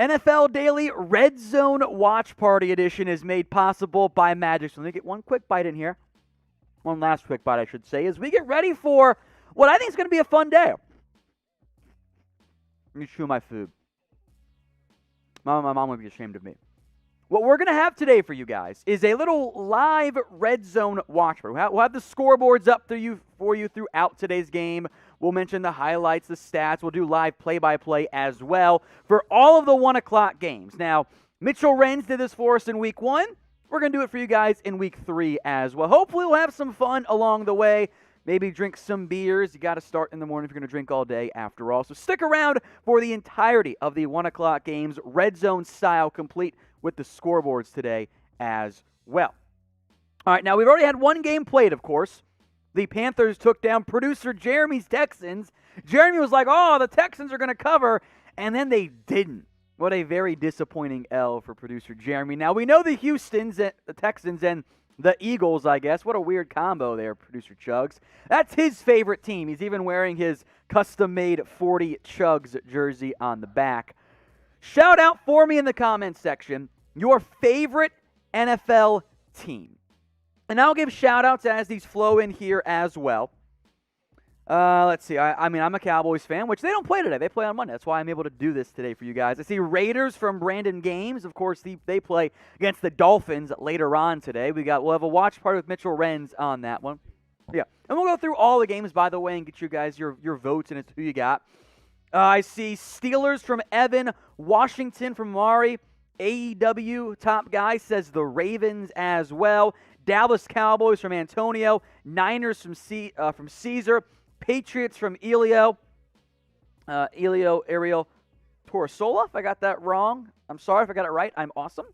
NFL Daily Red Zone Watch Party Edition is made possible by Magic. So let me get one quick bite in here. One last quick bite, I should say, as we get ready for what I think is going to be a fun day. Let me chew my food. My mom would be ashamed of me. What we're going to have today for you guys is a little live Red Zone watch party. We'll have the scoreboards up for you throughout today's game. We'll mention the highlights, the stats. We'll do live play-by-play as well for all of the 1 o'clock games. Now, Mitchell Renz did this for us in Week 1. We're going to do it for you guys in Week 3 as well. Hopefully, we'll have some fun along the way. Maybe drink some beers. You got to start in the morning if you're going to drink all day after all. So stick around for the entirety of the 1 o'clock games, Red Zone style, complete with the scoreboards today as well. All right, now we've already had one game played, of course. The Panthers took down producer Jeremy's Texans. Jeremy was like, oh, the Texans are going to cover, and then they didn't. What a very disappointing L for producer Jeremy. Now, we know the Texans and the Eagles, I guess. What a weird combo there, producer Chugs. That's his favorite team. He's even wearing his custom-made 40 Chugs jersey on the back. Shout out for me in the comments section your favorite NFL team. And I'll give shout-outs as these flow in here as well. Let's see. I'm a Cowboys fan, which they don't play today. They play on Monday. That's why I'm able to do this today for you guys. I see Raiders from Brandon Games. Of course, they play against the Dolphins later on today. We'll have a watch party with Mitchell Renz on that one. Yeah. And we'll go through all the games, by the way, and get you guys your votes and who you got. I see Steelers from Evan, Washington from Mari, AEW top guy says the Ravens as well. Dallas Cowboys from Antonio, Niners from Caesar, Patriots from Elio Ariel Torsola, if I got that wrong. I'm sorry if I got it right. I'm awesome.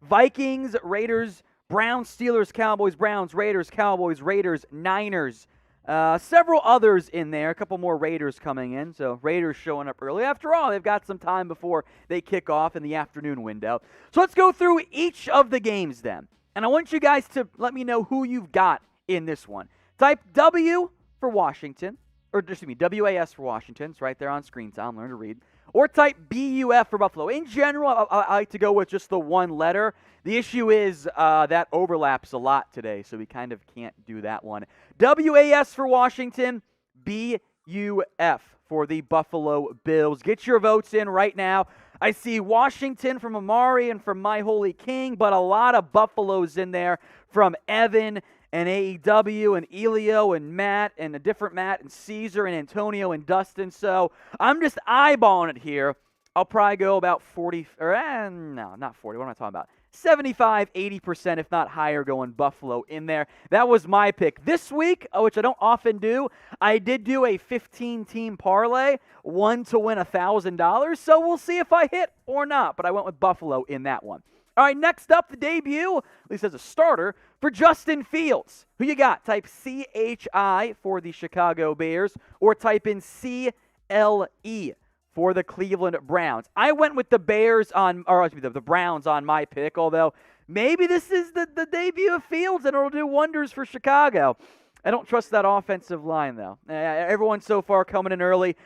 Vikings, Raiders, Browns, Steelers, Cowboys, Browns, Raiders, Cowboys, Raiders, Niners. Several others in there. A couple more Raiders coming in. So Raiders showing up early. After all, they've got some time before they kick off in the afternoon window. So let's go through each of the games then. And I want you guys to let me know who you've got in this one. Type W for Washington, or excuse me, WAS for Washington. It's right there on screen time. Learn to read. Or type BUF for Buffalo. In general, I like to go with just the one letter. The issue is that overlaps a lot today, so we kind of can't do that one. WAS for Washington, BUF for the Buffalo Bills. Get your votes in right now. I see Washington from Amari and from My Holy King, but a lot of Buffaloes in there from Evan and AEW and Elio and Matt and a different Matt and Caesar and Antonio and Dustin. So I'm just eyeballing it here. I'll probably go about 40, no, not 40. What am I talking about? 75, 80%, if not higher, going Buffalo in there. That was my pick. This week, which I don't often do, I did do a 15-team parlay, one to win $1,000. So we'll see if I hit or not, but I went with Buffalo in that one. All right, next up, the debut, at least as a starter, for Justin Fields. Who you got? Type CHI for the Chicago Bears, or type in CLE for the Cleveland Browns. I went with the the Browns on my pick, although maybe this is the debut of Fields and it'll do wonders for Chicago. I don't trust that offensive line, though. Everyone so far coming in early.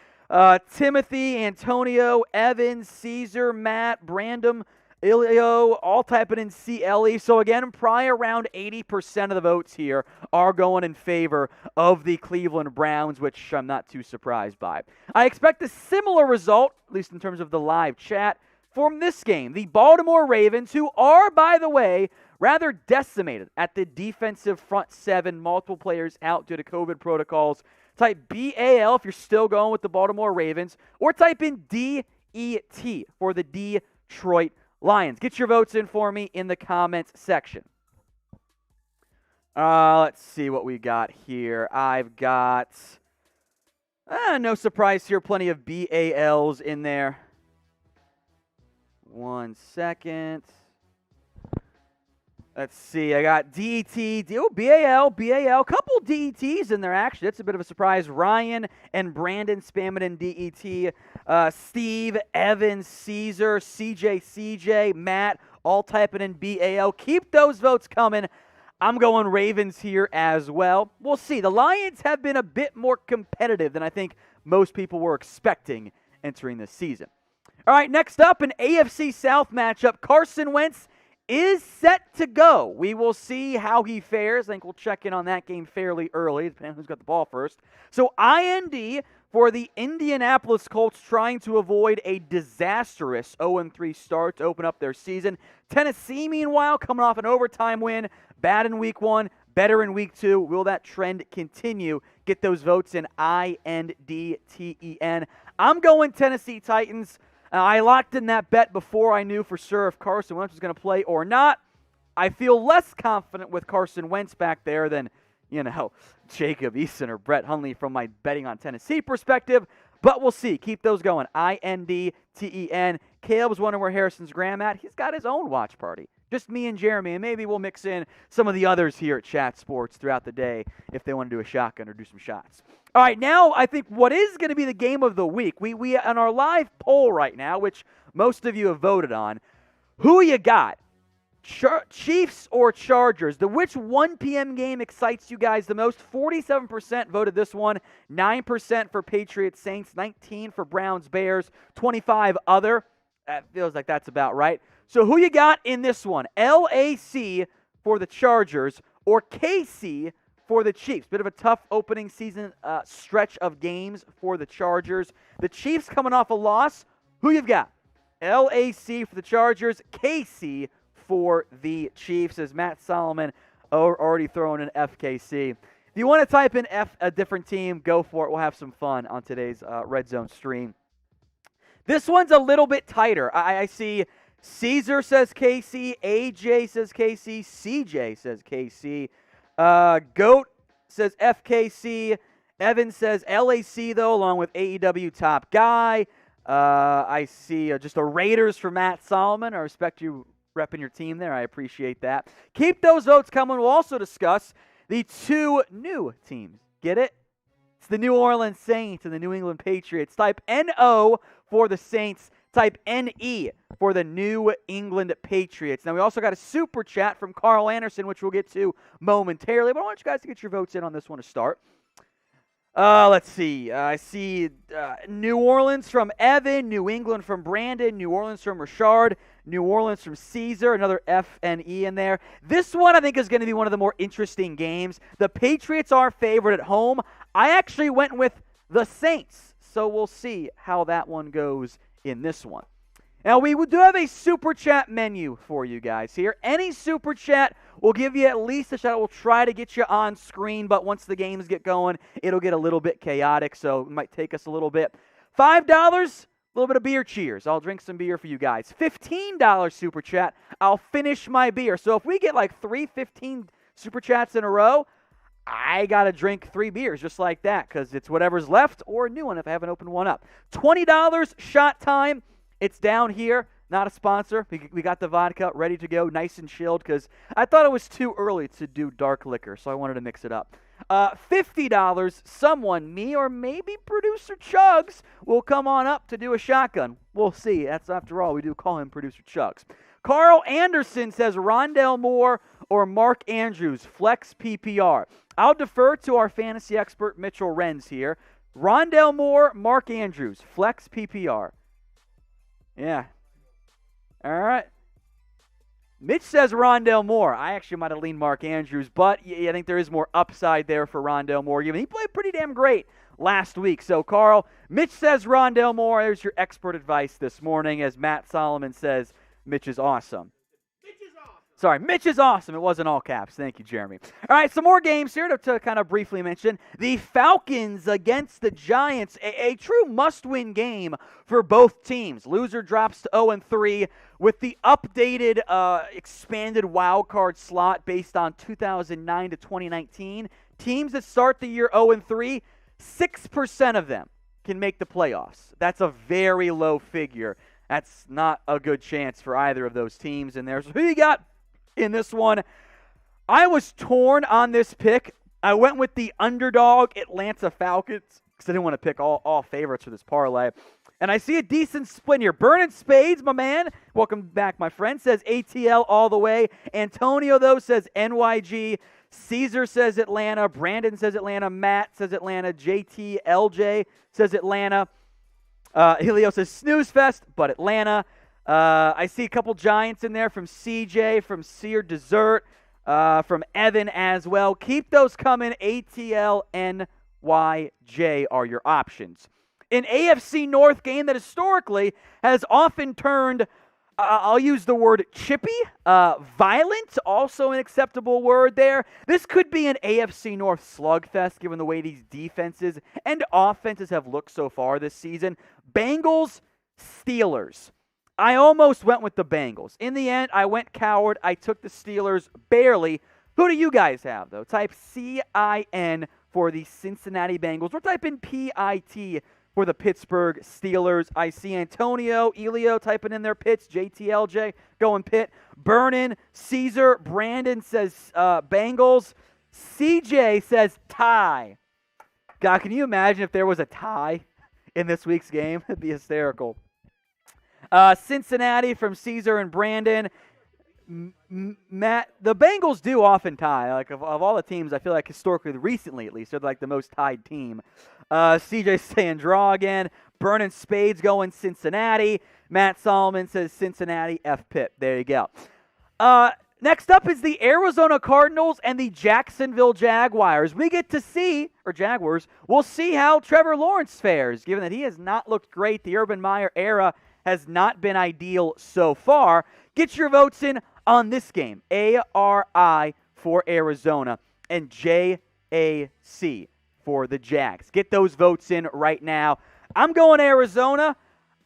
Timothy, Antonio, Evans, Caesar, Matt, Brandon, Ilio, all typing in CLE. So again, probably around 80% of the votes here are going in favor of the Cleveland Browns, which I'm not too surprised by. I expect a similar result, at least in terms of the live chat, from this game. The Baltimore Ravens, who are, by the way, rather decimated at the defensive front seven, multiple players out due to COVID protocols. Type BAL if you're still going with the Baltimore Ravens, or type in DET for the Detroit Lions. Get your votes in for me in the comments section. Let's see what we got here. I've got, no surprise here, plenty of BALs in there. 1 second. Let's see, I got DET, BAL, couple DETs in there, actually. That's a bit of a surprise. Ryan and Brandon spamming in DET. Steve, Evan, Caesar, CJ, Matt, all typing in BAL. Keep those votes coming. I'm going Ravens here as well. We'll see. The Lions have been a bit more competitive than I think most people were expecting entering this season. All right, next up, an AFC South matchup. Carson Wentz is set to go. We will see how he fares. I think we'll check in on that game fairly early, depending on who's got the ball first. So IND for the Indianapolis Colts, trying to avoid a disastrous 0-3 start to open up their season. Tennessee, meanwhile, coming off an overtime win, bad in week 1, better in week 2. Will that trend continue? Get those votes in INDTEN. I'm going Tennessee Titans. I locked in that bet before I knew for sure if Carson Wentz was going to play or not. I feel less confident with Carson Wentz back there than, Jacob Eason or Brett Hundley from my betting on Tennessee perspective. But we'll see. Keep those going. INDTEN. Caleb's wondering where Harrison's Graham at. He's got his own watch party. Just me and Jeremy, and maybe we'll mix in some of the others here at Chat Sports throughout the day if they want to do a shotgun or do some shots. All right, now I think what is going to be the game of the week, we on our live poll right now, which most of you have voted on, who you got? Chiefs or Chargers? Which 1 p.m. game excites you guys the most? 47% voted this one, 9% for Patriots Saints, 19% for Browns Bears, 25% other. That feels like that's about right. So who you got in this one? LAC for the Chargers or KC for the Chiefs? Bit of a tough opening season stretch of games for the Chargers. The Chiefs coming off a loss. Who you've got? LAC for the Chargers, KC for the Chiefs, as Matt Solomon already throwing an FKC. If you want to type in a different team, go for it. We'll have some fun on today's Red Zone stream. This one's a little bit tighter. I see Caesar says KC, AJ says KC, CJ says KC, Goat says FKC, Evan says LAC, though, along with AEW Top Guy. I see just a Raiders for Matt Solomon. I respect you repping your team there. I appreciate that. Keep those votes coming. We'll also discuss the 2 new teams. Get it? It's the New Orleans Saints and the New England Patriots. Type NO for the Saints. Type NE for the New England Patriots. Now, we also got a super chat from Carl Anderson, which we'll get to momentarily. But I want you guys to get your votes in on this one to start. Let's see. I see New Orleans from Evan, New England from Brandon, New Orleans from Richard, New Orleans from Caesar, another F and E in there. This one I think is going to be one of the more interesting games. The Patriots are favored at home. I actually went with the Saints, so we'll see how that one goes in this one. Now, we do have a Super Chat menu for you guys here. Any Super Chat will give you at least a shot. We'll try to get you on screen, but once the games get going, it'll get a little bit chaotic, so it might take us a little bit. $5, a little bit of beer cheers. I'll drink some beer for you guys. $15 Super Chat, I'll finish my beer. So if we get like 3 15 Super Chats in a row, I got to drink 3 beers just like that because it's whatever's left or a new one if I haven't opened one up. $20 shot time. It's down here, not a sponsor. We got the vodka ready to go, nice and chilled, because I thought it was too early to do dark liquor, so I wanted to mix it up. $50, someone, me or maybe producer Chugs, will come on up to do a shotgun. We'll see. That's, after all, we do call him producer Chugs. Carl Anderson says Rondale Moore or Mark Andrews, flex PPR. I'll defer to our fantasy expert Mitchell Renz here. Rondale Moore, Mark Andrews, flex PPR. Yeah. All right. Mitch says Rondale Moore. I actually might have leaned Mark Andrews, but I think there is more upside there for Rondale Moore. He played pretty damn great last week. So, Carl, Mitch says Rondale Moore. There's your expert advice this morning, as Matt Solomon says Mitch is awesome. Sorry, Mitch is awesome. It wasn't all caps. Thank you, Jeremy. All right, some more games here to kind of briefly mention. The Falcons against the Giants, a true must-win game for both teams. Loser drops to 0-3 with the updated expanded wild card slot based on 2009 to 2019. Teams that start the year 0-3, 6% of them can make the playoffs. That's a very low figure. That's not a good chance for either of those teams in there. So who you got in this one? I was torn on this pick. I went with the underdog Atlanta Falcons because I didn't want to pick all favorites for this parlay. And I see a decent split here. Burning Spades, my man. Welcome back, my friend. Says ATL all the way. Antonio, though, says NYG. Caesar says Atlanta. Brandon says Atlanta. Matt says Atlanta. JT LJ says Atlanta. Julio says snooze fest, but Atlanta. I see a couple Giants in there from CJ, from Sear Dessert, from Evan as well. Keep those coming. ATL, NYJ are your options. An AFC North game that historically has often turned, I'll use the word chippy, violent, also an acceptable word there. This could be an AFC North slugfest given the way these defenses and offenses have looked so far this season. Bengals, Steelers. I almost went with the Bengals. In the end, I went coward. I took the Steelers barely. Who do you guys have, though? Type CIN for the Cincinnati Bengals. Or type in PIT for the Pittsburgh Steelers. I see Antonio, Elio typing in their pits. JTLJ going pit. Burnin, Caesar, Brandon says Bengals. CJ says tie. God, can you imagine if there was a tie in this week's game? It'd be hysterical. Cincinnati from Caesar and Brandon. Matt, the Bengals do often tie. Like of all the teams, I feel like historically, recently at least, they're like the most tied team. CJ saying draw again. Burning Spades going Cincinnati. Matt Solomon says Cincinnati F Pitt. There you go. Next up is the Arizona Cardinals and the Jacksonville Jaguars. We get to see, or Jaguars, we'll see how Trevor Lawrence fares, given that he has not looked great. The Urban Meyer era has not been ideal so far. Get your votes in on this game. ARI for Arizona and JAC for the Jags. Get those votes in right now. I'm going Arizona.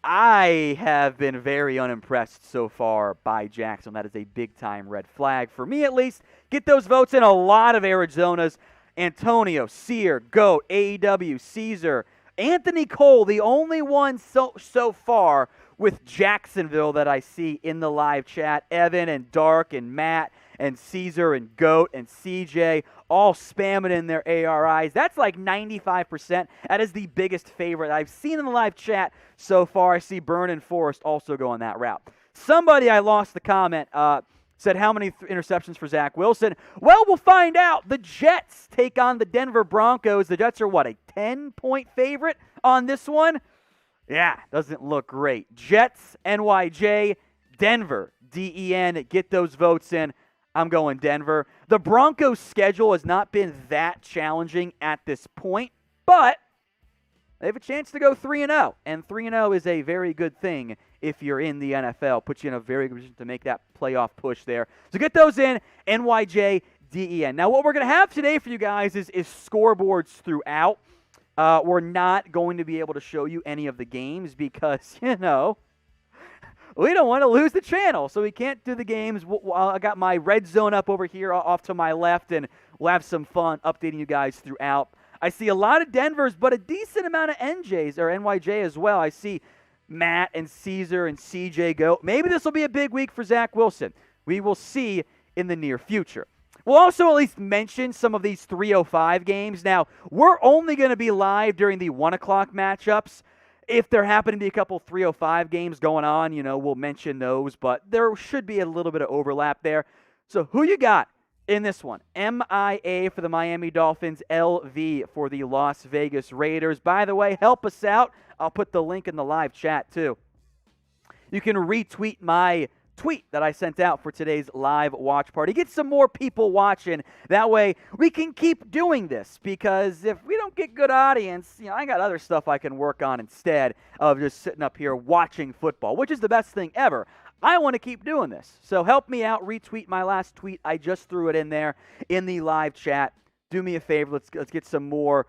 I have been very unimpressed so far by Jackson. That is a big-time red flag for me, at least. Get those votes in. A lot of Arizona's. Antonio, Sear, Goat, AEW, Caesar, Anthony Cole, the only one so far with Jacksonville that I see in the live chat. Evan and Dark and Matt and Caesar and Goat and CJ all spamming in their ARIs. That's like 95%. That is the biggest favorite I've seen in the live chat so far. I see Burn and Forrest also going that route. Somebody, I lost the comment, said how many interceptions for Zach Wilson? Well, we'll find out. The Jets take on the Denver Broncos. The Jets are, what, a 10-point favorite on this one? Yeah, doesn't look great. Jets, NYJ, Denver, DEN. Get those votes in. I'm going Denver. The Broncos' schedule has not been that challenging at this point, but they have a chance to go 3-0, and 3-0 is a very good thing if you're in the NFL. Puts you in a very good position to make that playoff push there. So get those in, NYJ, DEN. Now, what we're going to have today for you guys is scoreboards throughout. We're not going to be able to show you any of the games because, we don't want to lose the channel, so we can't do the games. I got my red zone up over here off to my left, and we'll have some fun updating you guys throughout. I see a lot of Denvers, but a decent amount of NJs or NYJ as well. I see Matt and Caesar and CJ go. Maybe this will be a big week for Zach Wilson. We will see in the near future. We'll also at least mention some of these 3:05 games. Now, we're only going to be live during the 1 o'clock matchups. If there happen to be a couple 3:05 games going on, we'll mention those, but there should be a little bit of overlap there. So who you got in this one? MIA for the Miami Dolphins, LV for the Las Vegas Raiders. By the way, help us out. I'll put the link in the live chat too. You can retweet my tweet that I sent out for today's live watch party. Get some more people watching. That way we can keep doing this, because if we don't get good audience, I got other stuff I can work on instead of just sitting up here watching football, which is the best thing ever. I want to keep doing this. So help me out. Retweet my last tweet. I just threw it in there in the live chat. Do me a favor. Let's get some more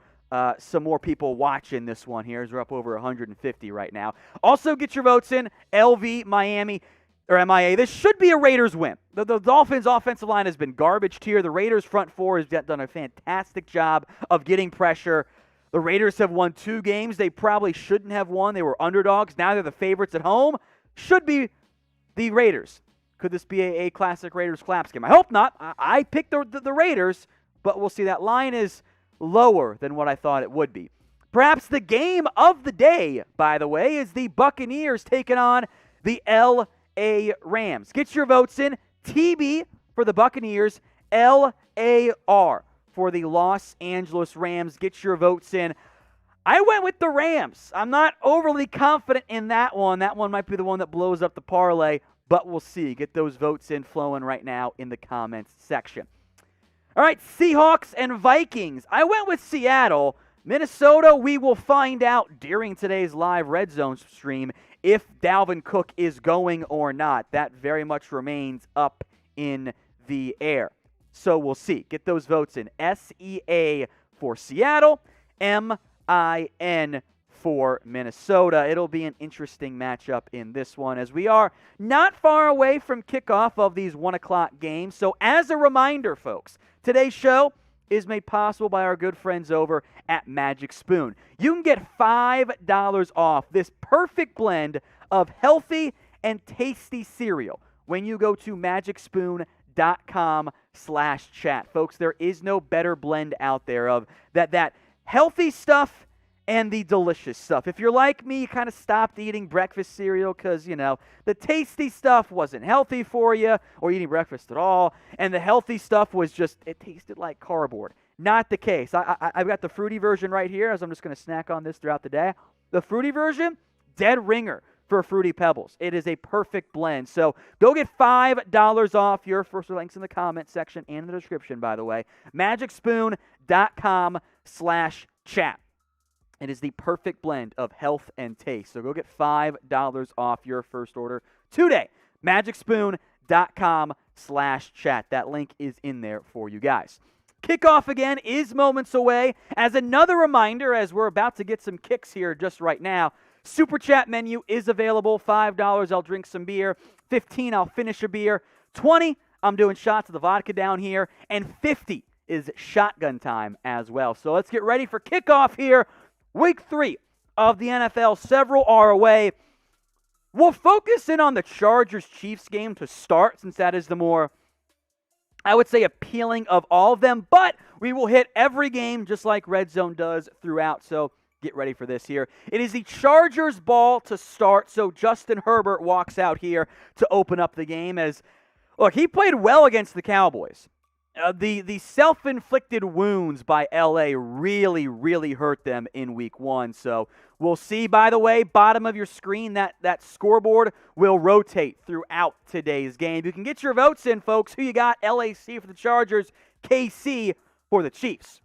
people watching this one here, as we're up over 150 right now. Also, get your votes in. LV, Miami, or MIA. This should be a Raiders win. The Dolphins' offensive line has been garbage tier. The Raiders' front four has done a fantastic job of getting pressure. The Raiders have won 2 games they probably shouldn't have won. They were underdogs. Now they're the favorites at home. Should be the Raiders. Could this be a classic Raiders collapse game? I hope not. I picked the Raiders, but we'll see. That line is lower than what I thought it would be. Perhaps the game of the day, by the way, is the Buccaneers taking on the LA Rams. Get your votes in. TB for the Buccaneers, LAR for the Los Angeles Rams. Get your votes in. I went with the Rams. I'm not overly confident in that one. That one might be the one that blows up the parlay, but we'll see. Get those votes in flowing right now in the comments section. All right, Seahawks and Vikings. I went with Seattle. Minnesota, we will find out during today's live Red Zone stream if Dalvin Cook is going or not. That very much remains up in the air. So we'll see. Get those votes in. SEA for Seattle, MIN for Minnesota. It'll be an interesting matchup in this one as we are not far away from kickoff of these 1 o'clock games. So as a reminder, folks, today's show is made possible by our good friends over at Magic Spoon. You can get $5 off this perfect blend of healthy and tasty cereal when you go to magicspoon.com/chat. Folks, there is no better blend out there of that healthy stuff and the delicious stuff. If you're like me, you kind of stopped eating breakfast cereal because, the tasty stuff wasn't healthy for you or eating breakfast at all, and the healthy stuff was just, it tasted like cardboard. Not the case. I've got the fruity version right here, as I'm just going to snack on this throughout the day. The fruity version, dead ringer for Fruity Pebbles. It is a perfect blend. So go get $5 off. Your first links in the comment section and in the description, by the way. magicspoon.com/chat. It is the perfect blend of health and taste. So go get $5 off your first order today. magicspoon.com/chat. That link is in there for you guys. Kickoff again is moments away. As another reminder, as we're about to get some kicks here just right now, Super Chat menu is available. $5, I'll drink some beer. $15, I'll finish a beer. $20, I'm doing shots of the vodka down here. And $50 is shotgun time as well. So let's get ready for kickoff here. Week 3 of the NFL. Several are away. We'll focus in on the Chargers-Chiefs game to start, since that is the more, I would say, appealing of all of them. But we will hit every game just like Red Zone does throughout. So get ready for this here. It is the Chargers' ball to start. So Justin Herbert walks out here to open up the game. As look, he played well against the Cowboys. The self-inflicted wounds by LA really, really hurt them in week 1. So we'll see. By the way, bottom of your screen, that scoreboard will rotate throughout today's game. You can get your votes in, folks. Who you got? LAC for the Chargers, KC for the Chiefs.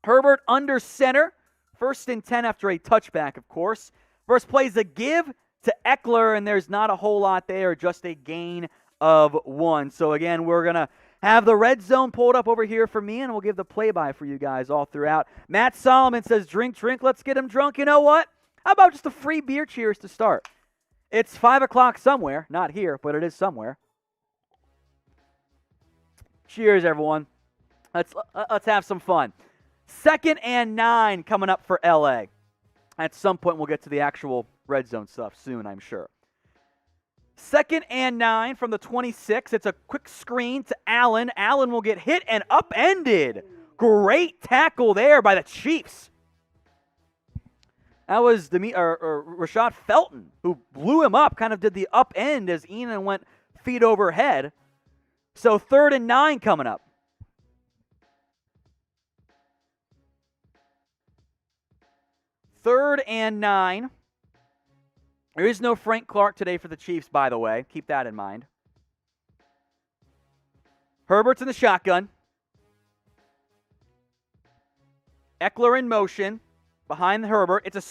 Herbert under center. 1st and 10 after a touchback, of course. First plays a give to Eckler, and there's not a whole lot there, just a gain of 1. So again, we're going to have the Red Zone pulled up over here for me, and we'll give the play-by for you guys all throughout. Matt Solomon says, drink, let's get him drunk. You know what? How about just a free beer cheers to start? It's 5 o'clock somewhere. Not here, but it is somewhere. Cheers, everyone. Let's have some fun. 2nd and 9 coming up for LA. At some point, we'll get to the actual Red Zone stuff soon, I'm sure. 2nd and 9 from the 26. It's a quick screen to Allen. Allen will get hit and upended. Great tackle there by the Chiefs. That was Rashad Felton who blew him up, kind of did the upend as Keenan went feet overhead. So 3rd and 9 coming up. 3rd and 9. There is no Frank Clark today for the Chiefs, by the way. Keep that in mind. Herbert's in the shotgun. Eckler in motion behind Herbert. It's a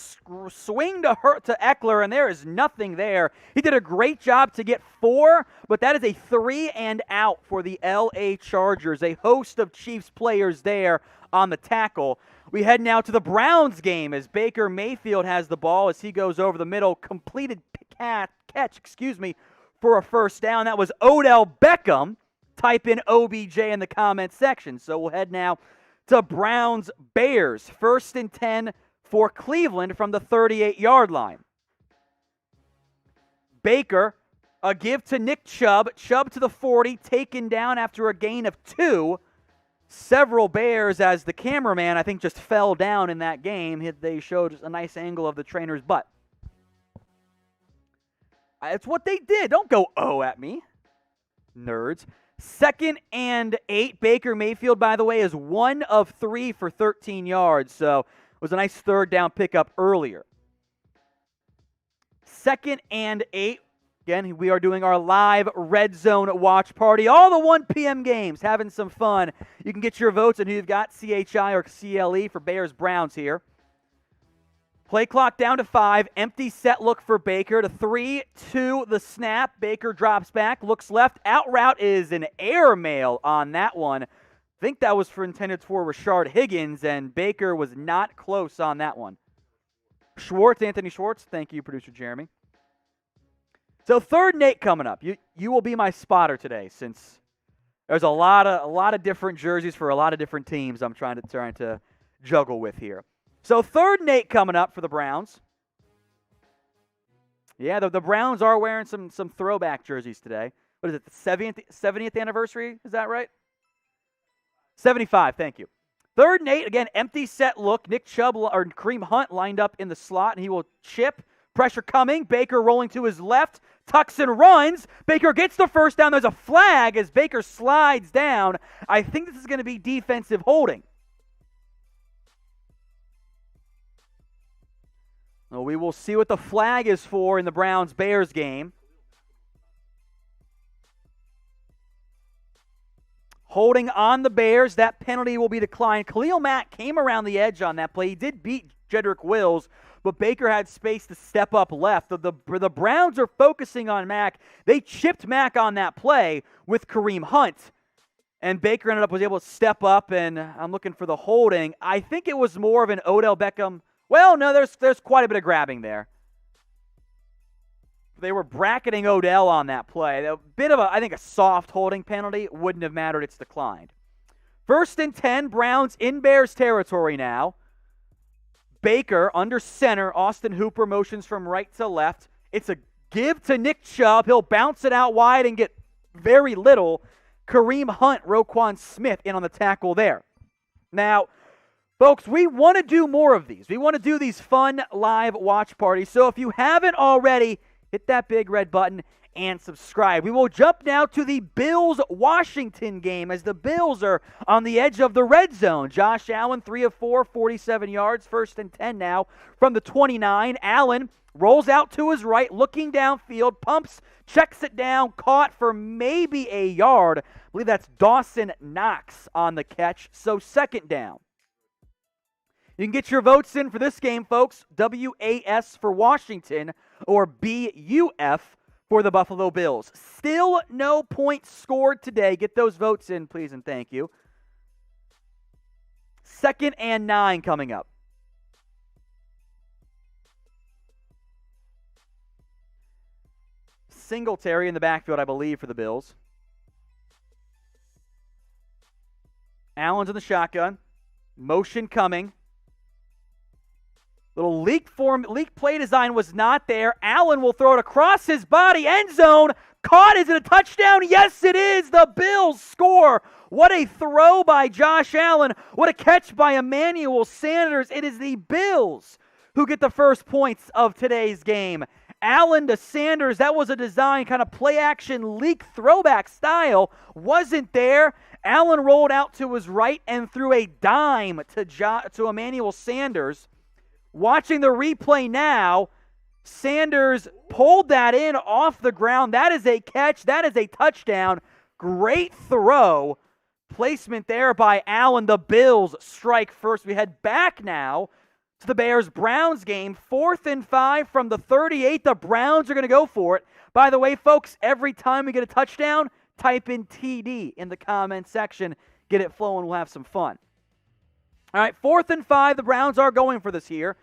swing to Eckler, and there is nothing there. He did a great job to get 4, but that is a 3 and out for the LA Chargers. A host of Chiefs players there on the tackle. We head now to the Browns game as Baker Mayfield has the ball as he goes over the middle. Completed catch, for a first down. That was Odell Beckham. Type in OBJ in the comments section. So we'll head now to Browns-Bears. 1st and 10 for Cleveland from the 38-yard line. Baker, a give to Nick Chubb. Chubb to the 40, taken down after a gain of 2. Several Bears, as the cameraman, I think, just fell down in that game. They showed a nice angle of the trainer's butt. It's what they did. Don't go, oh, at me, nerds. 2nd and 8. Baker Mayfield, by the way, is 1 of 3 for 13 yards. So was a nice third down pickup earlier. 2nd and 8. Again, we are doing our live Red Zone watch party. All the 1 p.m. games, having some fun. You can get your votes on who you've got, CHI or CLE for Bears-Browns here. Play clock down to 5. Empty set look for Baker to 3, 2, the snap. Baker drops back, looks left. Out route is an airmail on that one. I think that was intended for Rashard Higgins, and Baker was not close on that one. Anthony Schwartz. Thank you, producer Jeremy. So 3rd and 8 coming up. You will be my spotter today, since there's a lot of different jerseys for a lot of different teams I'm trying to juggle with here. So 3rd and 8 coming up for the Browns. Yeah, the Browns are wearing some throwback jerseys today. What is it, the 70th anniversary? Is that right? 75, thank you. 3rd and 8, again, empty set look. Nick Chubb or Kareem Hunt lined up in the slot, and he will chip. Pressure coming. Baker rolling to his left. Tucks and runs. Baker gets the first down. There's a flag as Baker slides down. I think this is going to be defensive holding. Well, we will see what the flag is for in the Browns-Bears game. Holding on the Bears. That penalty will be declined. Khalil Mack came around the edge on that play. He did beat Jedrick Wills, but Baker had space to step up left. The Browns are focusing on Mack. They chipped Mack on that play with Kareem Hunt, and Baker was able to step up, and I'm looking for the holding. I think it was more of an Odell Beckham. Well, no, there's quite a bit of grabbing there. They were bracketing Odell on that play. A bit of a soft holding penalty. Wouldn't have mattered. It's declined. 1st and 10, Browns in Bears territory now. Baker under center. Austin Hooper motions from right to left. It's a give to Nick Chubb. He'll bounce it out wide and get very little. Kareem Hunt, Roquan Smith in on the tackle there. Now, folks, we want to do more of these. We want to do these fun live watch parties. So if you haven't already, hit that big red button and subscribe. We will jump now to the Bills-Washington game as the Bills are on the edge of the red zone. Josh Allen, 3 of 4, 47 yards, 1st and 10 now from the 29. Allen rolls out to his right, looking downfield, pumps, checks it down, caught for maybe a yard. I believe that's Dawson Knox on the catch, so 2nd down. You can get your votes in for this game, folks. WAS for Washington or BUF for the Buffalo Bills. Still no points scored today. Get those votes in, please, and thank you. 2nd and 9 coming up. Singletary in the backfield, I believe, for the Bills. Allen's in the shotgun. Motion coming. Little leak play design was not there. Allen will throw it across his body. End zone. Caught. Is it a touchdown? Yes, it is. The Bills score. What a throw by Josh Allen. What a catch by Emmanuel Sanders. It is the Bills who get the first points of today's game. Allen to Sanders. That was a design, kind of play action leak throwback style. Wasn't there. Allen rolled out to his right and threw a dime to Emmanuel Sanders. Watching the replay now, Sanders pulled that in off the ground. That is a catch. That is a touchdown. Great throw. Placement there by Allen. The Bills strike first. We head back now to the Bears-Browns game. 4th and 5 from the 38. The Browns are going to go for it. By the way, folks, every time we get a touchdown, type in TD in the comment section. Get it flowing. We'll have some fun. All right, 4th and 5. The Browns are going for this here.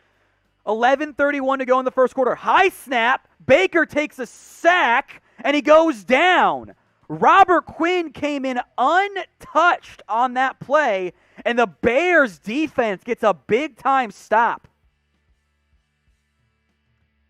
11:31 to go in the first quarter. High snap. Baker takes a sack, and he goes down. Robert Quinn came in untouched on that play, and the Bears defense gets a big-time stop.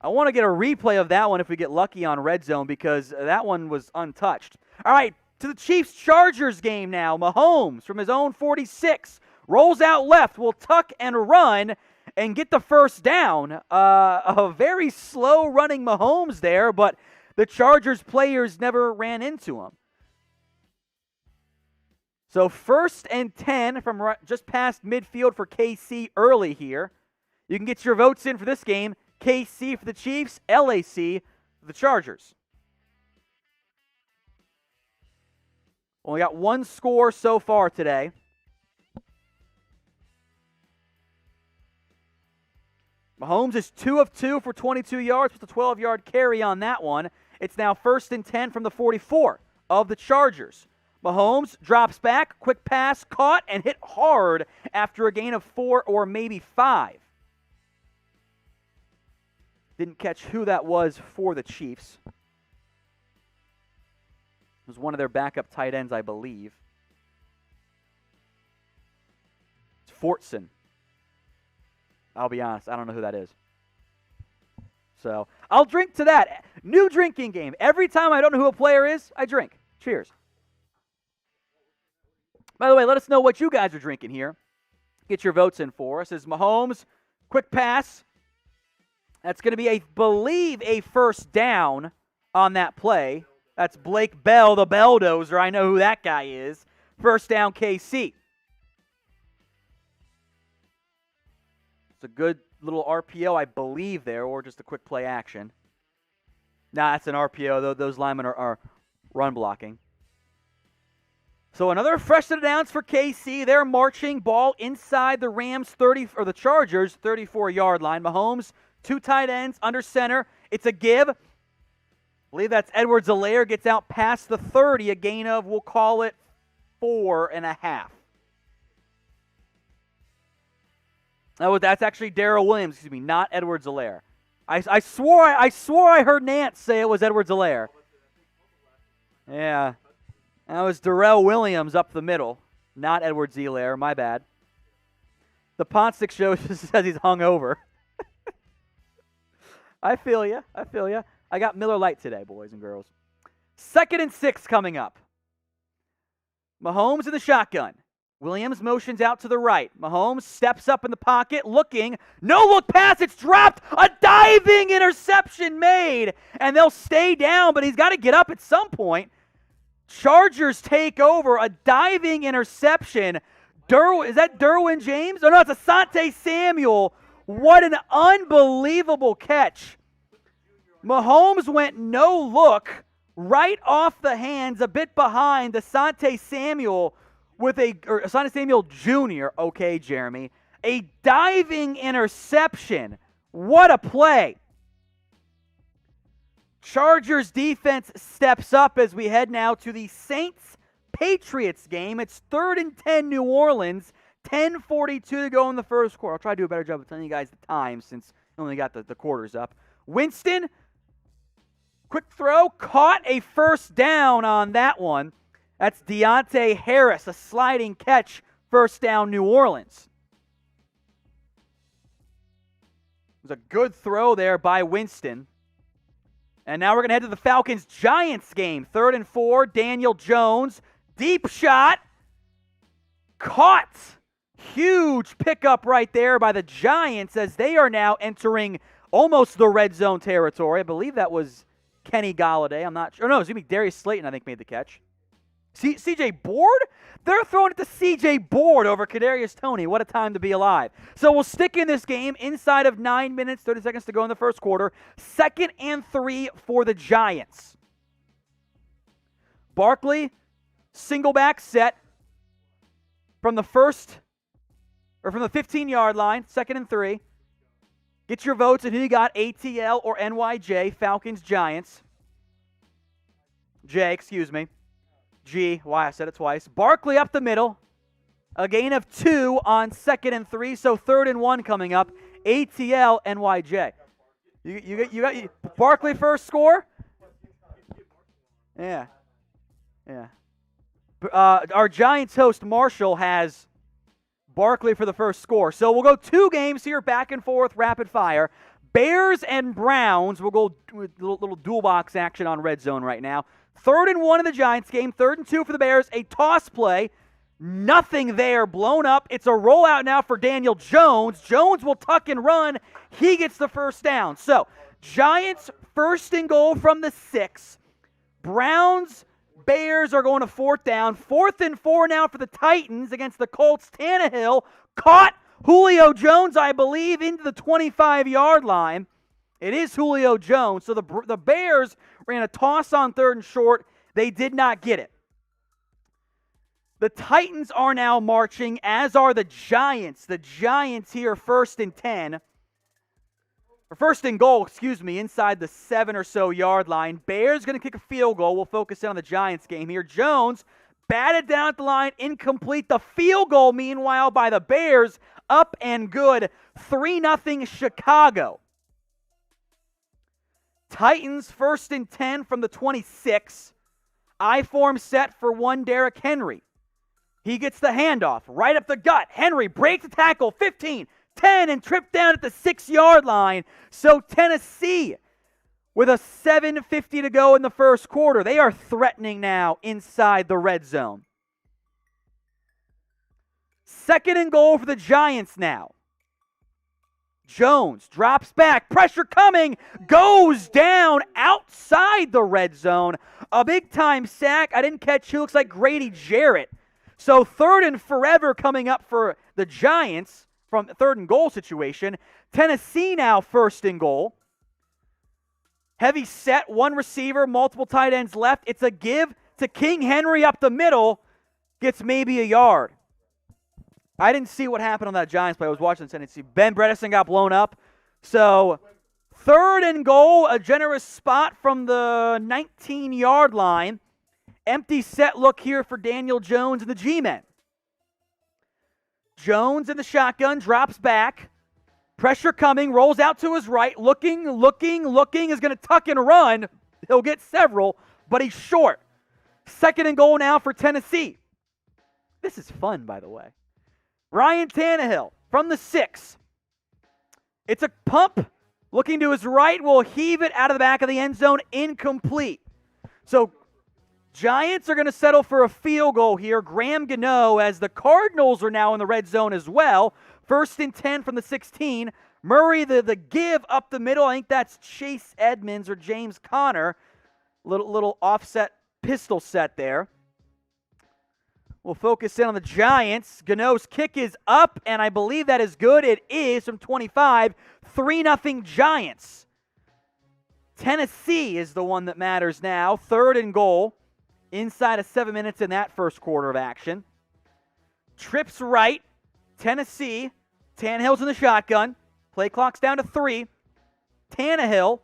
I want to get a replay of that one if we get lucky on Red Zone because that one was untouched. All right, to the Chiefs-Chargers game now. Mahomes from his own 46 rolls out left, will tuck and run and get the first down. A very slow-running Mahomes there, but the Chargers players never ran into him. So 1st and 10 from just past midfield for KC early here. You can get your votes in for this game. KC for the Chiefs, LAC for the Chargers. Only got one score so far today. Mahomes is 2 of 2 for 22 yards with a 12-yard carry on that one. It's now 1st and 10 from the 44 of the Chargers. Mahomes drops back, quick pass, caught, and hit hard after a gain of 4 or maybe 5. Didn't catch who that was for the Chiefs. It was one of their backup tight ends, I believe. It's Fortson. I'll be honest, I don't know who that is. So, I'll drink to that. New drinking game. Every time I don't know who a player is, I drink. Cheers. By the way, let us know what you guys are drinking here. Get your votes in for us. As Mahomes, quick pass. That's going to be, I believe, a first down on that play. That's Blake Bell, the Belldozer. I know who that guy is. First down, KC. It's a good little RPO, I believe, there, or just a quick play action. Nah, that's an RPO. Those linemen are run blocking. So another fresh set of downs for KC. They're marching ball inside the Rams 30 or the Chargers 34-yard line. Mahomes, 2 tight ends under center. It's a give. I believe that's Edwards-Helaire. Gets out past the 30. A gain of, we'll call it 4.5. That's actually Darrell Williams, not Edwards-Helaire. I swore I heard Nance say it was Edwards-Helaire. Yeah. That was Darrell Williams up the middle, not Edwards-Helaire. My bad. The Ponstick show just says he's hungover. I feel you. I got Miller Lite today, boys and girls. 2nd and 6 coming up. Mahomes in the shotgun. Williams motions out to the right. Mahomes steps up in the pocket, looking. No-look pass. It's dropped. A diving interception made. And they'll stay down, but he's got to get up at some point. Chargers take over. A diving interception. Is that Derwin James? Oh, no, it's Asante Samuel. What an unbelievable catch. Mahomes went no look right off the hands, a bit behind Asante Samuel Asante Samuel Jr., okay, Jeremy. A diving interception. What a play. Chargers defense steps up as we head now to the Saints-Patriots game. It's 3rd and 10 New Orleans. 10:42 to go in the first quarter. I'll try to do a better job of telling you guys the time since I only got the quarters up. Winston, quick throw, caught a first down on that one. That's Deontay Harris, a sliding catch, first down New Orleans. It was a good throw there by Winston. And now we're going to head to the Falcons-Giants game. 3rd and 4, Daniel Jones, deep shot, caught. Huge pickup right there by the Giants as they are now entering almost the red zone territory. I believe that was Kenny Golladay. I'm not sure. No, it was going to be Darius Slayton, I think, made the catch. C.J. Board? They're throwing it to C.J. Board over Kadarius Toney. What a time to be alive. So we'll stick in this game inside of 9 minutes, 30 seconds to go in the first quarter. 2nd and 3 for the Giants. Barkley, single back set from the 15-yard line, 2nd and 3. Get your votes on who you got, ATL or NYJ, Falcons, Giants. J, excuse me. G, why I said it twice. Barkley up the middle. A gain of 2 on 2nd and 3, so 3rd and 1 coming up. ATL, NYJ. You got Barkley first score? Yeah. Our Giants host, Marshall, has Barkley for the first score. So we'll go 2 games here, back and forth, rapid fire. Bears and Browns. We'll go with little dual box action on Red Zone right now. 3rd and 1 in the Giants game. 3rd and 2 for the Bears. A toss play. Nothing there. Blown up. It's a rollout now for Daniel Jones. Jones will tuck and run. He gets the first down. So, Giants 1st and goal from the 6. Browns, Bears are going to 4th down. 4th and 4 now for the Titans against the Colts. Tannehill caught. Julio Jones, I believe, into the 25-yard line. It is Julio Jones. So the Bears ran a toss on 3rd and short. They did not get it. The Titans are now marching, as are the Giants. The Giants here 1st and 10. Or 1st and goal, inside the 7 or so yard line. Bears going to kick a field goal. We'll focus in on the Giants game here. Jones batted down at the line, incomplete. The field goal, meanwhile, by the Bears, up and good. 3-0 Chicago. Titans 1st and 10 from the 26. I-form set for one Derrick Henry. He gets the handoff right up the gut. Henry breaks the tackle, 15, 10, and tripped down at the 6-yard line. So Tennessee, with a 7:50 to go in the first quarter, they are threatening now inside the red zone. 2nd and goal for the Giants now. Jones drops back, pressure coming, goes down outside the red zone. A big-time sack. I didn't catch who. Looks like Grady Jarrett. So 3rd and forever coming up for the Giants from 3rd and goal situation. Tennessee now 1st and goal. Heavy set, one receiver, multiple tight ends left. It's a give to King Henry up the middle. Gets maybe a yard. I didn't see what happened on that Giants play. I was watching Tennessee. Ben Bredesen got blown up. So 3rd and goal, a generous spot from the 19-yard line. Empty set look here for Daniel Jones and the G-Men. Jones in the shotgun, drops back. Pressure coming, rolls out to his right. Looking, is going to tuck and run. He'll get several, but he's short. 2nd and goal now for Tennessee. This is fun, by the way. Ryan Tannehill from the 6. It's a pump. Looking to his right, will heave it out of the back of the end zone. Incomplete. So Giants are going to settle for a field goal here. Graham Gano, as the Cardinals are now in the red zone as well. 1st and 10 from the 16. Murray, the give up the middle. I think that's Chase Edmonds or James Conner. Little offset pistol set there. We'll focus in on the Giants. Gano's kick is up, and I believe that is good. It is from 25. 3-0 Giants. Tennessee is the one that matters now. 3rd and goal. Inside of 7 minutes in that first quarter of action. Trips right. Tennessee. Tannehill's in the shotgun. Play clock's down to 3. Tannehill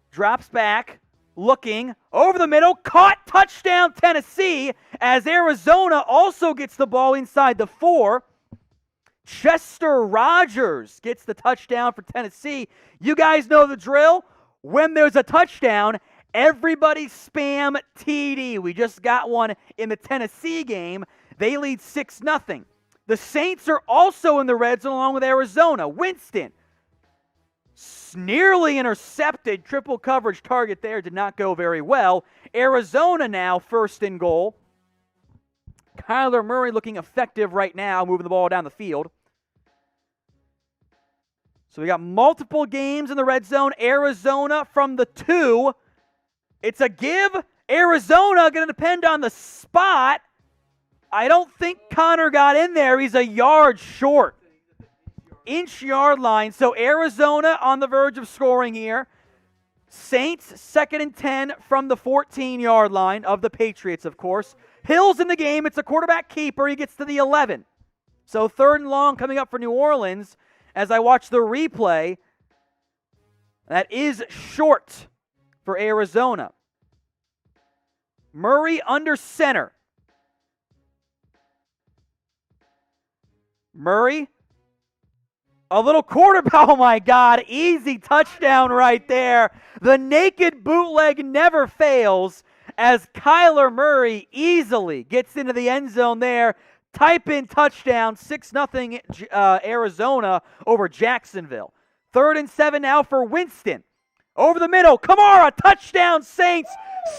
drops back. Looking over the middle. Caught. Touchdown Tennessee. As Arizona also gets the ball inside the 4. Chester Rogers gets the touchdown for Tennessee. You guys know the drill. When there's a touchdown, everybody spam TD. We just got one in the Tennessee game. They lead 6-0. The Saints are also in the red zone along with Arizona. Winston nearly intercepted. Triple coverage target there. Did not go very well. Arizona now 1st and goal. Kyler Murray looking effective right now, moving the ball down the field. So we got multiple games in the red zone. Arizona from the 2. It's a give. Arizona going to depend on the spot. I don't think Connor got in there. He's a yard short. Inch yard line. So Arizona on the verge of scoring here. Saints 2nd and 10 from the 14-yard line of the Patriots, of course. Hill's in the game. It's a quarterback keeper. He gets to the 11. So 3rd and long coming up for New Orleans. As I watch the replay, that is short for Arizona. Murray under center. Murray, a little quarterback. Oh my God, easy touchdown right there. The naked bootleg never fails as Kyler Murray easily gets into the end zone there. Type in touchdown, 6-0 Arizona over Jacksonville. 3rd and 7 now for Winston. Over the middle, Kamara, touchdown Saints.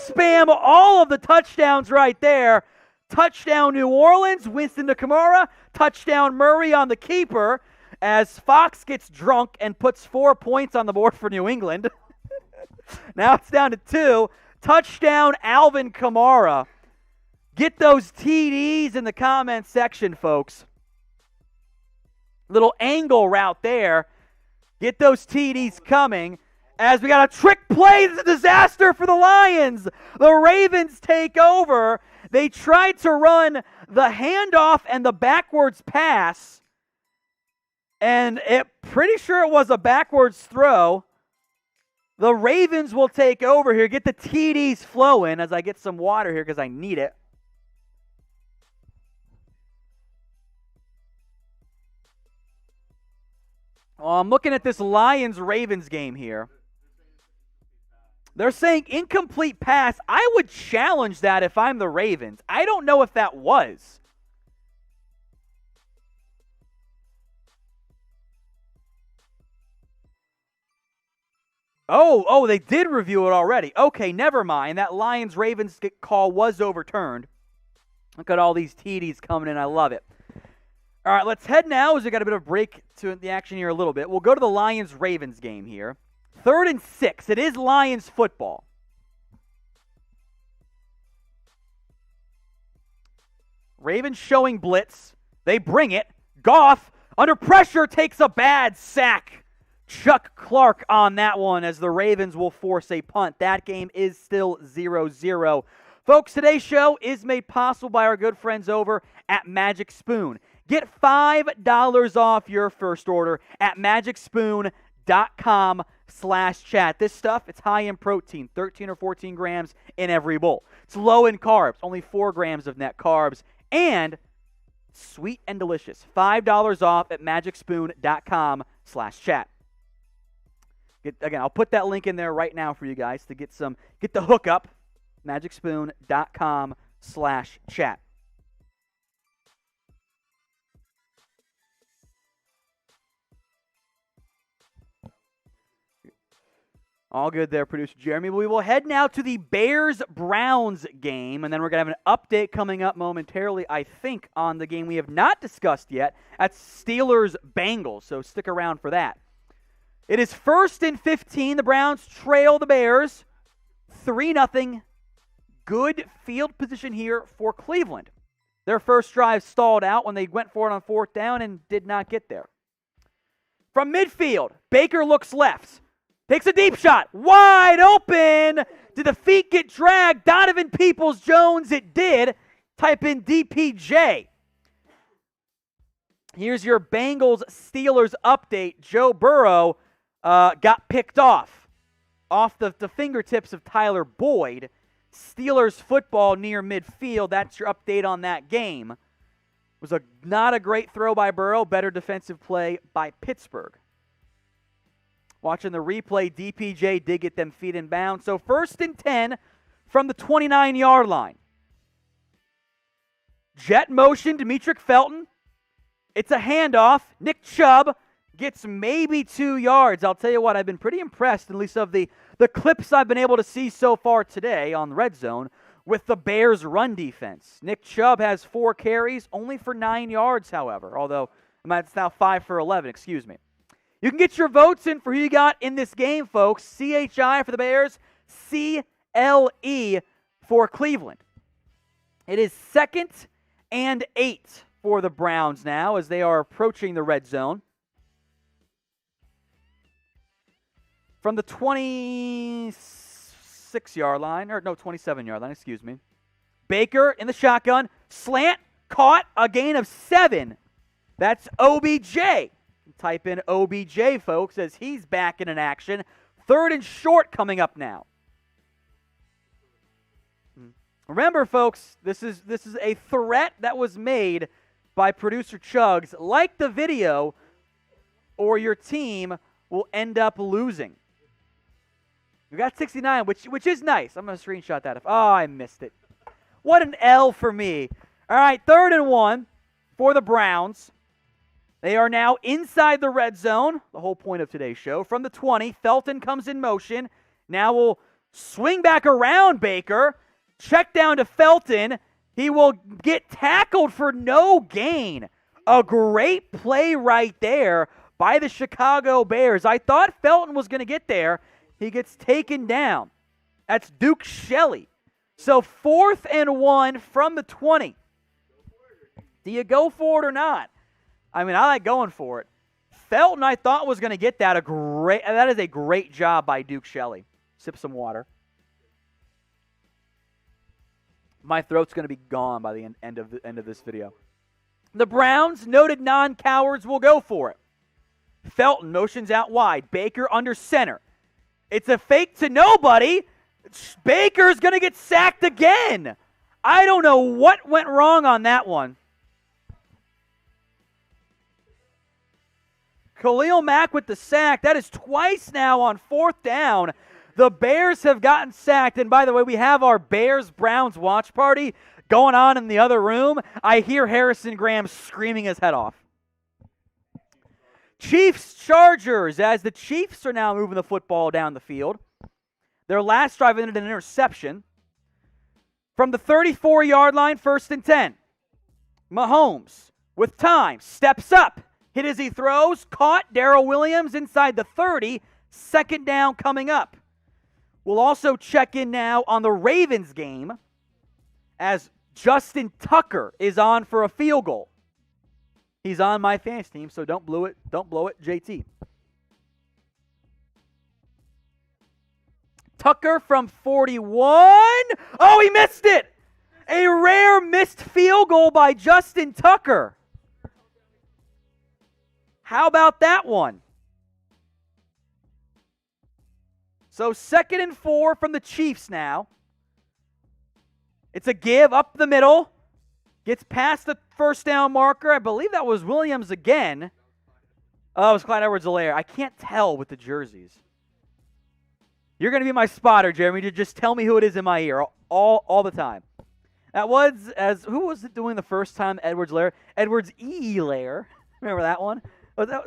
Spam all of the touchdowns right there. Touchdown New Orleans, Winston to Kamara. Touchdown Murray on the keeper as Fox gets drunk and puts 4 points on the board for New England. Now it's down to 2. Touchdown Alvin Kamara. Get those TDs in the comment section, folks. Little angle route there. Get those TDs coming. As we got a trick play, it's a disaster for the Lions. The Ravens take over. They tried to run the handoff and the backwards pass. And pretty sure it was a backwards throw. The Ravens will take over here. Get the TDs flowing as I get some water here because I need it. Well, I'm looking at this Lions-Ravens game here. They're saying incomplete pass. I would challenge that if I'm the Ravens. I don't know if that was. Oh, they did review it already. Okay, never mind. That Lions-Ravens call was overturned. Look at all these TDs coming in. I love it. All right, let's head now as we got a bit of a break to the action here a little bit. We'll go to the Lions-Ravens game here. 3rd and 6. It is Lions football. Ravens showing blitz. They bring it. Goff, under pressure, takes a bad sack. Chuck Clark on that one as the Ravens will force a punt. That game is still 0-0. Folks, today's show is made possible by our good friends over at Magic Spoon. Get $5 off your first order at magicspoon.com/chat. This stuff, it's high in protein, 13 or 14 grams in every bowl. It's low in carbs, only 4 grams of net carbs, and sweet and delicious. $5 off at magicspoon.com/chat. Again, I'll put that link in there right now for you guys to get the hookup. magicspoon.com/chat. All good there, producer Jeremy. We will head now to the Bears-Browns game, and then we're going to have an update coming up momentarily, I think, on the game we have not discussed yet. That's Steelers-Bengals, so stick around for that. It is 1st and 15. The Browns trail the Bears 3-0. Good field position here for Cleveland. Their first drive stalled out when they went for it on 4th down and did not get there. From midfield, Baker looks left. Takes a deep shot. Wide open. Did the feet get dragged? Donovan Peoples-Jones, it did. Type in DPJ. Here's your Bengals-Steelers update. Joe Burrow got picked off the fingertips of Tyler Boyd. Steelers football near midfield. That's your update on that game. It was not a great throw by Burrow. Better defensive play by Pittsburgh. Watching the replay, DPJ did get them feet in bounds. So 1st and 10 from the 29-yard line. Jet motion, Demetric Felton. It's a handoff. Nick Chubb gets maybe 2 yards. I'll tell you what, I've been pretty impressed, at least of the clips I've been able to see so far today on RedZone, with the Bears' run defense. Nick Chubb has 4 carries, only for 9 yards, however. Although, it's now 5 for 11, excuse me. You can get your votes in for who you got in this game, folks. CHI for the Bears, CLE for Cleveland. It is 2nd and 8 for the Browns now as they are approaching the red zone. From the 26-yard line, 27-yard line, excuse me. Baker in the shotgun, slant, caught, a gain of 7. That's OBJ. Type in OBJ, folks, as he's back in action. 3rd and short coming up now. Remember, folks, this is a threat that was made by producer Chugs. Like the video, or your team will end up losing. We got 69, which is nice. I'm going to screenshot that. I missed it. What an L for me. All right, 3rd and 1 for the Browns. They are now inside the red zone, the whole point of today's show. From the 20, Felton comes in motion. Now we'll swing back around Baker. Check down to Felton. He will get tackled for no gain. A great play right there by the Chicago Bears. I thought Felton was going to get there. He gets taken down. That's Duke Shelley. So 4th and 1 from the 20. Do you go for it or not? I mean, I like going for it. Felton, I thought, was going to get that. That is a great job by Duke Shelley. Sip some water. My throat's going to be gone by the end of this video. The Browns, noted non-cowards, will go for it. Felton motions out wide. Baker under center. It's a fake to nobody. Baker's going to get sacked again. I don't know what went wrong on that one. Khalil Mack with the sack. That is twice now on 4th down. The Bears have gotten sacked. And by the way, we have our Bears-Browns watch party going on in the other room. I hear Harrison Graham screaming his head off. Chiefs-Chargers, as the Chiefs are now moving the football down the field. Their last drive ended in an interception. From the 34-yard line, 1st and 10. Mahomes, with time, steps up. Hit as he throws, caught. Darrell Williams inside the 30. 2nd down coming up. We'll also check in now on the Ravens game as Justin Tucker is on for a field goal. He's on my fantasy team, so don't blow it, JT. Tucker from 41. Oh, he missed it! A rare missed field goal by Justin Tucker. How about that one? So 2nd and 4 from the Chiefs now. It's a give up the middle. Gets past the 1st down marker. I believe that was Williams again. Oh, it was Clyde Edwards-Helaire. I can't tell with the jerseys. You're going to be my spotter, Jeremy. Just tell me who it is in my ear all the time. That was, who was it doing the first time? Edwards-Helaire. Edwards-Helaire. Remember that one? Was that?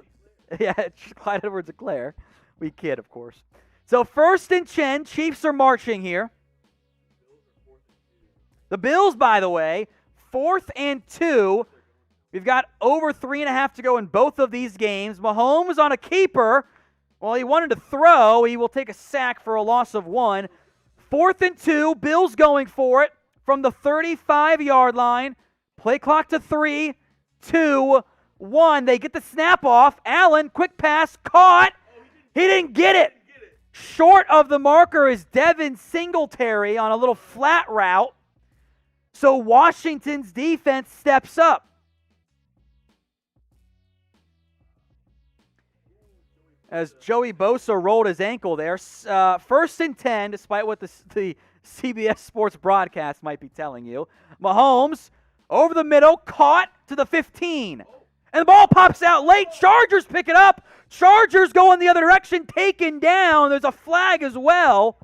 Yeah, Clyde Edwards-Helaire. We kid, of course. So 1st and 10, Chiefs are marching here. The Bills, by the way, 4th and 2. We've got over 3.5 to go in both of these games. Mahomes on a keeper. Well, he wanted to throw. He will take a sack for a loss of 1. 4th and 2, Bills going for it from the 35-yard line. Play clock to 3, 2, 1. They get the snap off. Allen, quick pass, caught. He didn't get it. Short of the marker is Devin Singletary on a little flat route. So Washington's defense steps up. As Joey Bosa rolled his ankle there. 1st and 10, despite what the CBS Sports broadcast might be telling you. Mahomes over the middle, caught to the 15. And the ball pops out late. Chargers pick it up. Chargers go in the other direction, taken down. There's a flag as well.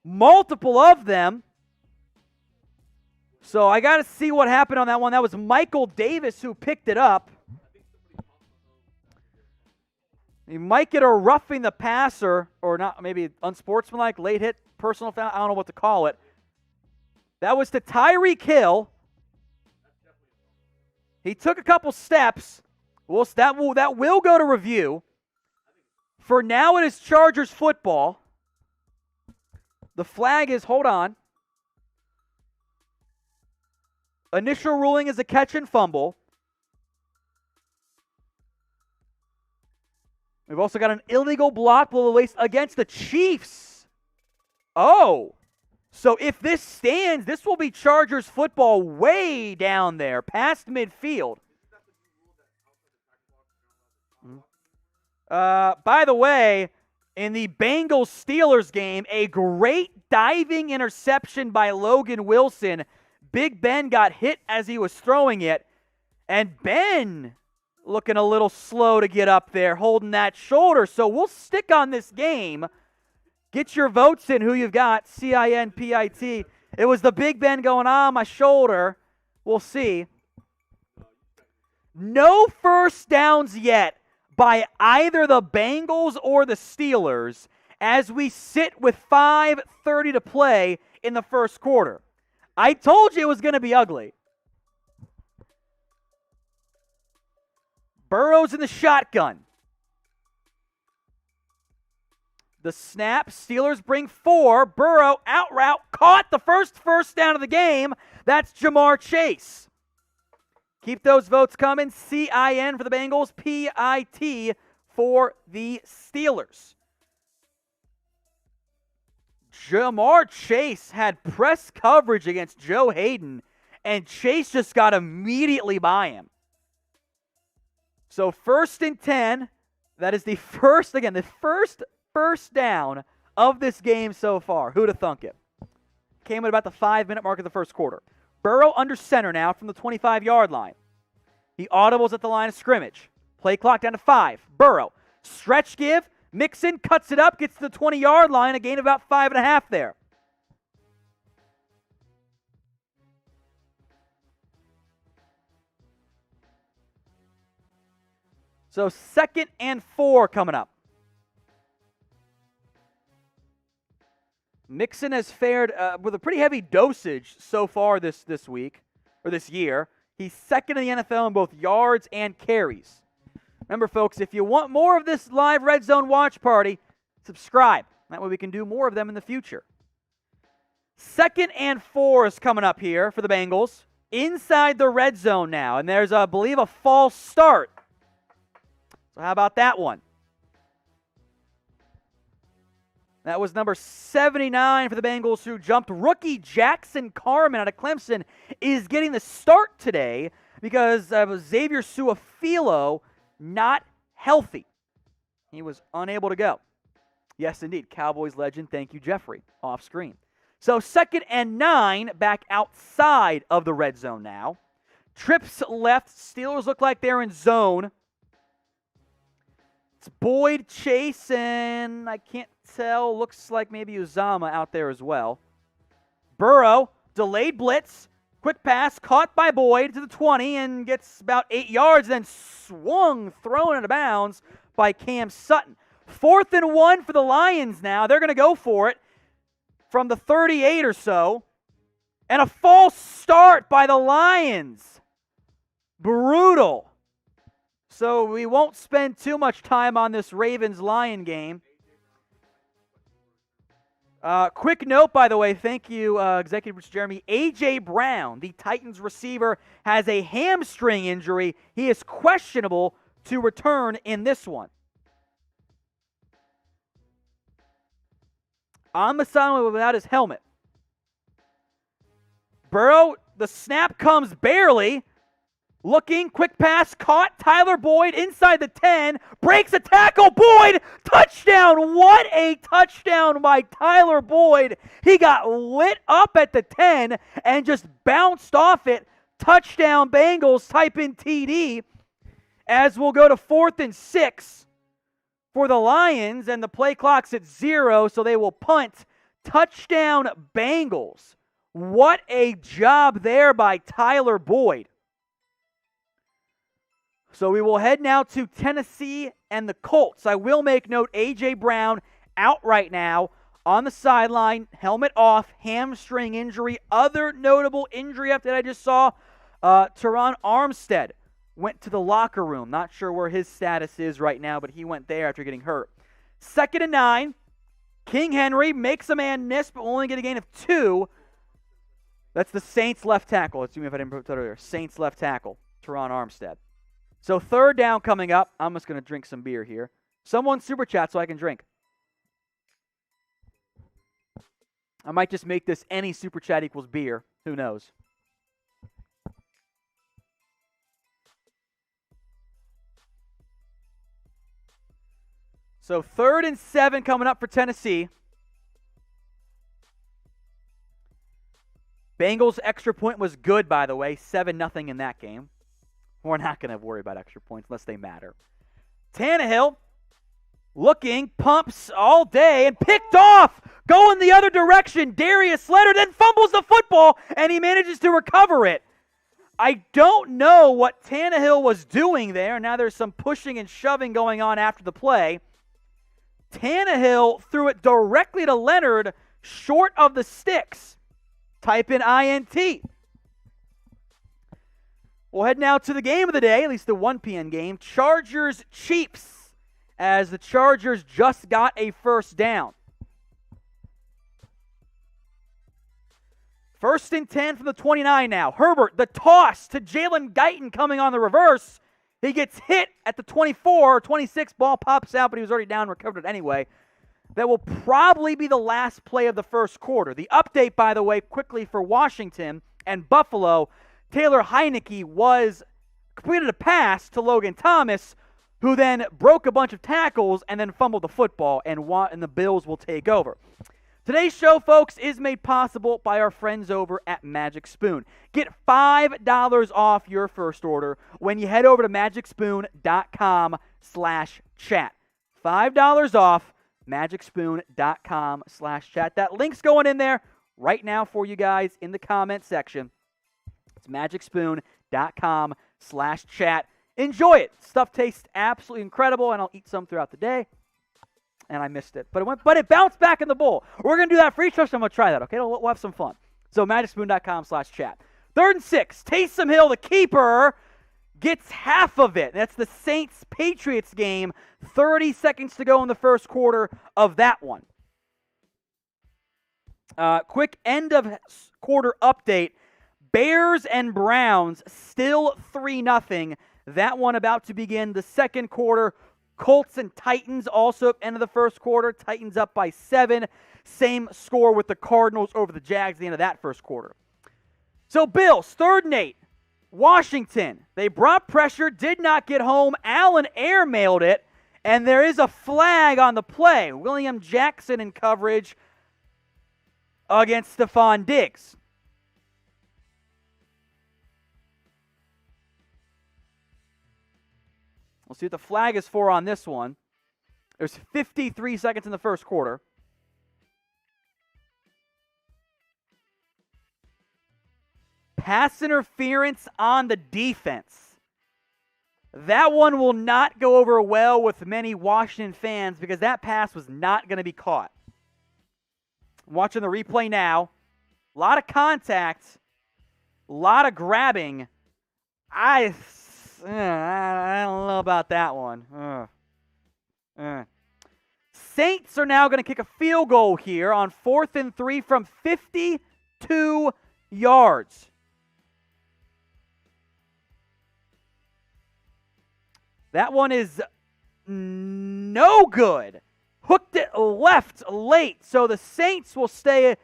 Multiple of them. So I got to see what happened on that one. That was Michael Davis who picked it up. He might get a roughing the passer, or not, maybe unsportsmanlike, late hit, personal foul. I don't know what to call it. That was to Tyreek Hill. He took a couple steps. Well, that will go to review. For now, it is Chargers football. The flag is, hold on. Initial ruling is a catch and fumble. We've also got an illegal block below the waist against the Chiefs. Oh. So if this stands, this will be Chargers football way down there, past midfield. By the way, in the Bengals-Steelers game, a great diving interception by Logan Wilson. Big Ben got hit as he was throwing it. And Ben looking a little slow to get up there, holding that shoulder. So we'll stick on this game. Get your votes in who you've got, CINPIT. It was the Big Ben going on my shoulder. We'll see. No first downs yet by either the Bengals or the Steelers as we sit with 5:30 to play in the first quarter. I told you it was going to be ugly. Burrow's in the shotgun. The snap, Steelers bring 4. Burrow out route, caught the first down of the game. That's Jamar Chase. Keep those votes coming. CIN for the Bengals, PIT for the Steelers. Jamar Chase had press coverage against Joe Hayden, and Chase just got immediately by him. So 1st and 10, that is the first first down of this game so far. Who'd have thunk it? Came at about the 5-minute mark of the first quarter. Burrow under center now from the 25-yard line. He audibles at the line of scrimmage. Play clock down to 5. Burrow, stretch give. Mixon cuts it up, gets to the 20-yard line, a gain of about 5.5 there. So 2nd and 4 coming up. Mixon has fared with a pretty heavy dosage so far this week, or this year. He's 2nd in the NFL in both yards and carries. Remember, folks, if you want more of this live Red Zone watch party, subscribe. That way we can do more of them in the future. 2nd and 4 is coming up here for the Bengals. Inside the red zone now, and there's, I believe, a false start. So how about that one? That was number 79 for the Bengals, who jumped. Rookie Jackson Carman out of Clemson is getting the start today because Xavier Su'a-Filo not healthy. He was unable to go. Yes, indeed. Cowboys legend. Thank you, Jeffrey. Off screen. So 2nd and 9 back outside of the red zone now. Trips left. Steelers look like they're in zone. It's Boyd, Chase, and I can't tell. Looks like maybe Uzama out there as well. Burrow, delayed blitz. Quick pass, caught by Boyd to the 20 and gets about 8 yards, then swung, thrown out of bounds by Cam Sutton. 4th and 1 for the Lions now. They're going to go for it from the 38 or so. And a false start by the Lions. Brutal. So we won't spend too much time on this Ravens-Lion game. Quick note, by the way, thank you, Executive Producer Jeremy. A.J. Brown, the Titans receiver, has a hamstring injury. He is questionable to return in this one. On the sideline without his helmet. Burrow, the snap comes barely. Looking, quick pass, caught. Tyler Boyd inside the 10, breaks a tackle. Boyd, touchdown. What a touchdown by Tyler Boyd. He got lit up at the 10 and just bounced off it. Touchdown Bengals, type in TD. As we'll go to 4th and 6 for the Lions, and the play clock's at 0, so they will punt. Touchdown Bengals. What a job there by Tyler Boyd. So we will head now to Tennessee and the Colts. I will make note, A.J. Brown out right now on the sideline, helmet off, hamstring injury. Other notable injury update I just saw, Teron Armstead went to the locker room. Not sure where his status is right now, but he went there after getting hurt. 2nd and 9. King Henry makes a man miss, but only get a gain of 2. That's the Saints left tackle. Let's see if I didn't put that earlier. Saints left tackle, Teron Armstead. So 3rd down coming up. I'm just going to drink some beer here. Someone super chat so I can drink. I might just make this any super chat equals beer. Who knows? So 3rd and 7 coming up for Tennessee. Bengals extra point was good, by the way. 7-0 in that game. We're not going to worry about extra points unless they matter. Tannehill looking, pumps all day, and picked off, going the other direction. Darius Leonard then fumbles the football, and he manages to recover it. I don't know what Tannehill was doing there. Now there's some pushing and shoving going on after the play. Tannehill threw it directly to Leonard, short of the sticks. Type in INT. We'll head now to the game of the day, at least the 1 p.m. game. Chargers-Chiefs, as the Chargers just got a first down. First and 10 from the 29 now. Herbert, the toss to Jalen Guyton coming on the reverse. He gets hit at the 24 or 26. Ball pops out, but he was already down, recovered it anyway. That will probably be the last play of the first quarter. The update, by the way, quickly for Washington and Buffalo, Taylor Heineke completed a pass to Logan Thomas, who then broke a bunch of tackles and then fumbled the football, and the Bills will take over. Today's show, folks, is made possible by our friends over at Magic Spoon. Get $5 off your first order when you head over to magicspoon.com/chat. $5 off, magicspoon.com/chat. That link's going in there right now for you guys in the comment section. It's magicspoon.com/chat. Enjoy it. Stuff tastes absolutely incredible, and I'll eat some throughout the day. And I missed it. But it bounced back in the bowl. We're going to do that for each touchdown. I'm going to try that, okay? We'll have some fun. So magicspoon.com/chat. 3rd and 6. Taysom Hill, the keeper, gets half of it. That's the Saints-Patriots game. 30 seconds to go in the first quarter of that one. Quick end of quarter update. Bears and Browns still 3-0. That one about to begin the second quarter. Colts and Titans also end of the first quarter. Titans up by 7. Same score with the Cardinals over the Jags at the end of that first quarter. So Bills, 3rd and 8. Washington, they brought pressure, did not get home. Allen airmailed it, and there is a flag on the play. William Jackson in coverage against Stefon Diggs. We'll see what the flag is for on this one. There's 53 seconds in the first quarter. Pass interference on the defense. That one will not go over well with many Washington fans because that pass was not going to be caught. I'm watching the replay now. A lot of contact. A lot of grabbing. I don't know about that one. Saints are now going to kick a field goal here on 4th and 3 from 52 yards. That one is no good. Hooked it left late. So the Saints will stay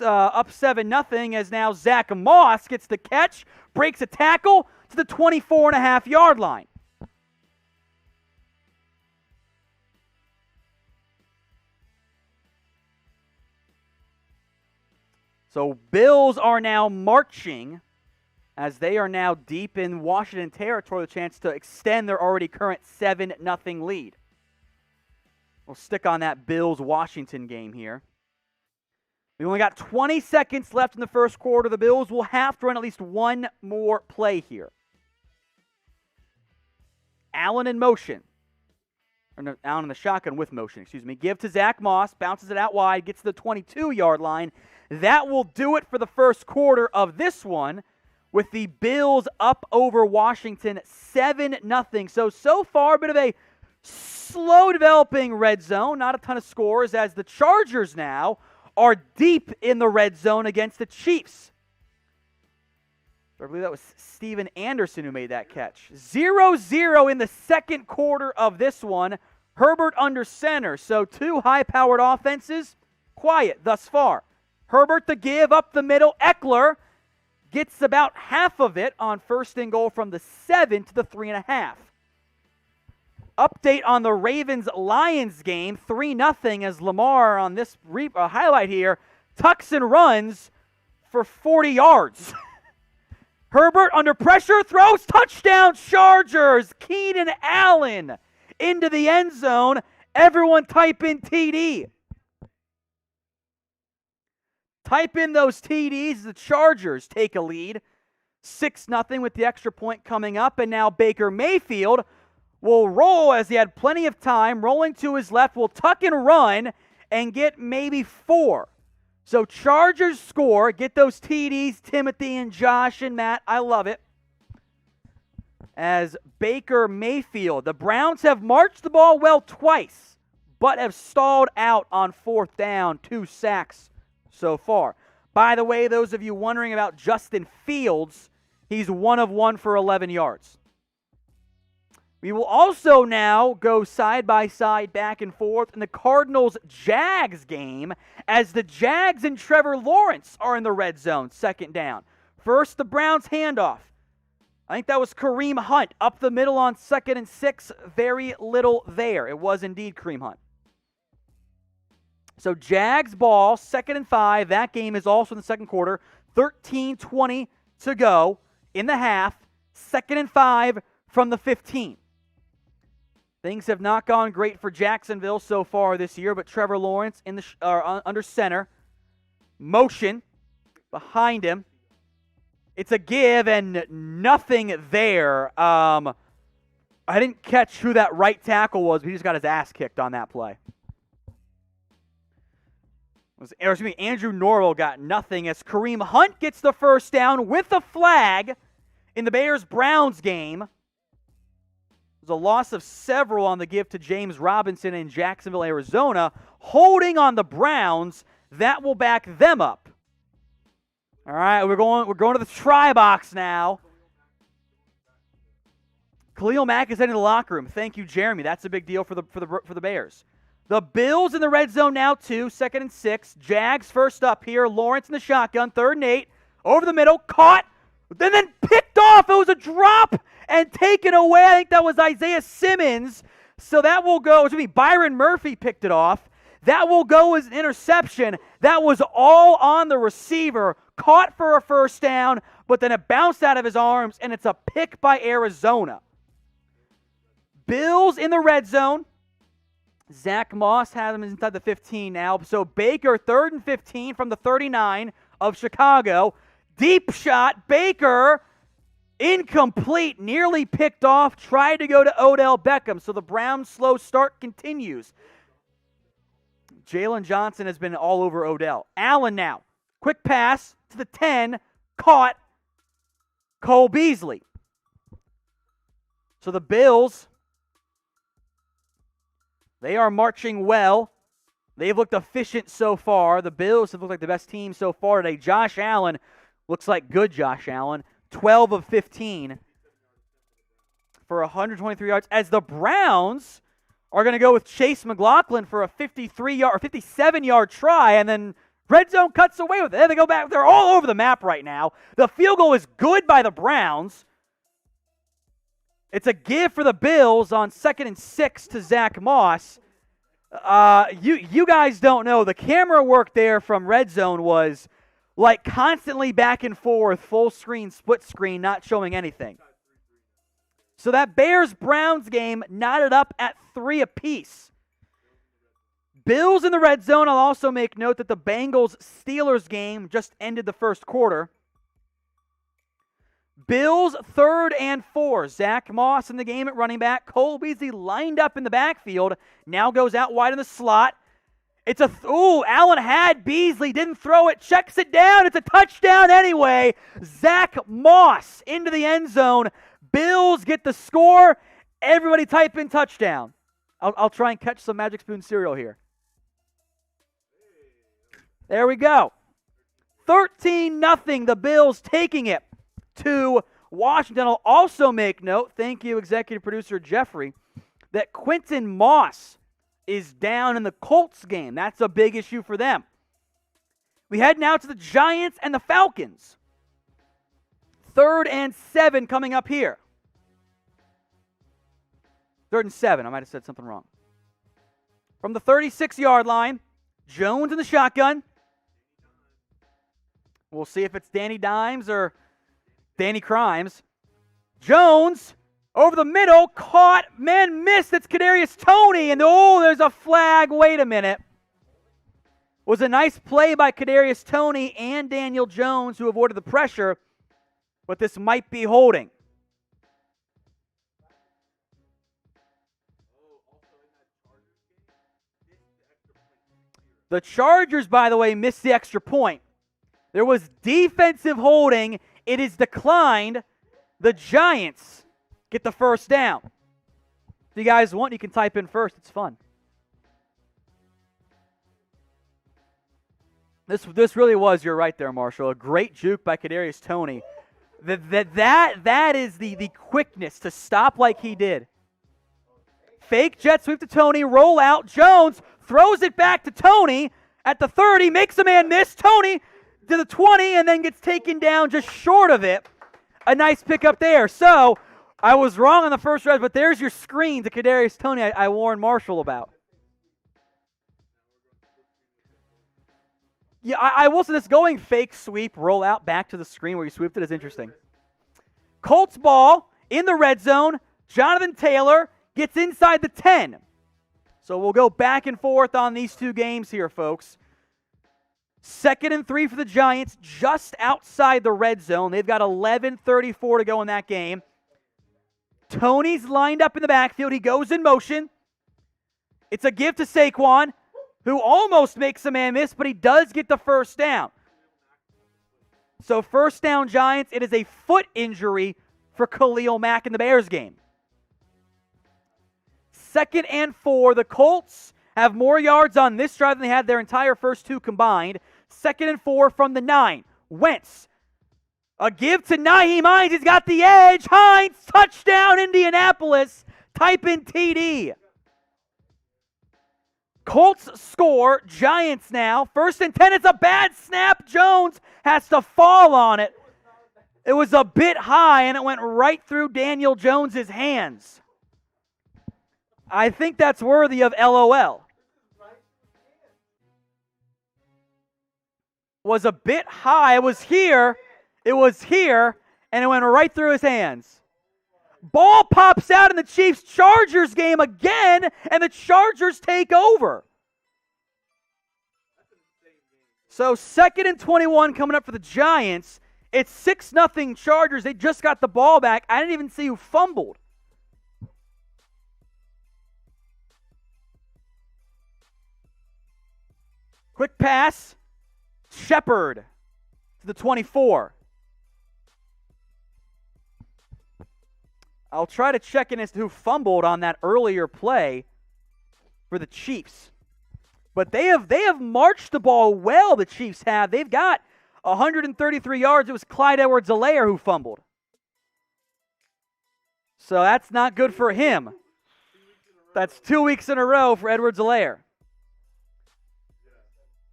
up 7-0 as now Zach Moss gets the catch, breaks a tackle to the 24.5-yard line. So Bills are now marching as they are now deep in Washington territory with a chance to extend their already current 7-0 lead. We'll stick on that Bills-Washington game here. We only got 20 seconds left in the first quarter. The Bills will have to run at least one more play here. Allen in motion. Or no, Allen in the shotgun with motion, excuse me. Give to Zach Moss, bounces it out wide, gets to the 22-yard line. That will do it for the first quarter of this one, with the Bills up over Washington 7-0. So far, a bit of a slow developing red zone. Not a ton of scores as the Chargers now are deep in the red zone against the Chiefs. I believe that was Steven Anderson who made that catch. 0-0 in the second quarter of this one. Herbert under center. So two high-powered offenses, quiet thus far. Herbert the give up the middle. Eckler gets about half of it on 1st and goal from the 7 to the 3.5. Update on the Ravens-Lions game. 3-0 as Lamar on this highlight here tucks and runs for 40 yards. Herbert under pressure, throws, touchdown Chargers. Keenan Allen into the end zone. Everyone type in TD. Type in those TDs. The Chargers take a lead. 6-0 with the extra point coming up. And now Baker Mayfield will roll as he had plenty of time. Rolling to his left, will tuck and run and get maybe 4. So Chargers score. Get those TDs, Timothy and Josh and Matt. I love it. As Baker Mayfield. The Browns have marched the ball well twice, but have stalled out on 4th down. 2 sacks so far. By the way, those of you wondering about Justin Fields, he's 1 of 1 for 11 yards. We will also now go side by side, back and forth in the Cardinals-Jags game as the Jags and Trevor Lawrence are in the red zone, second down. First, the Browns handoff. I think that was Kareem Hunt up the middle on 2nd and 6. Very little there. It was indeed Kareem Hunt. So Jags ball, 2nd and 5. That game is also in the second quarter. 13:20 to go in the half. 2nd and 5 from the 15. Things have not gone great for Jacksonville so far this year, but Trevor Lawrence in the under center. Motion behind him. It's a give and nothing there. I didn't catch who that right tackle was, but he just got his ass kicked on that play. Andrew Norwell got nothing as Kareem Hunt gets the first down with a flag in the Bears-Browns game. There's a loss of several on the give to James Robinson in Jacksonville, Arizona, holding on the Browns. That will back them up. All right, we're going to the try box now. Khalil Mack is heading to the locker room. Thank you, Jeremy. That's a big deal for the Bears. The Bills in the red zone now, 2, 2nd and 6. Jags first up here. Lawrence in the shotgun, 3rd and 8. Over the middle, caught, and then picked off. It was a drop and taken away. I think that was Isaiah Simmons. So that will go, Byron Murphy picked it off. That will go as an interception. That was all on the receiver. Caught for a first down, but then it bounced out of his arms, and it's a pick by Arizona. Bills in the red zone. Zach Moss has him inside the 15 now. So Baker, 3rd and 15 from the 39 of Chicago. Deep shot. Baker, incomplete, nearly picked off. Tried to go to Odell Beckham. So the Browns' slow start continues. Jalen Johnson has been all over Odell. Allen now. Quick pass to the 10. Caught. Cole Beasley. So the Bills, they are marching well. They've looked efficient so far. The Bills have looked like the best team so far today. Josh Allen looks like good Josh Allen. 12 of 15 for 123 yards. As the Browns are going to go with Chase McLaughlin for a 57-yard try, and then red zone cuts away with it. There they go back. They're all over the map right now. The field goal is good by the Browns. It's a give for the Bills on 2nd and 6 to Zach Moss. You guys don't know. The camera work there from red zone was like constantly back and forth, full screen, split screen, not showing anything. So that Bears-Browns game knotted up at 3 apiece. Bills in the red zone. I'll also make note that the Bengals-Steelers game just ended the first quarter. Bills 3rd and 4. Zach Moss in the game at running back. Cole Beasley lined up in the backfield. Now goes out wide in the slot. It's Allen had Beasley, didn't throw it, checks it down. It's a touchdown anyway. Zach Moss into the end zone. Bills get the score. Everybody type in touchdown. I'll try and catch some Magic Spoon cereal here. There we go. 13-0. The Bills taking it to Washington. I'll also make note, thank you, executive producer Jeffrey, that Quentin Moss is down in the Colts game. That's a big issue for them. We head now to the Giants and the Falcons. 3rd and 7 coming up here. 3rd and 7. I might have said something wrong. From the 36-yard line, Jones in the shotgun. We'll see if it's Danny Dimes or Danny Crimes. Jones over the middle, caught, man missed. It's Kadarius Toney, and there's a flag. Wait a minute. Was a nice play by Kadarius Toney and Daniel Jones, who avoided the pressure, but this might be holding. The Chargers, by the way, missed the extra point. There was defensive holding. It is declined. The Giants get the first down. If you guys want, you can type in first. It's fun. This really was, you're right there, Marshall. A great juke by Kadarius Toney. That is the quickness to stop like he did. Fake jet sweep to Toney, roll out. Jones throws it back to Toney at the 30, makes a man miss. Toney to the 20, and then gets taken down just short of it. A nice pickup there. So, I was wrong on the first red, but there's your screen to Kadarius Toney I warned Marshall about. Yeah, I will say this, going fake sweep, roll out back to the screen where you sweeped it is interesting. Colts ball in the red zone. Jonathan Taylor gets inside the 10. So we'll go back and forth on these two games here, folks. 2nd and 3 for the Giants, just outside the red zone. They've got 11:34 to go in that game. Toney's lined up in the backfield. He goes in motion. It's a give to Saquon, who almost makes a man miss, but he does get the first down. So first down, Giants. It is a foot injury for Khalil Mack in the Bears game. 2nd and 4. The Colts have more yards on this drive than they had their entire first two combined. 2nd and 4 from the 9. Wentz. A give to Nyheim Hines. He's got the edge. Hines, touchdown, Indianapolis. Type in TD. Colts score. Giants now. 1st and 10. It's a bad snap. Jones has to fall on it. It was a bit high, and it went right through Daniel Jones's hands. I think that's worthy of LOL. Was a bit high. It was here, and it went right through his hands. Ball pops out in the Chiefs-Chargers game again, and the Chargers take over. So 2nd and 21 coming up for the Giants. It's 6-0 Chargers. They just got the ball back. I didn't even see who fumbled. Quick pass. Shepard to the 24. I'll try to check in as to who fumbled on that earlier play for the Chiefs. But they have marched the ball well, the Chiefs have. They've got 133 yards. It was Clyde Edwards-Helaire who fumbled. So that's not good for him. That's 2 weeks in a row for Edwards-Helaire.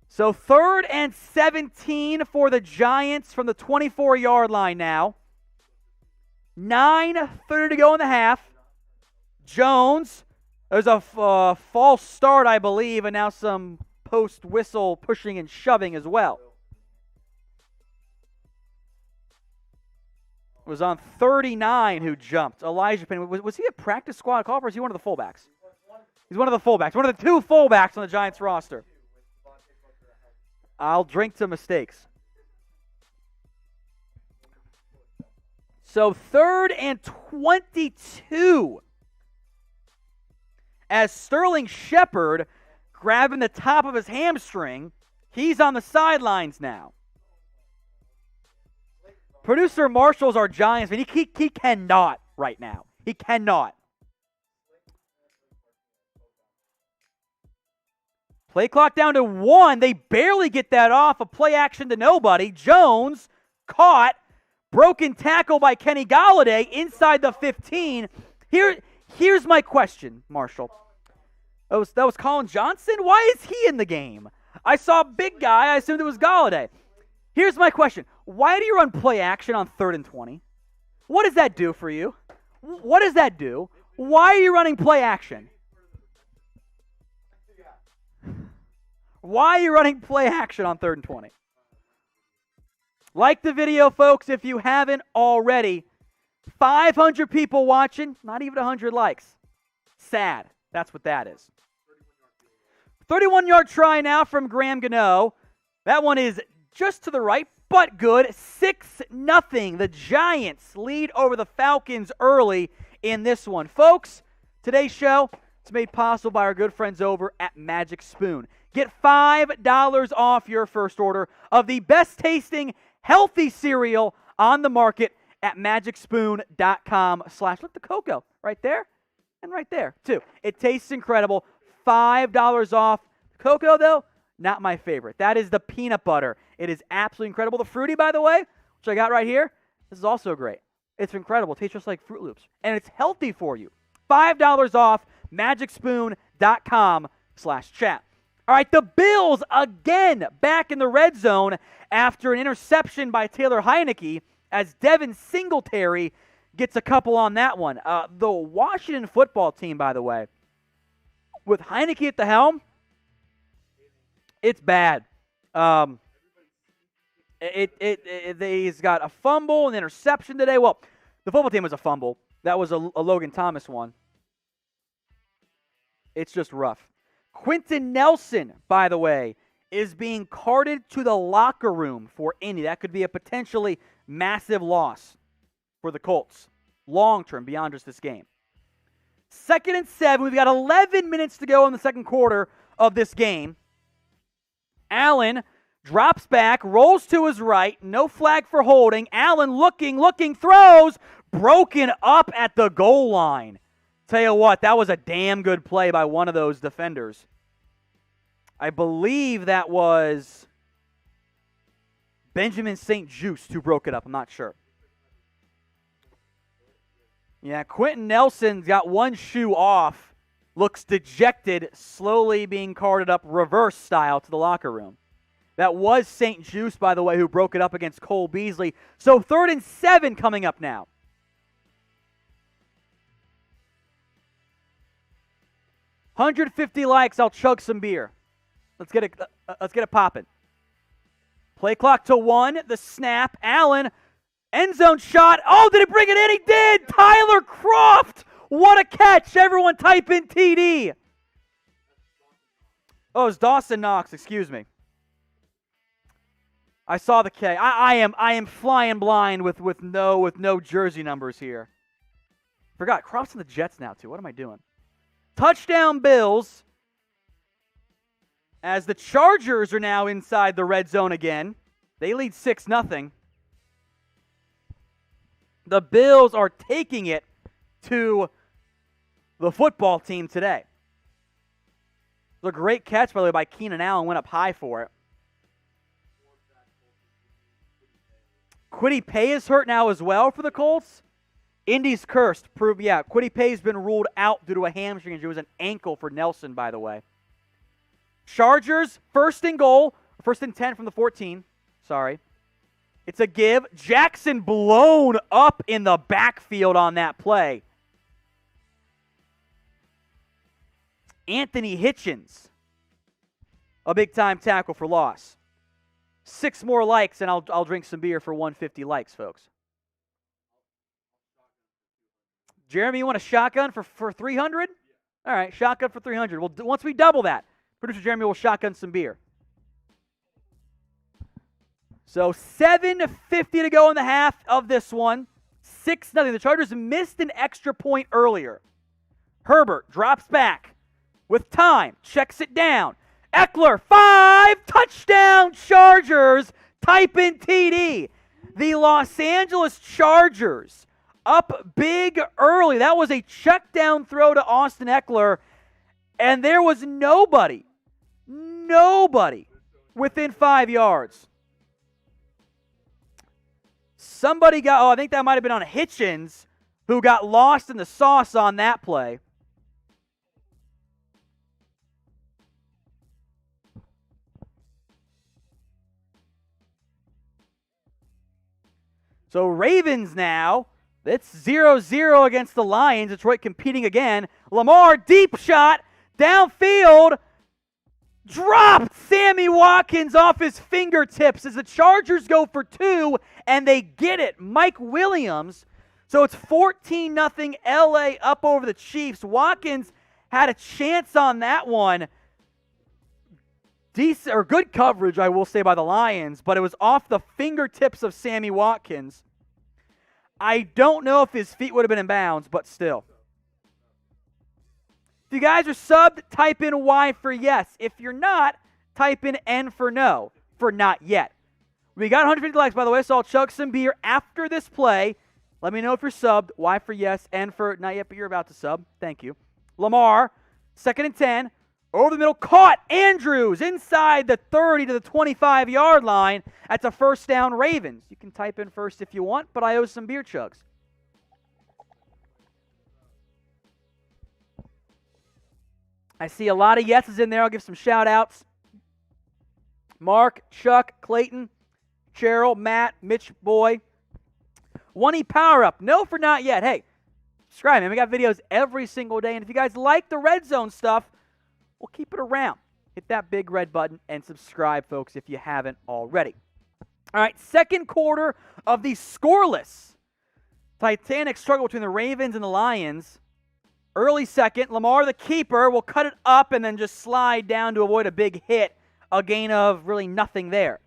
So 3rd and 17 for the Giants from the 24-yard line now. 9:30 to go in the half. Jones, there's a false start, I believe, and now some post-whistle pushing and shoving as well. It was on 39 who jumped. Elijah Penny. Was he a practice squad call, or is he one of the fullbacks? He's one of the fullbacks. One of the two fullbacks on the Giants roster. I'll drink to mistakes. So 3rd and 22. As Sterling Shepard grabbing the top of his hamstring, he's on the sidelines now. Producer Marshall's our Giants, but he cannot right now. He cannot. Play clock down to 1. They barely get that off. A play action to nobody. Jones caught. Broken tackle by Kenny Golladay inside the 15. Here's my question, Marshall. That was Colin Johnson? Why is he in the game? I saw a big guy. I assumed it was Golladay. Here's my question. Why do you run play action on 3rd and 20? What does that do for you? What does that do? Why are you running play action? Why are you running play action on 3rd and 20? Like the video, folks, if you haven't already. 500 people watching, not even 100 likes. Sad. That's what that is. 31-yard try now from Graham Gano. That one is just to the right, but good. 6-0. The Giants lead over the Falcons early in this one. Folks, today's show is made possible by our good friends over at Magic Spoon. Get $5 off your first order of the best-tasting healthy cereal on the market at magicspoon.com/ look, the cocoa right there and right there too. It tastes incredible. $5 off. Cocoa, though, not my favorite. That is the peanut butter. It is absolutely incredible. The fruity, by the way, which I got right here, this is also great. It's incredible. It tastes just like Fruit Loops. And it's healthy for you. $5 off, magicspoon.com/chat. All right, the Bills again back in the red zone after an interception by Taylor Heinicke as Devin Singletary gets a couple on that one. The Washington football team, by the way, with Heinicke at the helm, it's bad. He's got a fumble, an interception today. Well, the football team was a fumble. That was a Logan Thomas one. It's just rough. Quentin Nelson, by the way, is being carted to the locker room for Indy. That could be a potentially massive loss for the Colts, long-term, beyond just this game. 2nd and 7. We've got 11 minutes to go in the second quarter of this game. Allen drops back, rolls to his right, no flag for holding. Allen looking, throws, broken up at the goal line. Tell you what, that was a damn good play by one of those defenders. I believe that was Benjamin St. Juste who broke it up. I'm not sure. Yeah, Quentin Nelson's got one shoe off. Looks dejected, slowly being carted up reverse style to the locker room. That was St. Juste, by the way, who broke it up against Cole Beasley. So 3rd and 7 coming up now. 150 likes, I'll chug some beer. Let's get it popping. Play clock to 1. The snap. Allen, end zone shot. Oh, did he bring it in? He did. Tyler Kroft. What a catch. Everyone type in TD. Oh, it's Dawson Knox. Excuse me. I saw the K. I am flying blind with no jersey numbers here. Forgot. Kroft's in the Jets now too. What am I doing? Touchdown Bills. As the Chargers are now inside the red zone again. They lead 6-0. The Bills are taking it to the football team today. It was a great catch, by the way, by Keenan Allen. Went up high for it. Kwity Paye is hurt now as well for the Colts. Indy's cursed. Kwity Paye's been ruled out due to a hamstring injury. It was an ankle for Nelson, by the way. Chargers, 1st and goal. 1st and 10 from the 14. Sorry. It's a give. Jackson blown up in the backfield on that play. Anthony Hitchens, a big-time tackle for loss. 6 more likes, and I'll drink some beer for 150 likes, folks. Jeremy, you want a shotgun for 300? All right, shotgun for 300. Well, once we double that, producer Jeremy will shotgun some beer. So 7:50 to go in the half of this one. 6-0. The Chargers missed an extra point earlier. Herbert drops back with time, checks it down. Eckler, 5, touchdown Chargers. Type in TD. The Los Angeles Chargers up big early. That was a check down throw to Austin Eckler, and there was nobody within 5 yards. Somebody got, I think that might have been on Hitchens, who got lost in the sauce on that play. So Ravens now, it's 0-0 against the Lions. Detroit competing again. Lamar, deep shot, downfield, dropped Sammy Watkins off his fingertips as the Chargers go for 2, and they get it. Mike Williams. So it's 14-0 LA up over the Chiefs. Watkins had a chance on that one. Decent or good coverage, I will say, by the Lions, but it was off the fingertips of Sammy Watkins. I don't know if his feet would have been in bounds, but still. If you guys are subbed, type in Y for yes. If you're not, type in N for no, for not yet. We got 150 likes, by the way, so I'll chug some beer after this play. Let me know if you're subbed. Y for yes, N for not yet, but you're about to sub. Thank you. Lamar, 2nd and 10. Over the middle, caught. Andrews inside the 30 to the 25-yard line. That's a first down, Ravens. You can type in first if you want, but I owe some beer chugs. I see a lot of yeses in there. I'll give some shout-outs. Mark, Chuck, Clayton, Cheryl, Matt, Mitch Boy. 1E Power Up. No for not yet. Hey, subscribe, man. We got videos every single day. And if you guys like the Red Zone stuff, we'll keep it around. Hit that big red button and subscribe, folks, if you haven't already. All right, second quarter of the scoreless Titanic struggle between the Ravens and the Lions. Early second, Lamar, the keeper, will cut it up and then just slide down to avoid a big hit. A gain of really nothing there.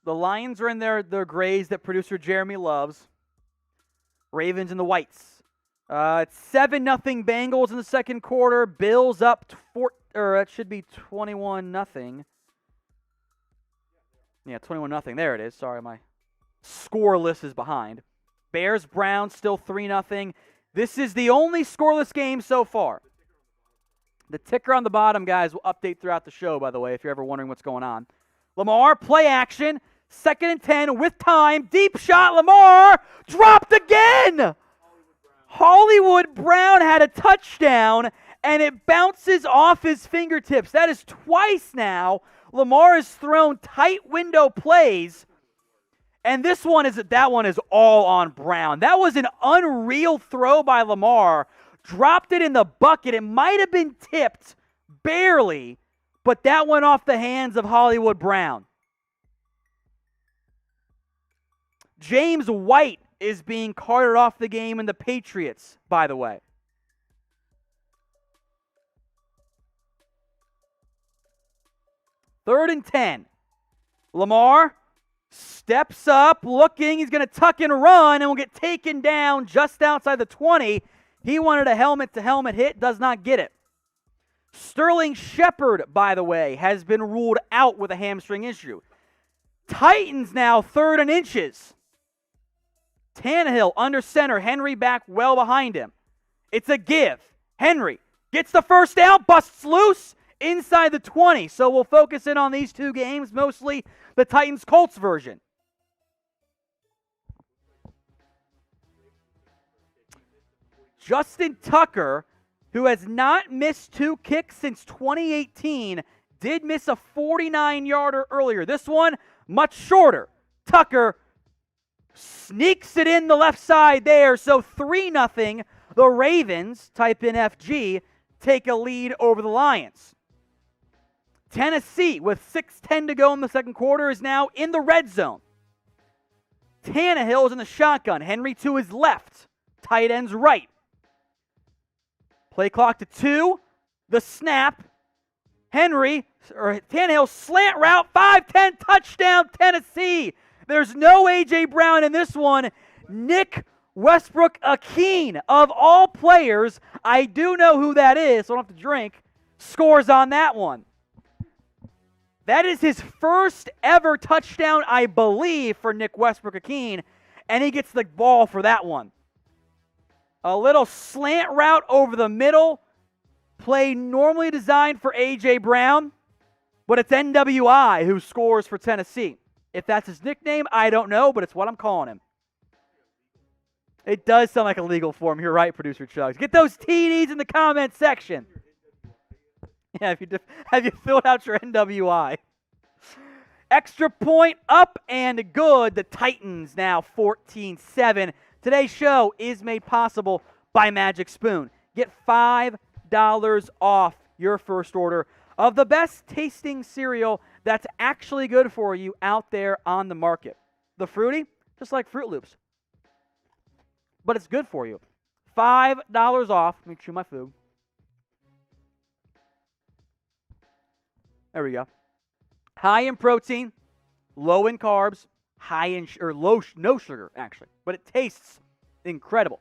The Lions are in their grays that producer Jeremy loves. Ravens in the whites. It's 7-0 Bengals in the second quarter. Bills up, it should be 21-0. Yeah, 21-0. There it is. Sorry, my scoreless is behind. Bears, Browns, still 3-0. This is the only scoreless game so far. The ticker on the bottom, guys, will update throughout the show, by the way, if you're ever wondering what's going on. Lamar, play action. 2nd and 10 with time. Deep shot, Lamar. Dropped again. Hollywood Brown had a touchdown, and it bounces off his fingertips. That is twice now. Lamar has thrown tight window plays, and that one is all on Brown. That was an unreal throw by Lamar. Dropped it in the bucket. It might have been tipped, barely, but that went off the hands of Hollywood Brown. James White is being carted off the game in the Patriots, by the way. Third and 10. Lamar steps up, looking. He's going to tuck and run and will get taken down just outside the 20. He wanted a helmet-to-helmet hit, does not get it. Sterling Shepard, by the way, has been ruled out with a hamstring issue. Titans now 3rd and inches. Tannehill under center. Henry back well behind him. It's a give. Henry gets the first down, busts loose inside the 20. So we'll focus in on these two games, mostly the Titans-Colts version. Justin Tucker, who has not missed 2 kicks since 2018, did miss a 49-yarder earlier. This one, much shorter. Tucker sneaks it in the left side there, so 3-0. The Ravens, type in FG, take a lead over the Lions. Tennessee, with 6:10 to go in the second quarter, is now in the red zone. Tannehill is in the shotgun. Henry to his left. Tight end's right. Play clock to 2. The snap. Tannehill slant route. 5-10 touchdown Tennessee. There's no A.J. Brown in this one. Nick Westbrook-Akeen, of all players, I do know who that is, so I don't have to drink, scores on that one. That is his first ever touchdown, I believe, for Nick Westbrook-Akeen, and he gets the ball for that one. A little slant route over the middle, play normally designed for A.J. Brown, but it's NWI who scores for Tennessee. If that's his nickname, I don't know, but it's what I'm calling him. It does sound like a legal form. You're right, Producer Chugs. Get those TDs in the comment section. Yeah, have you filled out your NWI? Extra point up and good. The Titans now 14-7. Today's show is made possible by Magic Spoon. Get $5 off your first order of the best tasting cereal that's actually good for you out there on the market. The Fruity, just like Fruit Loops, but it's good for you. $5 off. Let me chew my food. There we go. High in protein, low in carbs, no sugar, actually. But it tastes incredible.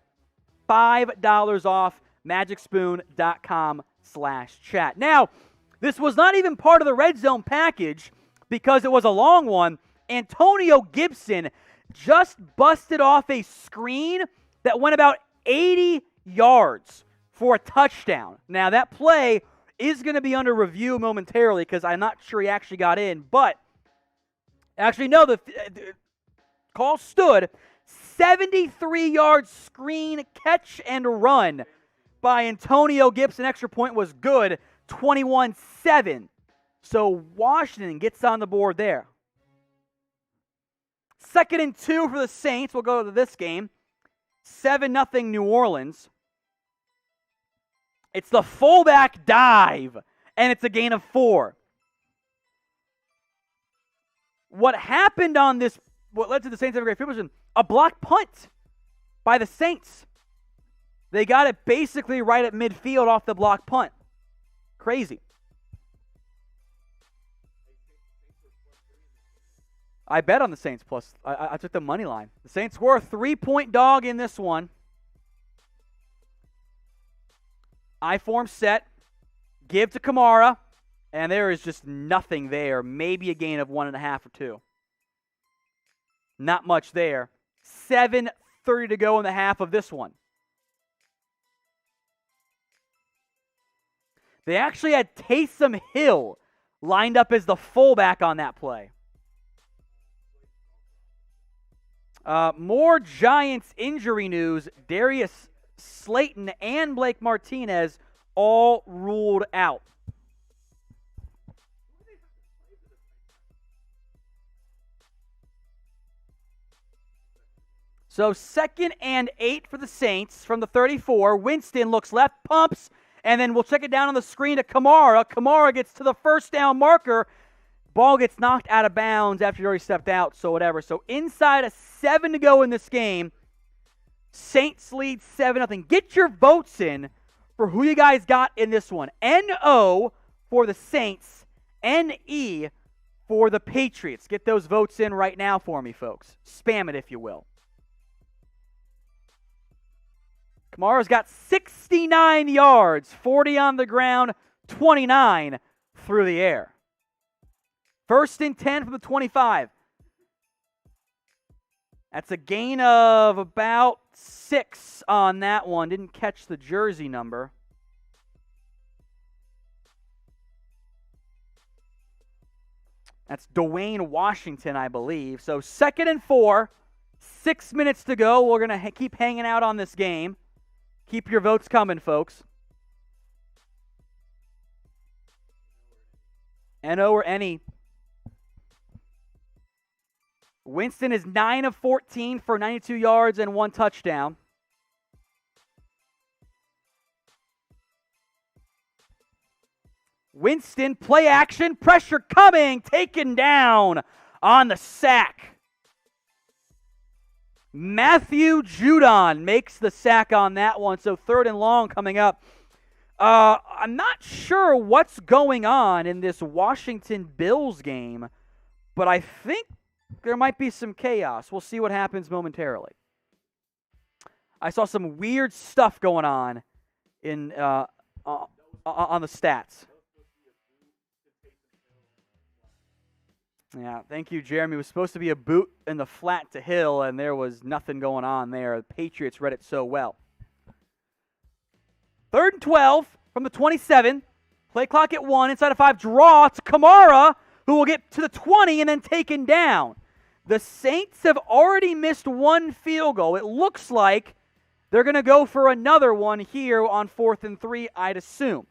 $5 off, magicspoon.com/chat. Now, this was not even part of the Red Zone package because it was a long one. Antonio Gibson just busted off a screen that went about 80 yards for a touchdown. Now, that play is going to be under review momentarily because I'm not sure he actually got in. But, actually, no, the call stood. 73-yard screen catch and run by Antonio Gibson. Extra point was good, 21-7. So Washington gets on the board there. 2nd and 2 for the Saints. We'll go to this game. 7-0 New Orleans. It's the fullback dive, and it's a gain of 4. What happened on this, what led to the Saints having a great field position, a blocked punt by the Saints. They got it basically right at midfield off the block punt. Crazy. I bet on the Saints plus. I took the money line. The Saints were a 3-point dog in this one. I-form set. Give to Kamara. And there is just nothing there. Maybe a gain of 1.5 or 2. Not much there. 7:30 to go in the half of this one. They actually had Taysom Hill lined up as the fullback on that play. More Giants injury news. Darius Slayton and Blake Martinez all ruled out. So 2nd and 8 for the Saints from the 34. Winston looks left, pumps, and then we'll check it down on the screen to Kamara. Kamara gets to the first down marker. Ball gets knocked out of bounds after he already stepped out, so whatever. So inside of 7 to go in this game, Saints lead 7-0. Get your votes in for who you guys got in this one. N-O for the Saints, N-E for the Patriots. Get those votes in right now for me, folks. Spam it if you will. Kamara's got 69 yards, 40 on the ground, 29 through the air. 1st and 10 from the 25. That's a gain of about 6 on that one. Didn't catch the jersey number. That's Dwayne Washington, I believe. So 2nd and 4, 6 minutes to go. We're going to keep hanging out on this game. Keep your votes coming, folks. N-O or any. Winston is 9 of 14 for 92 yards and 1 touchdown. Winston, play action, pressure coming, taken down on the sack. Matthew Judon makes the sack on that one, so 3rd and long coming up. I'm not sure what's going on in this Washington Bills game, but I think there might be some chaos. We'll see what happens momentarily. I saw some weird stuff going on in on the stats. Yeah, thank you, Jeremy. It was supposed to be a boot in the flat to Hill, and there was nothing going on there. The Patriots read it so well. 3rd and 12 from the 27. Play clock at 1. Inside of 5. Draw to Kamara, who will get to the 20 and then taken down. The Saints have already missed 1 field goal. It looks like they're going to go for another one here on 4th and 3, I'd assume.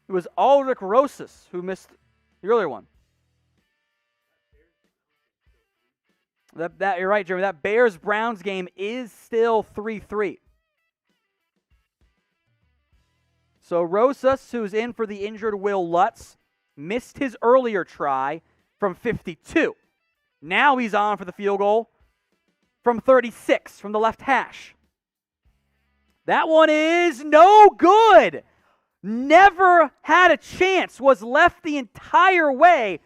It was Ulrich Rosas who missed the earlier one. You're right, Jeremy. That Bears-Browns game is still 3-3. So Rosas, who's in for the injured Will Lutz, missed his earlier try from 52. Now he's on for the field goal from 36 from the left hash. That one is no good. Never had a chance. Was left the entire way.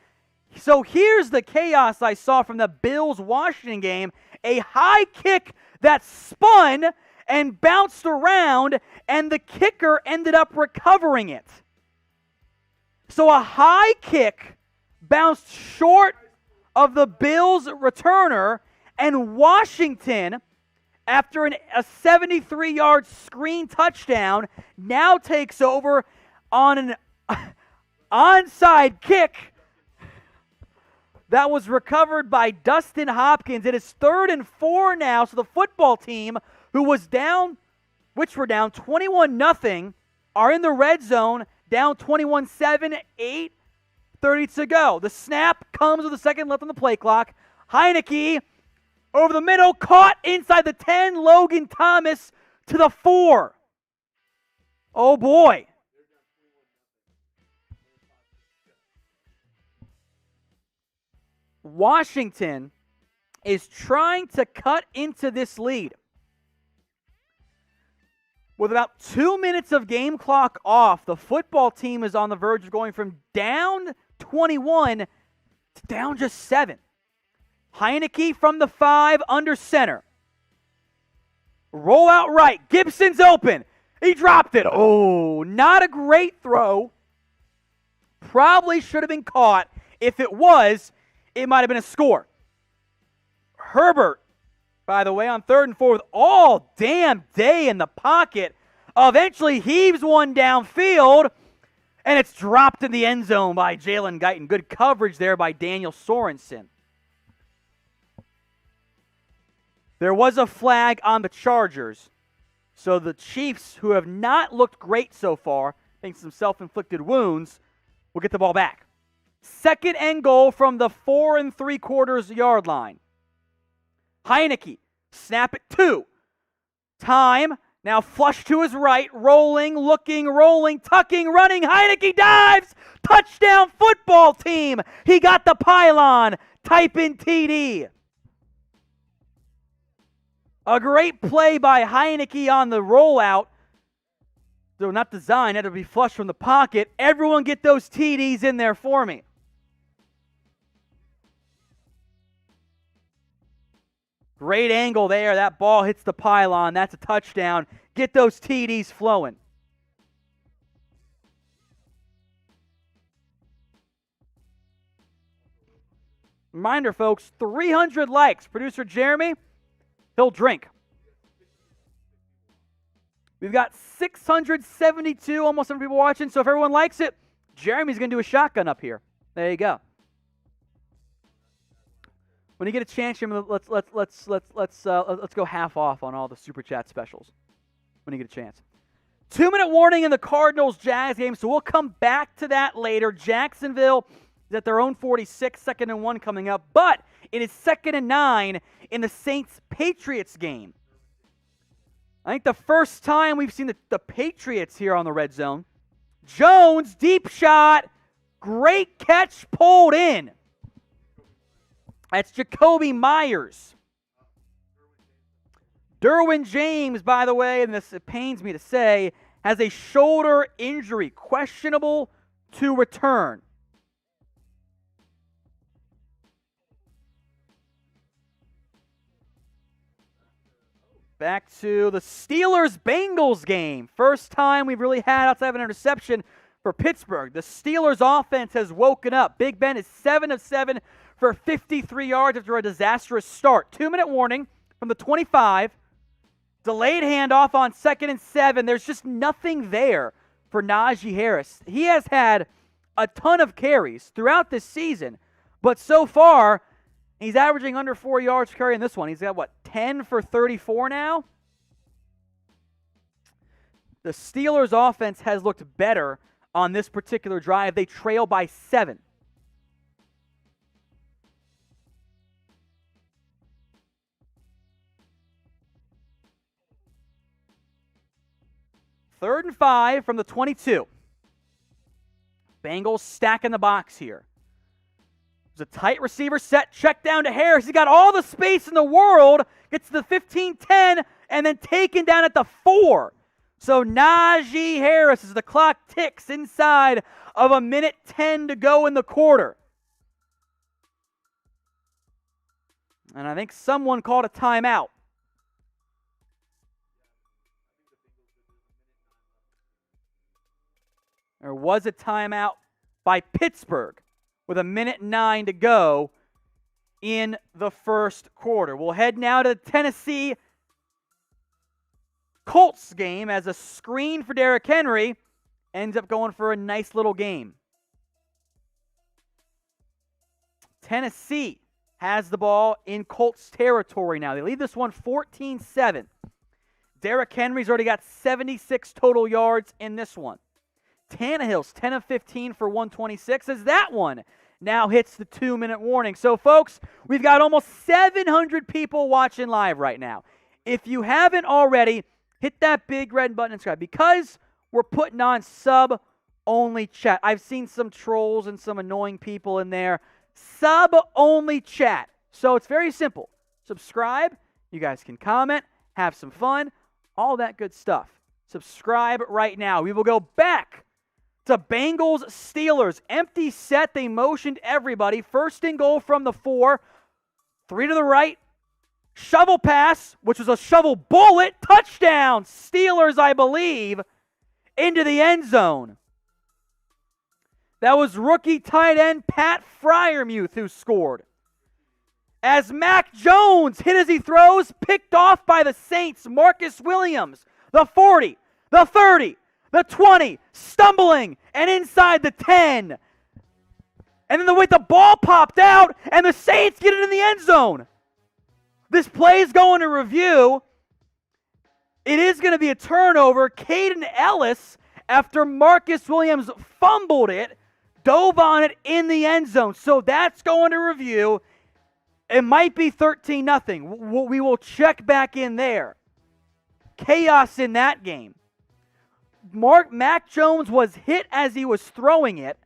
So here's the chaos I saw from the Bills-Washington game. A high kick that spun and bounced around, and the kicker ended up recovering it. So a high kick bounced short of the Bills' returner, and Washington, after a 73-yard screen touchdown, now takes over on an onside kick that was recovered by Dustin Hopkins. It is 3rd and 4 now, so the football team, who was down, which were down 21-0, are in the red zone, down 21-7, 8:30 to go. The snap comes with a second left on the play clock. Heineke over the middle, caught inside the 10, Logan Thomas to the 4. Oh boy. Washington is trying to cut into this lead. With about 2 minutes of game clock off, the football team is on the verge of going from down 21 to down just 7. Heineke from the 5 under center. Roll out right. Gibson's open. He dropped it. Oh, not a great throw. Probably should have been caught. If it was, it might have been a score. Herbert, by the way, on 3rd and 4 all damn day in the pocket, eventually heaves one downfield, and it's dropped in the end zone by Jalen Guyton. Good coverage there by Daniel Sorensen. There was a flag on the Chargers, so the Chiefs, who have not looked great so far, thanks to some self-inflicted wounds, will get the ball back. 2nd and goal from the 4 3/4 yard line. Heineke, snap it 2. Time, now flush to his right, rolling, looking, rolling, tucking, running. Heineke dives! Touchdown football team! He got the pylon. Type in TD. A great play by Heineke on the rollout. Though not designed, had to be flushed from the pocket. Everyone get those TDs in there for me. Great angle there. That ball hits the pylon. That's a touchdown. Get those TDs flowing. Reminder, folks, 300 likes. Producer Jeremy, he'll drink. We've got 672, almost 7 people watching. So if everyone likes it, Jeremy's going to do a shotgun up here. There you go. When you get a chance, Jeremy, let's go half off on all the super chat specials. When you get a chance. 2-minute warning in the Cardinals-Jags game, so we'll come back to that later. Jacksonville is at their own 46, 2nd and 1 coming up, but it is 2nd and 9 in the Saints-Patriots game. I think the first time we've seen the Patriots here on the red zone. Jones, deep shot, great catch, pulled in. That's Jacoby Myers. Derwin James, by the way, and this it pains me to say, has a shoulder injury, questionable to return. Back to the Steelers-Bengals game. First time we've really had outside of an interception for Pittsburgh. The Steelers offense has woken up. Big Ben is 7 of 7 for 53 yards after a disastrous start. 2-minute warning from the 25. Delayed handoff on 2nd and 7. There's just nothing there for Najee Harris. He has had a ton of carries throughout this season, but so far, he's averaging under 4 yards per carry in this one. He's got, 10 for 34 now? The Steelers' offense has looked better on this particular drive. They trail by 7. Third and 5 from the 22. Bengals stacking the box here. There's a tight receiver set, check down to Harris. He got all the space in the world, gets to the 15-10, and then taken down at the 4. So Najee Harris, as the clock ticks inside of 1:10 to go in the quarter. And I think someone called a timeout. There was a timeout by Pittsburgh with 1:09 to go in the first quarter. We'll head now to the Tennessee Colts game as a screen for Derrick Henry ends up going for a nice little game. Tennessee has the ball in Colts territory now. They lead this one 14-7. Derrick Henry's already got 76 total yards in this one. Tannehill's 10 of 15 for 126 as that one now hits the 2-minute warning. So, folks, we've got almost 700 people watching live right now. If you haven't already, hit that big red button and subscribe because we're putting on sub-only chat. I've seen some trolls and some annoying people in there. Sub-only chat. So it's very simple. Subscribe. You guys can comment, have some fun, all that good stuff. Subscribe right now. We will go back to Bengals-Steelers. Empty set. They motioned everybody. First and goal from the 4. 3 to the right. Shovel pass, which was a shovel bullet. Touchdown. Steelers, I believe, into the end zone. That was rookie tight end Pat Freiermuth who scored. As Mac Jones hit as he throws, picked off by the Saints, Marcus Williams, the 40, the 30, the 20, stumbling, and inside the 10. And then the ball popped out, and the Saints get it in the end zone. This play is going to review. It is going to be a turnover. Caden Ellis, after Marcus Williams fumbled it, dove on it in the end zone. So that's going to review. It might be 13-0. We will check back in there. Chaos in that game. Mac Jones was hit as he was throwing it.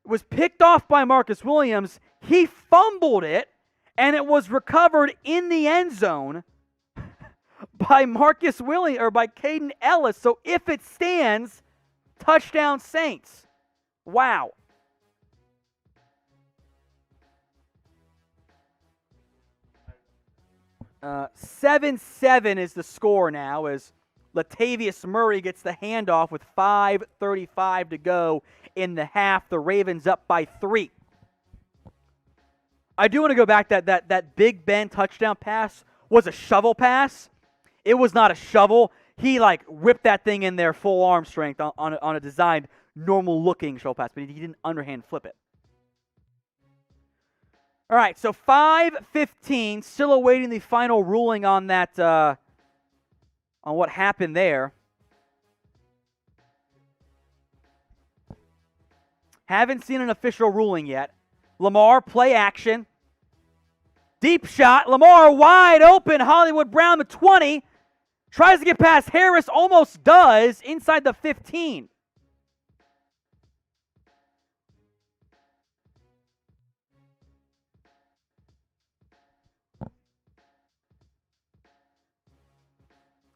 It was picked off by Marcus Williams. He fumbled it, and it was recovered in the end zone by by Caden Ellis. So if it stands, touchdown Saints. Wow. Uh, 7-7 is the score now as Latavius Murray gets the handoff with 5:35 to go in the half. The Ravens up by 3. I do want to go back that Big Ben touchdown pass was a shovel pass. It was not a shovel. He whipped that thing in there full arm strength on a designed normal looking shovel pass, but he didn't underhand flip it. All right, so 5:15, still awaiting the final ruling on that, on what happened there. Haven't seen an official ruling yet. Lamar, play action. Deep shot. Lamar wide open. Hollywood Brown, the 20. Tries to get past Harris. Almost does. Inside the 15.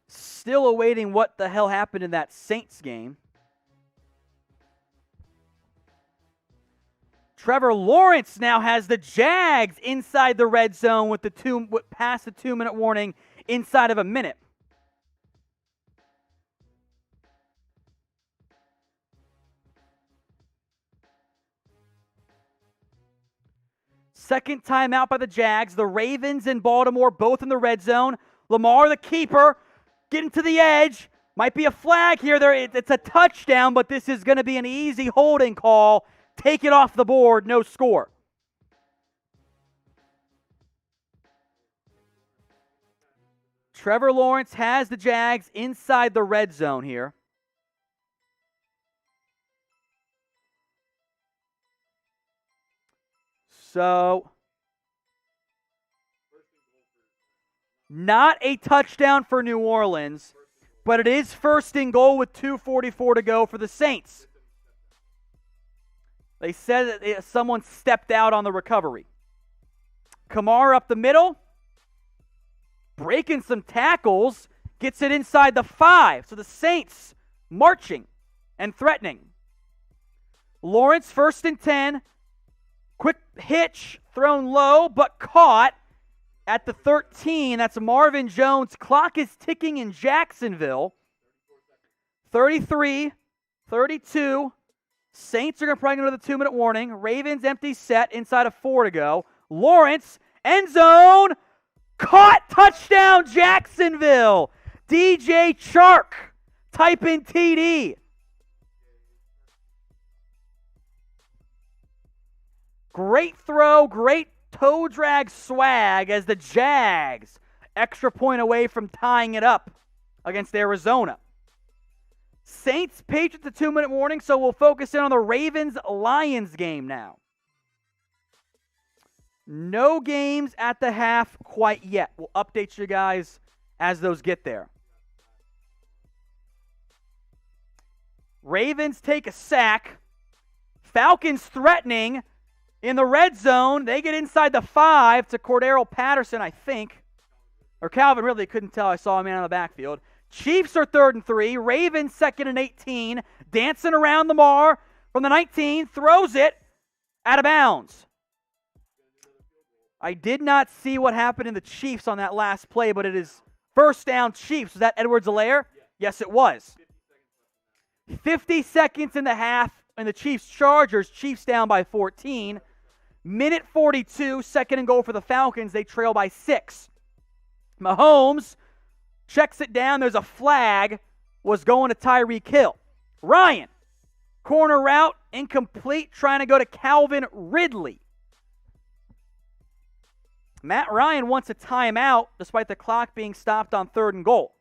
Still awaiting what the hell happened in that Saints game. Trevor Lawrence now has the Jags inside the red zone with past the 2-minute warning inside of a minute. Second timeout by the Jags. The Ravens and Baltimore both in the red zone. Lamar, the keeper, getting to the edge. Might be a flag here. It's a touchdown, but this is going to be an easy holding call. Take it off the board, no score. Trevor Lawrence has the Jags inside the red zone here. So, not a touchdown for New Orleans, but it is first and goal with 2:44 to go for the Saints. They said that someone stepped out on the recovery. Kamara up the middle, breaking some tackles, gets it inside the 5. So the Saints marching and threatening. Lawrence first and 10. Quick hitch, thrown low, but caught at the 13. That's Marvin Jones. Clock is ticking in Jacksonville. 33, 32. Saints are going to probably go to the 2-minute warning. Ravens empty set inside of 4 to go. Lawrence, end zone, caught, touchdown, Jacksonville. DJ Chark. Type in TD. Great throw, great toe drag swag as the Jags extra point away from tying it up against Arizona. Saints, Patriots, a 2-minute warning, so we'll focus in on the Ravens-Lions game now. No games at the half quite yet. We'll update you guys as those get there. Ravens take a sack. Falcons threatening in the red zone. They get inside the 5 to Cordero Patterson, I think. Or Calvin Ridley, couldn't tell. I saw a man on the backfield. Chiefs are 3rd and 3. Ravens 2nd and 18. Dancing around Lamar from the 19. Throws it out of bounds. I did not see what happened in the Chiefs on that last play, but it is first down Chiefs. Was that Edwards-Helaire? Yes, it was. 50 seconds in the half, and the Chiefs-Chargers. Chiefs down by 14. Minute 42, 2nd and goal for the Falcons. They trail by 6. Mahomes checks it down. There's a flag. Was going to Tyreek Hill. Ryan, corner route, incomplete, trying to go to Calvin Ridley. Matt Ryan wants a timeout despite the clock being stopped on 3rd and goal.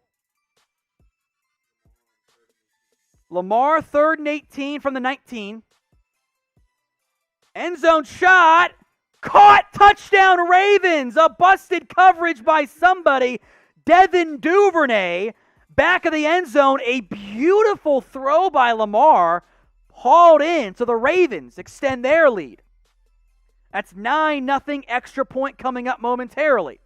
Lamar, 3rd and 18 from the 19. End zone shot. Caught. Touchdown Ravens. A busted coverage by somebody. Devin Duvernay. Back of the end zone. A beautiful throw by Lamar. Hauled in. So the Ravens extend their lead. That's 9-0 extra point coming up momentarily.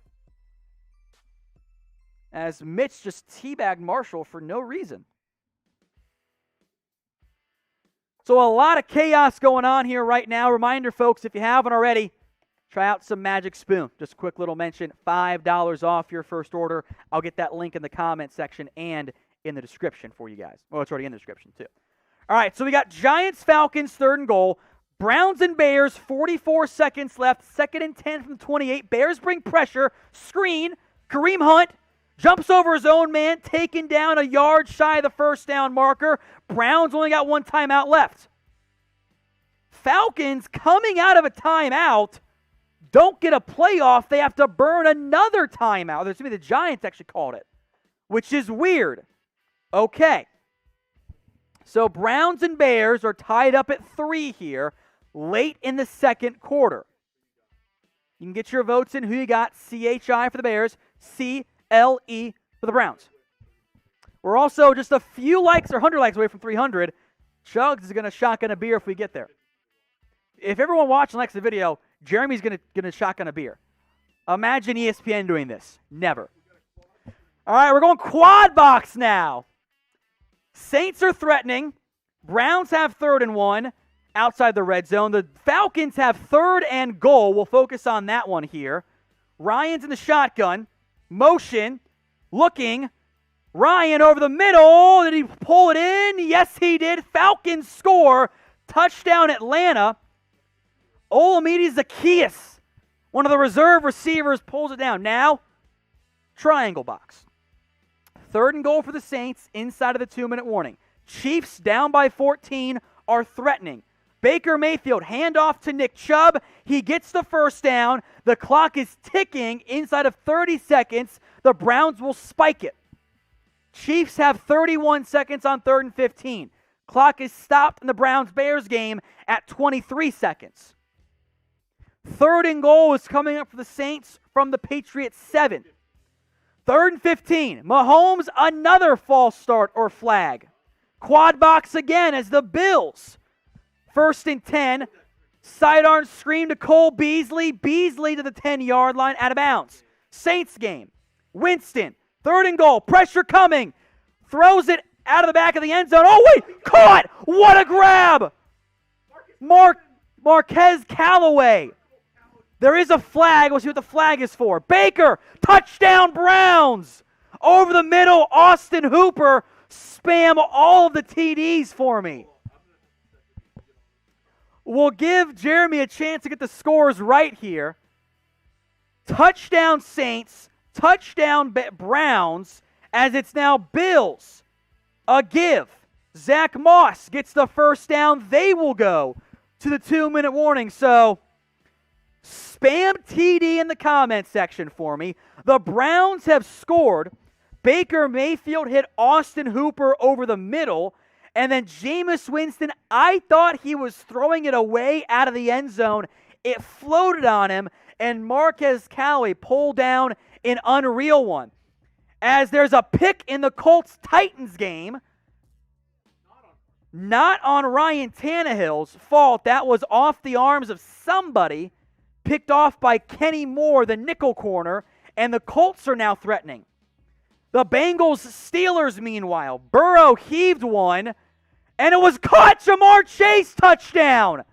As Mitch just teabagged Marshall for no reason. So a lot of chaos going on here right now. Reminder, folks, if you haven't already, try out some Magic Spoon. Just a quick little mention, $5 off your first order. I'll get that link in the comment section and in the description for you guys. Well, it's already in the description, too. All right, so we got Giants-Falcons, 3rd and goal. Browns and Bears, 44 seconds left. 2nd and 10 from 28. Bears bring pressure. Screen. Kareem Hunt jumps over his own man, taken down a yard shy of the first down marker. Browns only got 1 timeout left. Falcons coming out of a timeout don't get a playoff. They have to burn another timeout. There's going to be the Giants actually called it, which is weird. Okay. So Browns and Bears are tied up at 3 here. Late in the 2nd quarter. You can get your votes in. Who you got? CHI for the Bears. CLE for the Browns. We're also just a few likes or 100 likes away from 300. Chugs is going to shotgun a beer if we get there. If everyone watching likes the video, Jeremy's going to shotgun a beer. Imagine ESPN doing this. Never. All right, we're going quad box now. Saints are threatening. Browns have 3rd and 1. Outside the red zone. The Falcons have 3rd and goal. We'll focus on that one here. Ryan's in the shotgun. Motion. Looking. Ryan over the middle. Did he pull it in? Yes, he did. Falcons score. Touchdown Atlanta. Olamide Zaccheaus, one of the reserve receivers, pulls it down. Now, triangle box. 3rd and goal for the Saints inside of the 2-minute warning. Chiefs down by 14 are threatening. Baker Mayfield, handoff to Nick Chubb. He gets the first down. The clock is ticking. Inside of 30 seconds, the Browns will spike it. Chiefs have 31 seconds on 3rd and 15. Clock is stopped in the Browns-Bears game at 23 seconds. 3rd and goal is coming up for the Saints from the Patriots 7. 3rd and 15. Mahomes, another false start or flag. Quad box again as the Bills. 1st and 10. Sidearm screen to Cole Beasley. Beasley to the 10-yard line, out of bounds. Saints game. Winston, 3rd and goal. Pressure coming. Throws it out of the back of the end zone. Oh, wait. Caught. What a grab. Marquez Callaway. There is a flag. We'll see what the flag is for. Baker. Touchdown Browns. Over the middle. Austin Hooper. Spam all of the TDs for me. We'll give Jeremy a chance to get the scores right here. Touchdown Saints, touchdown Browns, as it's now Bills. A give. Zach Moss gets the first down. They will go to the 2-minute warning. So, spam TD in the comment section for me. The Browns have scored. Baker Mayfield hit Austin Hooper over the middle. And then Jameis Winston, I thought he was throwing it away out of the end zone. It floated on him, and Marquez Callaway pulled down an unreal one. As there's a pick in the Colts-Titans game. Not on Ryan Tannehill's fault. That was off the arms of somebody, picked off by Kenny Moore, the nickel corner, and the Colts are now threatening. The Bengals-Steelers, meanwhile, Burrow heaved one, and it was caught. Jamar Chase touchdown.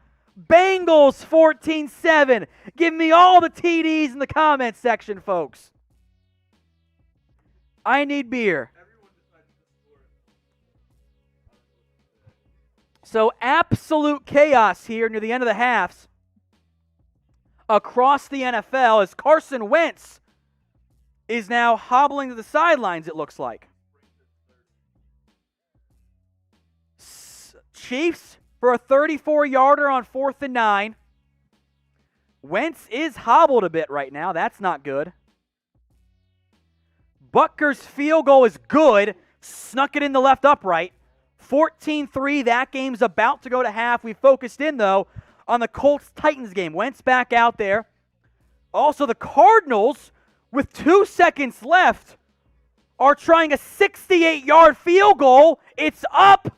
Bengals 14-7. Give me all the TDs in the comment section, folks. I need beer. So absolute chaos here near the end of the halves across the NFL as Carson Wentz is now hobbling to the sidelines, it looks like. Chiefs for a 34-yarder on 4th and 9. Wentz is hobbled a bit right now. That's not good. Butker's field goal is good. Snuck it in the left upright. 14-3, that game's about to go to half. We focused in, though, on the Colts-Titans game. Wentz back out there. Also, the Cardinals, with 2 seconds left, are trying a 68-yard field goal. It's up.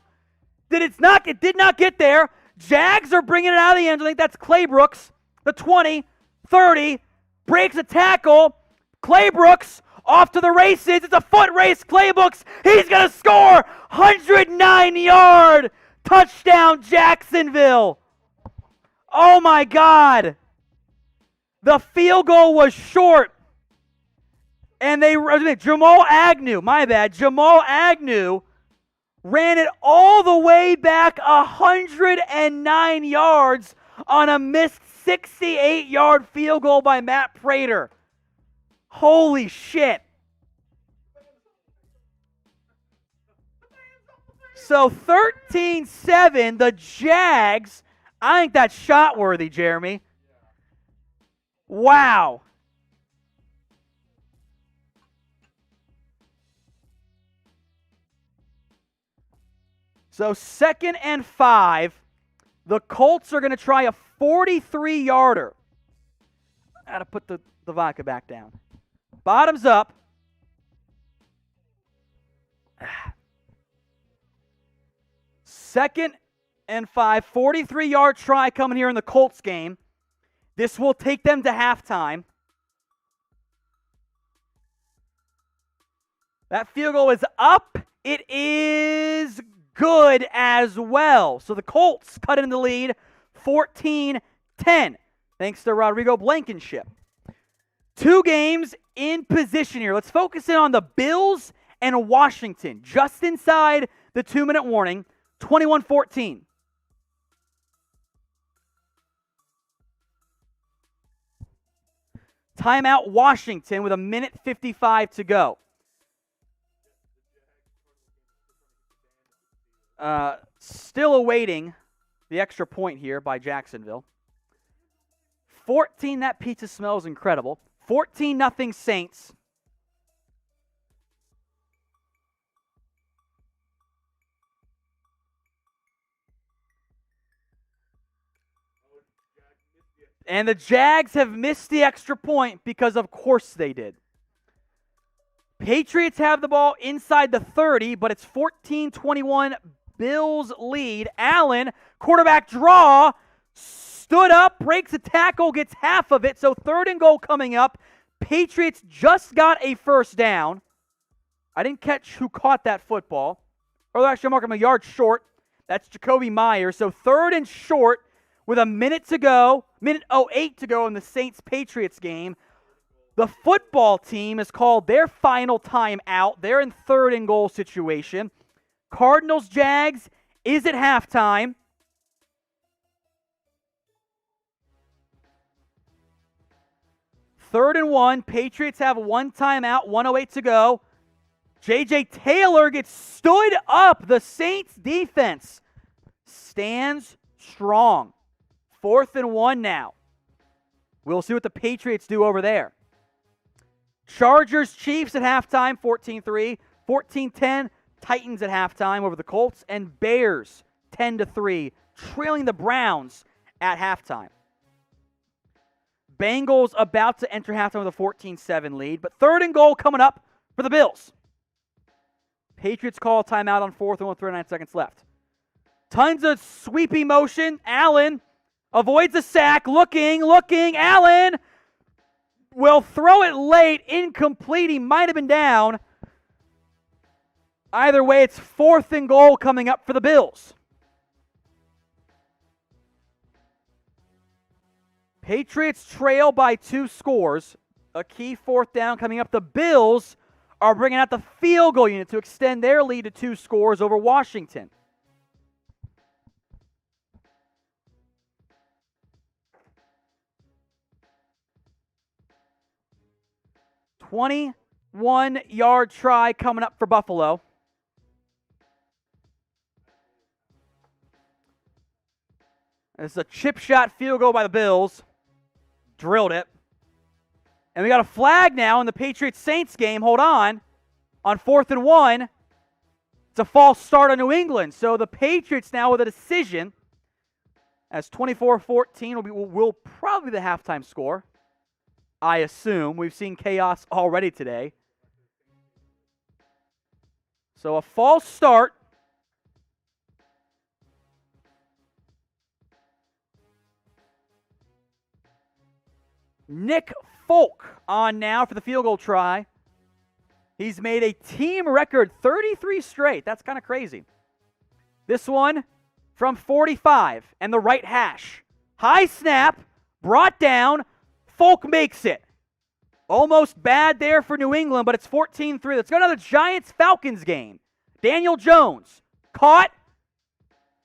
It did not get there. Jags are bringing it out of the end. I think that's Claybrooks. The 20, 30, breaks a tackle. Claybrooks off to the races. It's a foot race. Claybrooks, he's going to score. 109-yard touchdown, Jacksonville. Oh, my God. The field goal was short. And Jamal Agnew ran it all the way back 109 yards on a missed 68-yard field goal by Matt Prater. Holy shit. So 13-7, the Jags. I think that's shot worthy, Jeremy. Wow. So 2nd and 5. The Colts are going to try a 43-yarder. I got to put the vodka back down. Bottoms up. Second and 5. 43-yard try coming here in the Colts game. This will take them to halftime. That field goal is up. It is good as well. So the Colts cut in the lead 14-10 thanks to Rodrigo Blankenship. 2 games in position here. Let's focus in on the Bills and Washington. Just inside the 2-minute warning, 21-14. Timeout Washington with 1:55 to go. Still awaiting the extra point here by Jacksonville. 14, that pizza smells incredible. 14-0 Saints. And the Jags have missed the extra point because of course they did. Patriots have the ball inside the 30, but it's 14-21 Bills lead. Allen, quarterback draw, stood up, breaks a tackle, gets half of it. So 3rd and goal coming up. Patriots just got a first down. I didn't catch who caught that football. Or actually, I'm marking him a yard short. That's Jacoby Myers. So 3rd and short with a minute to go. Minute 08 to go in the Saints-Patriots game. The football team has called their final timeout. They're in 3rd and goal situation. Cardinals-Jags is at halftime. Third and 1. Patriots have 1 timeout, 1:08 to go. J.J. Taylor gets stood up. The Saints defense stands strong. 4th and 1 now. We'll see what the Patriots do over there. Chargers, Chiefs at halftime, 14-3. 14-10, Titans at halftime over the Colts. And Bears, 10-3, trailing the Browns at halftime. Bengals about to enter halftime with a 14-7 lead. But 3rd and goal coming up for the Bills. Patriots call a timeout on 4th and 1 with 39 seconds left. Tons of sweeping motion. Allen avoids a sack. Looking. Allen will throw it late. Incomplete. He might have been down. Either way, it's 4th and goal coming up for the Bills. Patriots trail by 2 scores. A key 4th down coming up. The Bills are bringing out the field goal unit to extend their lead to 2 scores over Washington. $21-yard try coming up for Buffalo. This is a chip shot field goal by the Bills. Drilled it. And we got a flag now in the Patriots-Saints game. Hold on 4th and 1. It's a false start on New England. So the Patriots now with a decision as 24-14 will probably be the halftime score. I assume. We've seen chaos already today. So a false start. Nick Folk on now for the field goal try. He's made a team record 33 straight. That's kind of crazy. This one from 45 and the right hash. High snap, brought down. Folk makes it. Almost bad there for New England, but it's 14-3. Let's go to the Giants-Falcons game. Daniel Jones caught,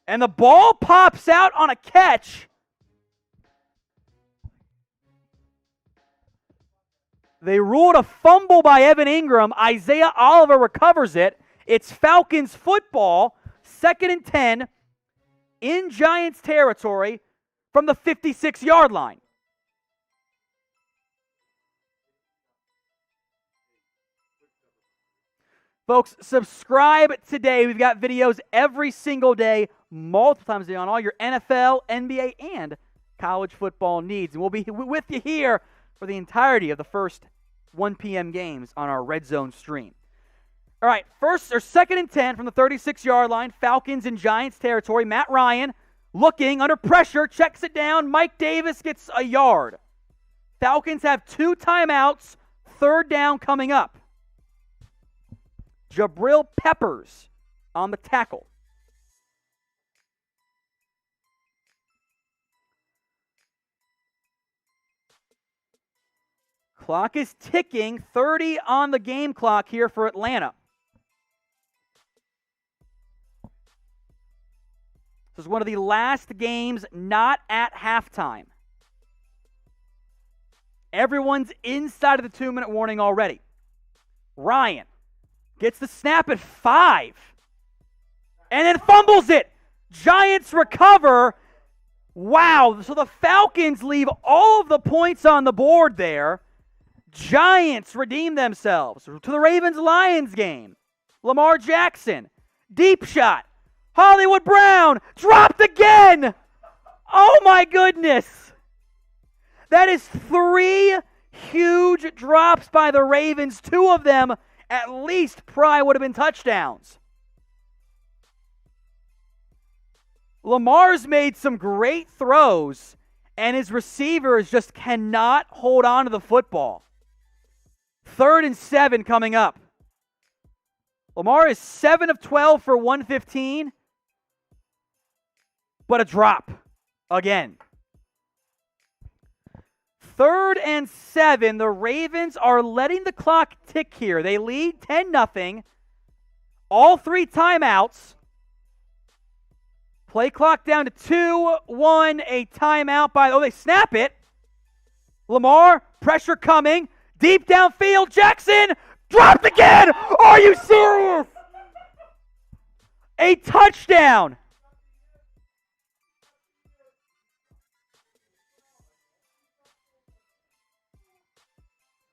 and the ball pops out on a catch. They ruled a fumble by Evan Ingram. Isaiah Oliver recovers it. It's Falcons football, 2nd and 10 in Giants territory from the 56-yard line. Folks, subscribe today. We've got videos every single day, multiple times a day on all your NFL, NBA, and college football needs. And we'll be with you here for the entirety of the first 1 p.m. games on our RedZone stream. All right, 2nd and 10 from the 36-yard line, Falcons in Giants territory. Matt Ryan looking under pressure, checks it down. Mike Davis gets a yard. Falcons have 2 timeouts, 3rd down coming up. Jabril Peppers on the tackle. Clock is ticking, 30 on the game clock here for Atlanta. This is one of the last games not at halftime. Everyone's inside of the 2-minute warning already. Ryan gets the snap at 5. And then fumbles it. Giants recover. Wow. So the Falcons leave all of the points on the board there. Giants redeem themselves. To the Ravens-Lions game. Lamar Jackson. Deep shot. Hollywood Brown. Dropped again. Oh my goodness. That is 3 huge drops by the Ravens. 2 of them at least probably would have been touchdowns. Lamar's made some great throws, and his receivers just cannot hold on to the football. 3rd and 7 coming up. Lamar is 7 of 12 for 115, but a drop again. 3rd and 7. The Ravens are letting the clock tick here. They lead 10-0. All 3 timeouts. Play clock down to 2-1. A timeout by... they snap it. Lamar, pressure coming. Deep downfield. Jackson Dropped again! Are you serious? A touchdown!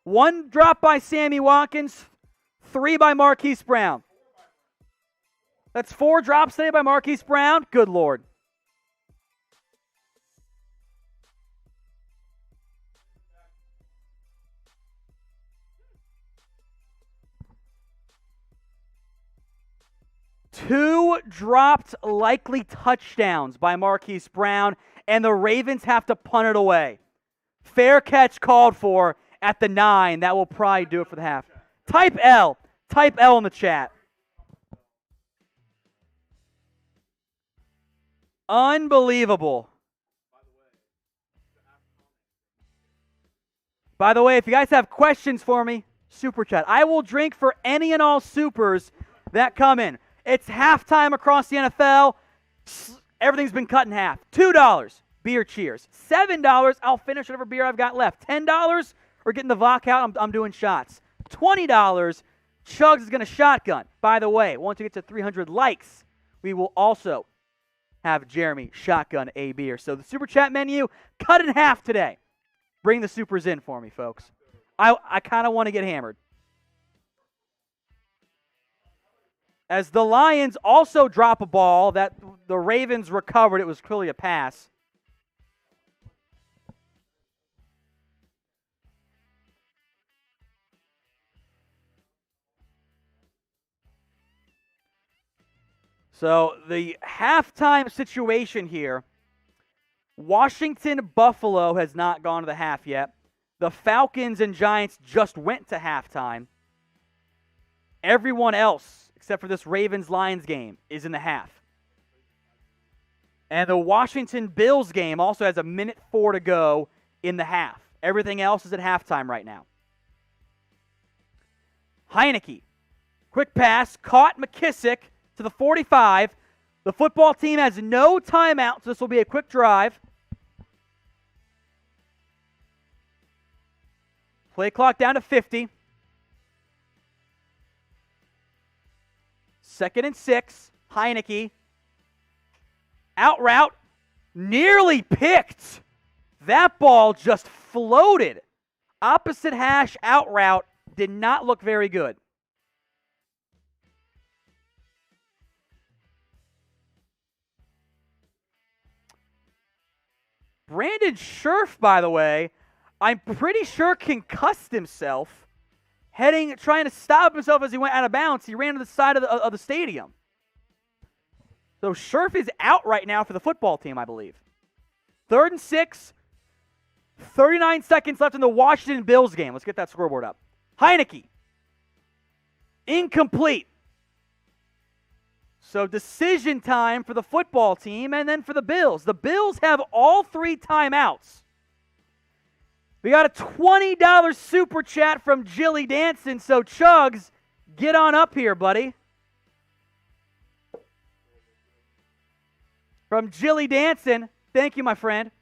One drop by Sammy Watkins, 3 by Marquise Brown. That's 4 drops today by Marquise Brown. Good Lord. Two dropped likely touchdowns by Marquise Brown, and the Ravens have to punt it away. Fair catch called for at the 9. That will probably do it for the half. Type L. Type L in the chat. Unbelievable. By the way, if you guys have questions for me, super chat. I will drink for any and all supers that come in. It's halftime across the NFL. Everything's been cut in half. $2, beer cheers. $7, I'll finish whatever beer I've got left. $10, we're getting the vodka out. I'm doing shots. $20, Chugs is going to shotgun. By the way, once we get to 300 likes, we will also have Jeremy shotgun a beer. So the super chat menu, cut in half today. Bring the supers in for me, folks. I kind of want to get hammered. As the Lions also drop a ball that the Ravens recovered, it was clearly a pass. So the halftime situation here, Washington-Buffalo has not gone to the half yet. The Falcons and Giants just went to halftime. Everyone else, except for this Ravens-Lions game, is in the half. And the Washington-Bills game also has 1:04 to go in the half. Everything else is at halftime right now. Heineke, quick pass, caught McKissick to the 45. The football team has no timeout, so this will be a quick drive. Play clock down to 50. 2nd and 6. Heineke. Out route. Nearly picked. That ball just floated. Opposite hash out route. Did not look very good. Brandon Scherf, by the way, I'm pretty sure concussed himself trying to stop himself as he went out of bounds. He ran to the side of the stadium. So Scherf is out right now for the football team, I believe. 3rd and 6. 39 seconds left in the Washington Bills game. Let's get that scoreboard up. Heineke. Incomplete. So decision time for the football team and then for the Bills. The Bills have all 3 timeouts. We got a $20 super chat from Jilly Danson. So Chugs, get on up here, buddy. From Jilly Danson. Thank you, my friend.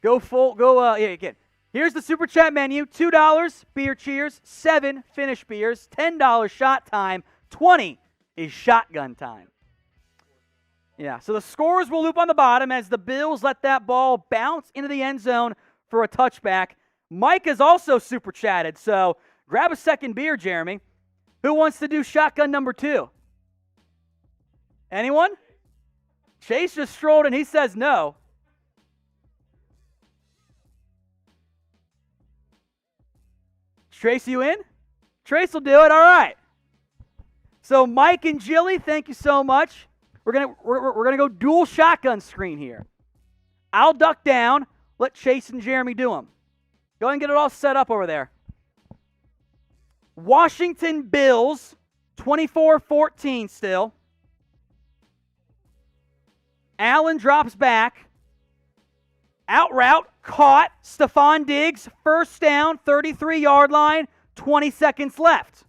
Again. Here's the super chat menu. $2, beer cheers. 7, finish beers. $10, shot time. 20 is shotgun time. Yeah, so the scores will loop on the bottom as the Bills let that ball bounce into the end zone for a touchback. Mike is also super chatted, so grab a second beer, Jeremy. Who wants to do shotgun number 2? Anyone? Chase just strolled and he says no. Trace, you in? Trace will do it. All right. So Mike and Jilly, thank you so much. We're gonna go dual shotgun screen here. I'll duck down. Let Chase and Jeremy do them. Go ahead and get it all set up over there. Washington Bills, 24-14 still. Allen drops back. Out route, caught. Stefon Diggs, first down, 33-yard line, 20 seconds left.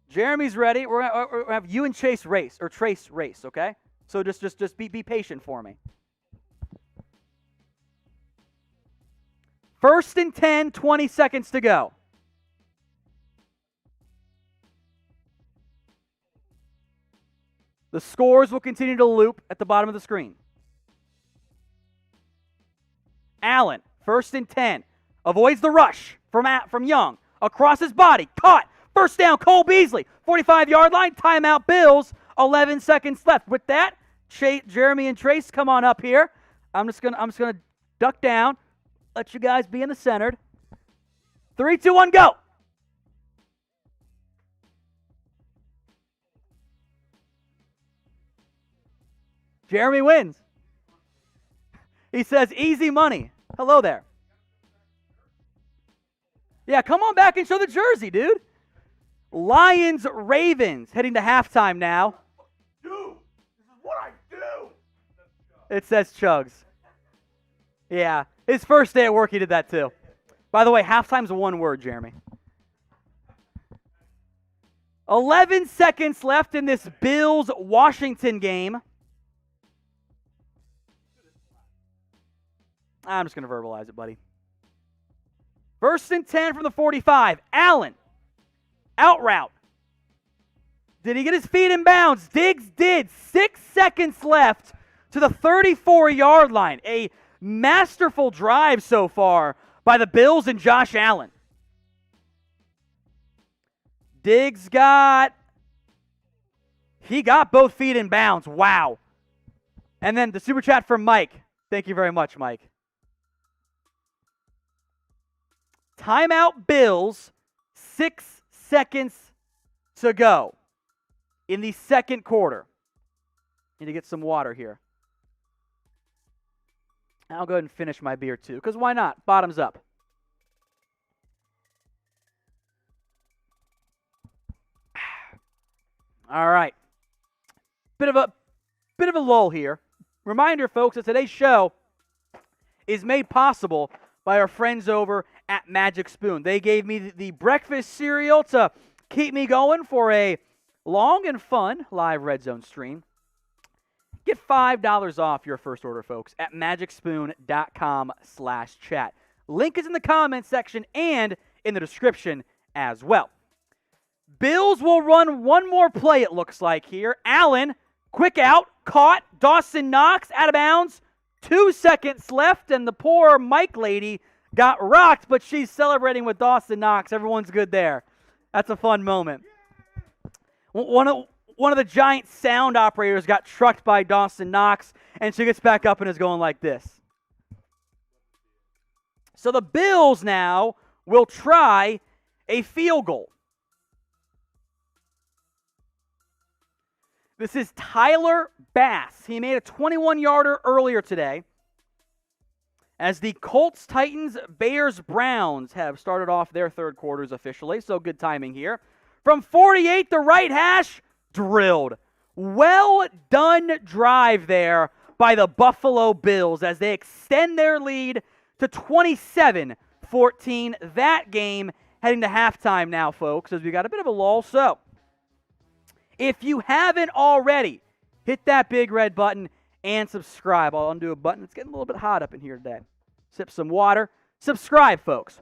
Jeremy's ready. We're going to have you and Trace race, okay? So just be patient for me. First and 10, 20 seconds to go. The scores will continue to loop at the bottom of the screen. Allen, first and 10. Avoids the rush from Young. Across his body. Caught. First down, Cole Beasley. 45-yard line. Timeout, Bills. 11 seconds left. With that, Jeremy and Trace, come on up here. I'm just gonna duck down. Let you guys be in the center. 3, 2, 1, go. Jeremy wins. He says, easy money. Hello there. Yeah, come on back and show the jersey, dude. Lions, Ravens, heading to halftime now. Dude, this is what I do. It says Chugs. Yeah, his first day at work, he did that too. By the way, halftime's one word, Jeremy. 11 seconds left in this Bills-Washington game. I'm just going to verbalize it, buddy. First and 10 from the 45. Allen. Out route. Did he get his feet in bounds? Diggs did. 6 seconds left to the 34-yard line. A masterful drive so far by the Bills and Josh Allen. Diggs got both feet in bounds. Wow. And then the super chat from Mike. Thank you very much, Mike. Timeout, Bills. 6 seconds to go in the second quarter. Need to get some water here. I'll go ahead and finish my beer too, because why not? Bottoms up. All right. Bit of a lull here. Reminder, folks, that today's show is made possible by our friends over at Magic Spoon. They gave me the breakfast cereal to keep me going for a long and fun live Red Zone stream. Get $5 off your first order, folks, at magicspoon.com/chat. Link is in the comments section and in the description as well. Bills will run one more play, it looks like here. Allen, quick out, caught. Dawson Knox out of bounds. 2 seconds left, and the poor Mike lady got rocked, but she's celebrating with Dawson Knox. Everyone's good there. That's a fun moment. One of the giant sound operators got trucked by Dawson Knox, and she gets back up and is going like this. So the Bills now will try a field goal. This is Tyler Bass. He made a 21-yarder earlier today as the Colts, Titans, Bears, Browns have started off their third quarters officially, so good timing here. From 48, the right hash, drilled. Well done drive there by the Buffalo Bills as they extend their lead to 27-14. That game heading to halftime now, folks, as we got a bit of a lull. So, if you haven't already, hit that big red button and subscribe. I'll undo a button. It's getting a little bit hot up in here today. Sip some water. Subscribe, folks.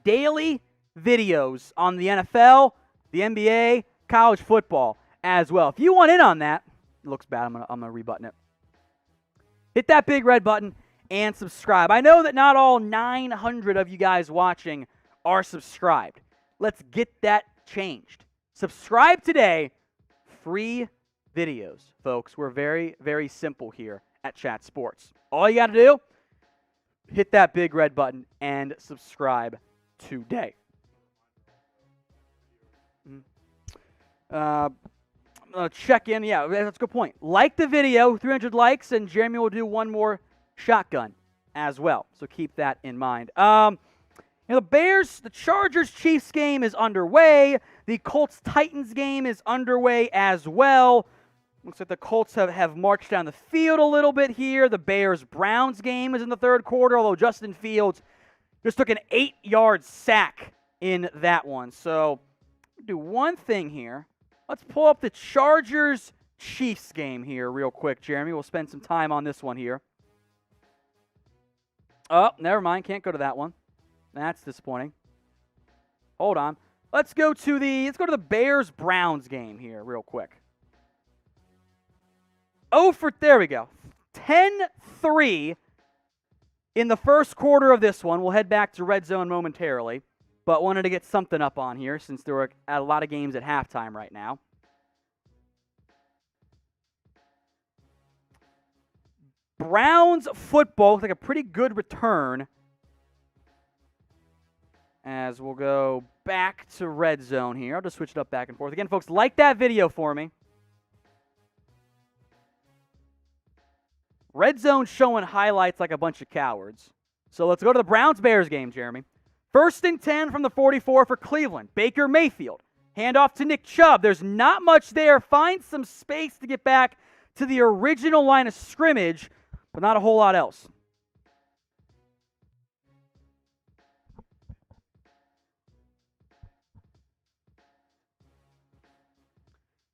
Daily videos on the NFL, the NBA, college football as well. If you want in on that, it looks bad. I'm gonna rebutton it. Hit that big red button and subscribe. I know that not all 900 of you guys watching are subscribed. Let's get that changed. Subscribe today. Free videos, folks. We're very, very simple here at Chat Sports. All you got to do, hit that big red button and subscribe today. Check in. Yeah, that's a good point. Like the video, 300 likes, and Jeremy will do one more shotgun as well. So keep that in mind. The Chargers-Chiefs game is underway. The Colts-Titans game is underway as well. Looks like the Colts have marched down the field a little bit here. The Bears-Browns game is in the third quarter, although Justin Fields just took an 8-yard sack in that one. So, do one thing here. Let's pull up the Chargers-Chiefs game here real quick, Jeremy. We'll spend some time on this one here. Oh, never mind. Can't go to that one. That's disappointing. Hold on. Let's go to the Bears-Browns game here real quick. There we go. 10-3 in the first quarter of this one. We'll head back to Red Zone momentarily, but wanted to get something up on here since there were a lot of games at halftime right now. Browns football looks like a pretty good return. As we'll go back to Red Zone here. I'll just switch it up back and forth. Again, folks, like that video for me. Red Zone showing highlights like a bunch of cowards. So let's go to the Browns-Bears game, Jeremy. 1st and 10 from the 44 for Cleveland. Baker Mayfield. Handoff to Nick Chubb. There's not much there. Find some space to get back to the original line of scrimmage, but not a whole lot else.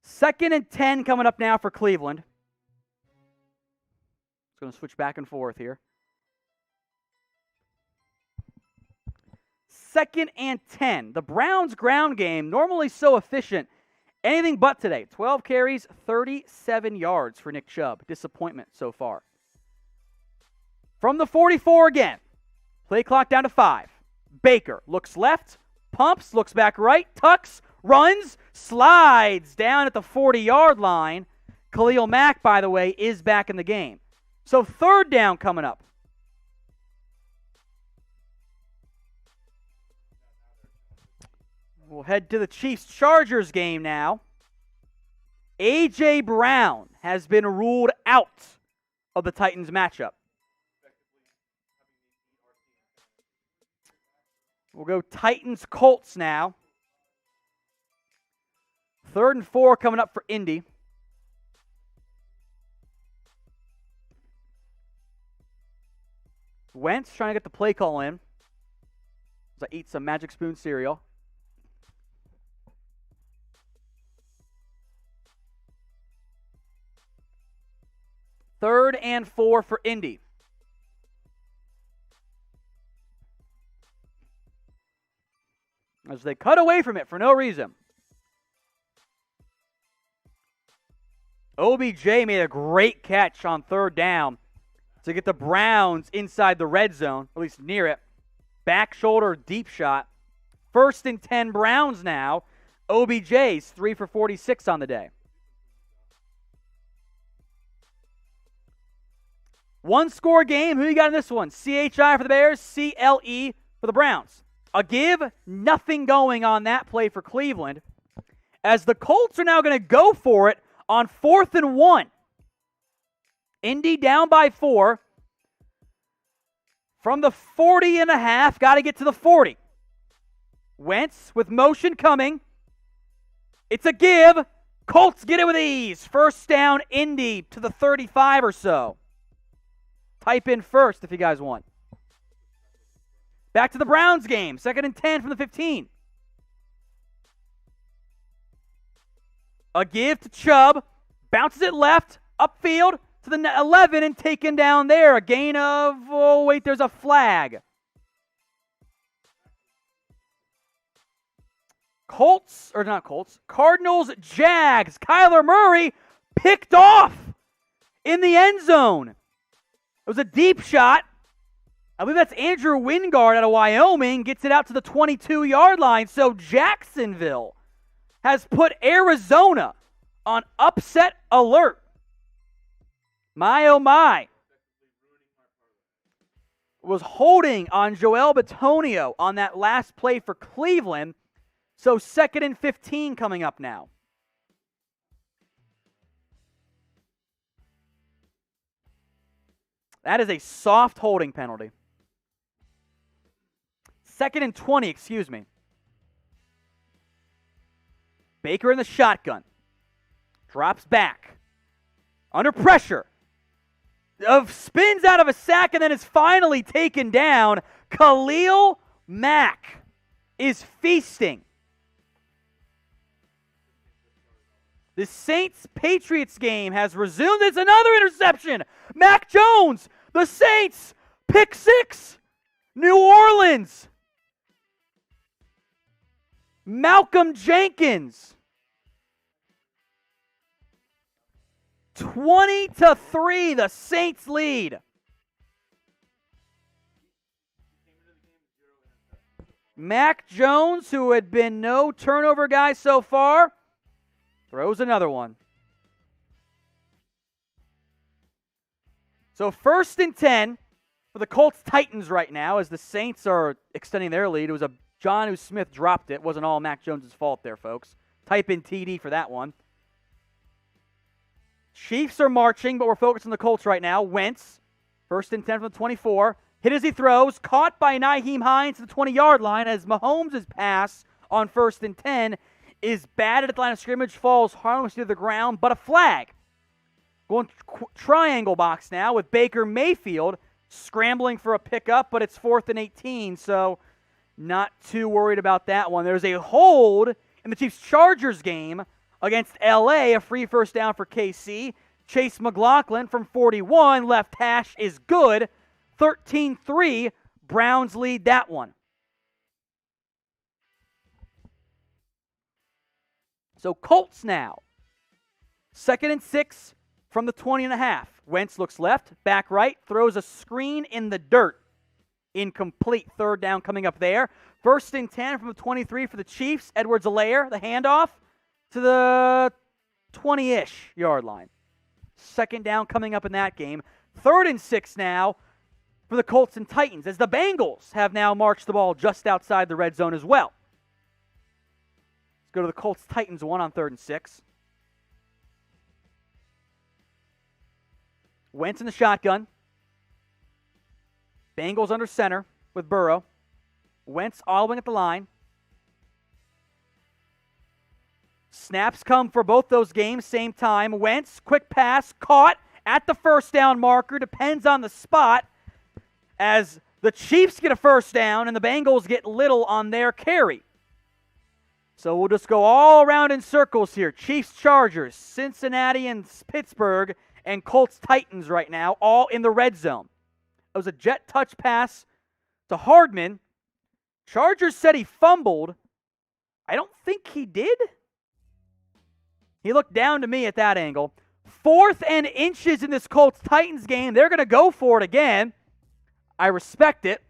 Second and 10 coming up now for Cleveland. Just going to switch back and forth here. 2nd and 10. The Browns' ground game, normally so efficient, anything but today. 12 carries, 37 yards for Nick Chubb. Disappointment so far. From the 44 again. Play clock down to 5. Baker looks left, pumps, looks back right, tucks, runs, slides down at the 40-yard line. Khalil Mack, by the way, is back in the game. So 3rd down coming up. We'll head to the Chiefs-Chargers game now. A.J. Brown has been ruled out of the Titans matchup. We'll go Titans-Colts now. 3rd and 4 coming up for Indy. Wentz trying to get the play call in as I eat some Magic Spoon cereal. Third and 4 for Indy. As they cut away from it for no reason. OBJ made a great catch on 3rd down to get the Browns inside the red zone, at least near it. Back shoulder deep shot. 1st and 10 Browns now. OBJ's 3 for 46 on the day. One score game. Who you got in this one? CHI for the Bears, CLE for the Browns. A give, nothing going on that play for Cleveland. As the Colts are now going to go for it on 4th and 1. Indy down by 4. From the 40.5, got to get to the 40. Wentz with motion coming. It's a give. Colts get it with ease. 1st down, Indy to the 35 or so. Type in 1st if you guys want. Back to the Browns game. 2nd and 10 from the 15. A give to Chubb. Bounces it left. Upfield to the 11 and taken down there. A gain of, oh wait, there's a flag. Cardinals, Jags. Kyler Murray picked off in the end zone. It was a deep shot. I believe that's Andrew Wingard out of Wyoming. Gets it out to the 22-yard line. So Jacksonville has put Arizona on upset alert. My, oh my. Was holding on Joel Bitonio on that last play for Cleveland. So 2nd and 15 coming up now. That is a soft holding penalty. 2nd and 20, excuse me. Baker in the shotgun. Drops back. Under pressure. Spins out of a sack and then is finally taken down. Khalil Mack is feasting. The Saints-Patriots game has resumed. There's another interception. Mac Jones, the Saints Pick six. New Orleans. Malcolm Jenkins. 20-3, the Saints lead. Mac Jones, who had been no turnover guy so far, throws another one. So 1st and 10 for the Colts Titans right now as the Saints are extending their lead. It was a Jonnu Smith dropped it. Wasn't all Mac Jones' fault there, folks. Type in TD for that one. Chiefs are marching, but we're focused on the Colts right now. Wentz, 1st and 10 from the 24. Hit as he throws. Caught by Nyheim Hines to the 20-yard line as Mahomes' pass on 1st and 10 is batted at the line of scrimmage, falls harmlessly to the ground, but a flag. Going triangle box now with Baker Mayfield scrambling for a pickup, but it's 4th and 18, so not too worried about that one. There's a hold in the Chiefs-Chargers game against L.A., a free first down for KC. Chase McLaughlin from 41, left hash is good. 13-3, Browns lead that one. So Colts now. 2nd and 6 from the 20.5. Wentz looks left, back right, throws a screen in the dirt. Incomplete. 3rd down coming up there. 1st and 10 from the 23 for the Chiefs. Edwards-Helaire, the handoff to the 20-ish yard line. 2nd down coming up in that game. 3rd and 6 now for the Colts and Titans as the Bengals have now marched the ball just outside the red zone as well. Let's go to the Colts-Titans one on 3rd and 6. Wentz in the shotgun. Bengals under center with Burrow. Wentz audible at the line. Snaps come for both those games, same time. Wentz, quick pass, caught at the first down marker. Depends on the spot as the Chiefs get a first down and the Bengals get little on their carry. So we'll just go all around in circles here. Chiefs, Chargers, Cincinnati and Pittsburgh, and Colts, Titans right now, all in the red zone. It was a jet touch pass to Hardman. Chargers said he fumbled. I don't think he did. He looked down to me at that angle. 4th and inches in this Colts-Titans game. They're going to go for it again. I respect it.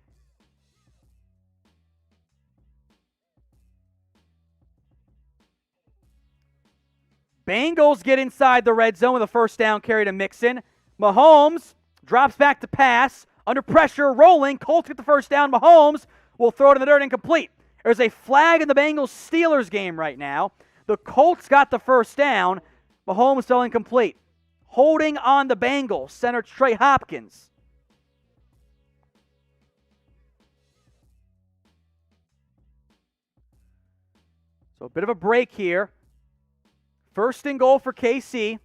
Bengals get inside the red zone with a first down carry to Mixon. Mahomes drops back to pass. Under pressure, rolling. Colts get the first down. Mahomes will throw it in the dirt incomplete. There's a flag in the Bengals-Steelers game right now. The Colts got the first down. Mahomes still incomplete. Holding on the Bengals, center Trey Hopkins. So a bit of a break here. 1st and goal for KC.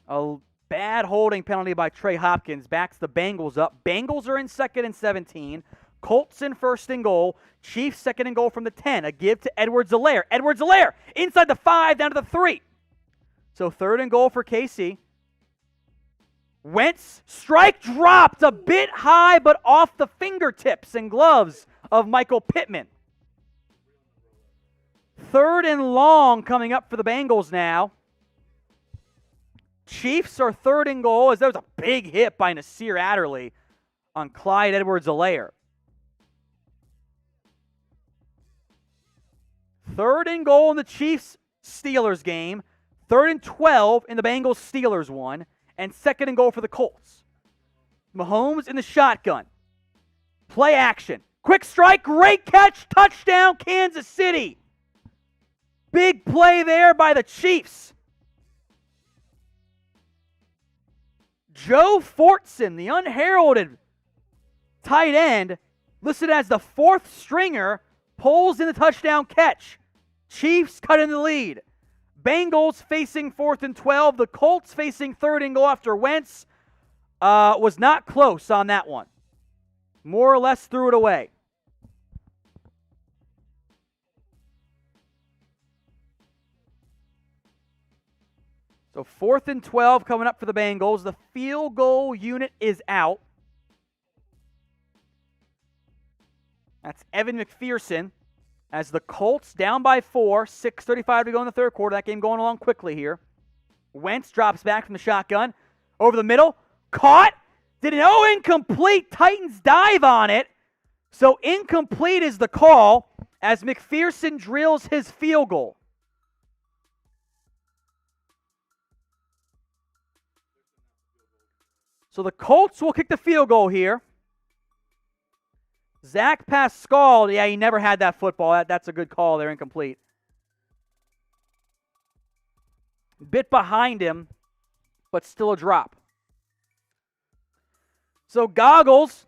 A bad holding penalty by Trey Hopkins backs the Bengals up. Bengals are in 2nd and 17. Colts in 1st and goal. Chiefs 2nd and goal from the 10. A give to Edwards-Helaire. Edwards-Helaire inside the 5 down to the 3. So 3rd and goal for KC. Wentz, strike dropped a bit high but off the fingertips and gloves of Michael Pittman. 3rd and long coming up for the Bengals now. Chiefs are 3rd and goal as there was a big hit by Nasir Adderley on Clyde Edwards-Helaire. 3rd and goal in the Chiefs-Steelers game. 3rd and 12 in the Bengals-Steelers one. And 2nd and goal for the Colts. Mahomes in the shotgun. Play action. Quick strike, great catch, touchdown, Kansas City. Big play there by the Chiefs. Joe Fortson, the unheralded tight end, listed as the 4th stringer, pulls in the touchdown catch. Chiefs cut in the lead. Bengals facing 4th and 12. The Colts facing 3rd and goal after Wentz was not close on that one. More or less threw it away. So 4th and 12 coming up for the Bengals. The field goal unit is out. That's Evan McPherson as the Colts down by 4. 6:35 to go in the third quarter. That game going along quickly here. Wentz drops back from the shotgun. Over the middle. Caught. Did an incomplete. Titans dive on it. So incomplete is the call as McPherson drills his field goal. So the Colts will kick the field goal here. Zach Pascal, yeah, he never had that football. That's a good call there, incomplete. Bit behind him, but still a drop. So Goggles,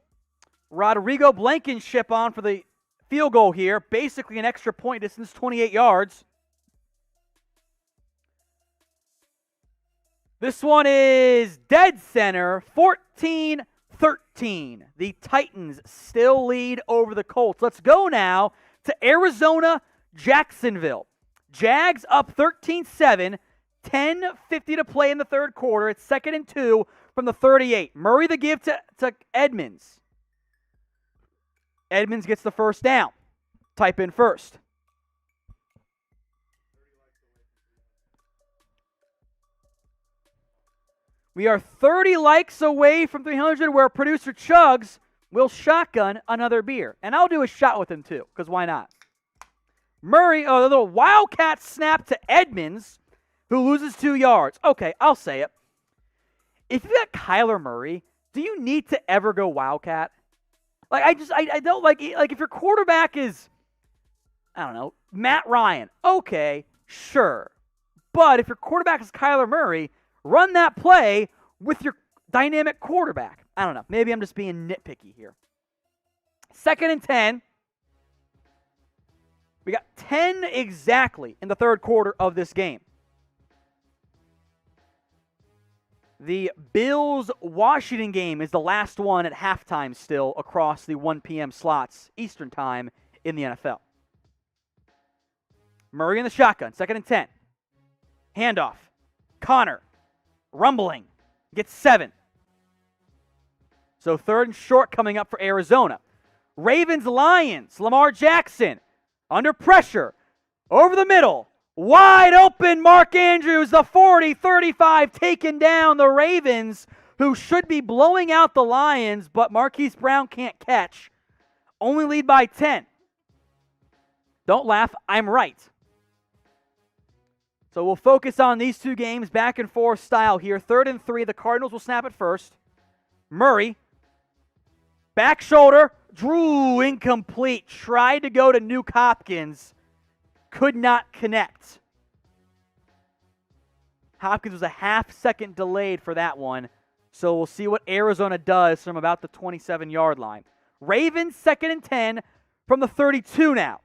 Rodrigo Blankenship on for the field goal here. Basically an extra point distance, 28 yards. This one is dead center, 14-13. The Titans still lead over the Colts. Let's go now to Arizona, Jacksonville. Jags up 13-7, 10:50 to play in the third quarter. It's 2nd and 2 from the 38. Murray the give to Edmonds. Edmonds gets the first down. Type in first. We are 30 likes away from 300 where producer Chugs will shotgun another beer. And I'll do a shot with him too, because why not? Murray, a little wildcat snap to Edmonds, who loses 2 yards. Okay, I'll say it. If you got Kyler Murray, do you need to ever go wildcat? Like, I don't like if your quarterback is, I don't know, Matt Ryan. Okay, sure. But if your quarterback is Kyler Murray, run that play with your dynamic quarterback. I don't know. Maybe I'm just being nitpicky here. 2nd and 10. We got 10 exactly in the third quarter of this game. The Bills-Washington game is the last one at halftime still across the 1 p.m. slots Eastern time in the NFL. Murray in the shotgun, 2nd and 10. Handoff. Connor. Rumbling. Gets 7. So 3rd and short coming up for Arizona. Ravens-Lions. Lamar Jackson. Under pressure. Over the middle. Wide open. Mark Andrews, the 40-35, taking down the Ravens, who should be blowing out the Lions, but Marquise Brown can't catch. Only lead by 10. Don't laugh. I'm right. So we'll focus on these two games, back and forth style here. 3rd and 3. The Cardinals will snap it first. Murray. Back shoulder. Drew incomplete. Tried to go to Nuke Hopkins. Could not connect. Hopkins was a half-second delayed for that one. So we'll see what Arizona does from about the 27-yard line. Ravens 2nd and 10 from the 32 now.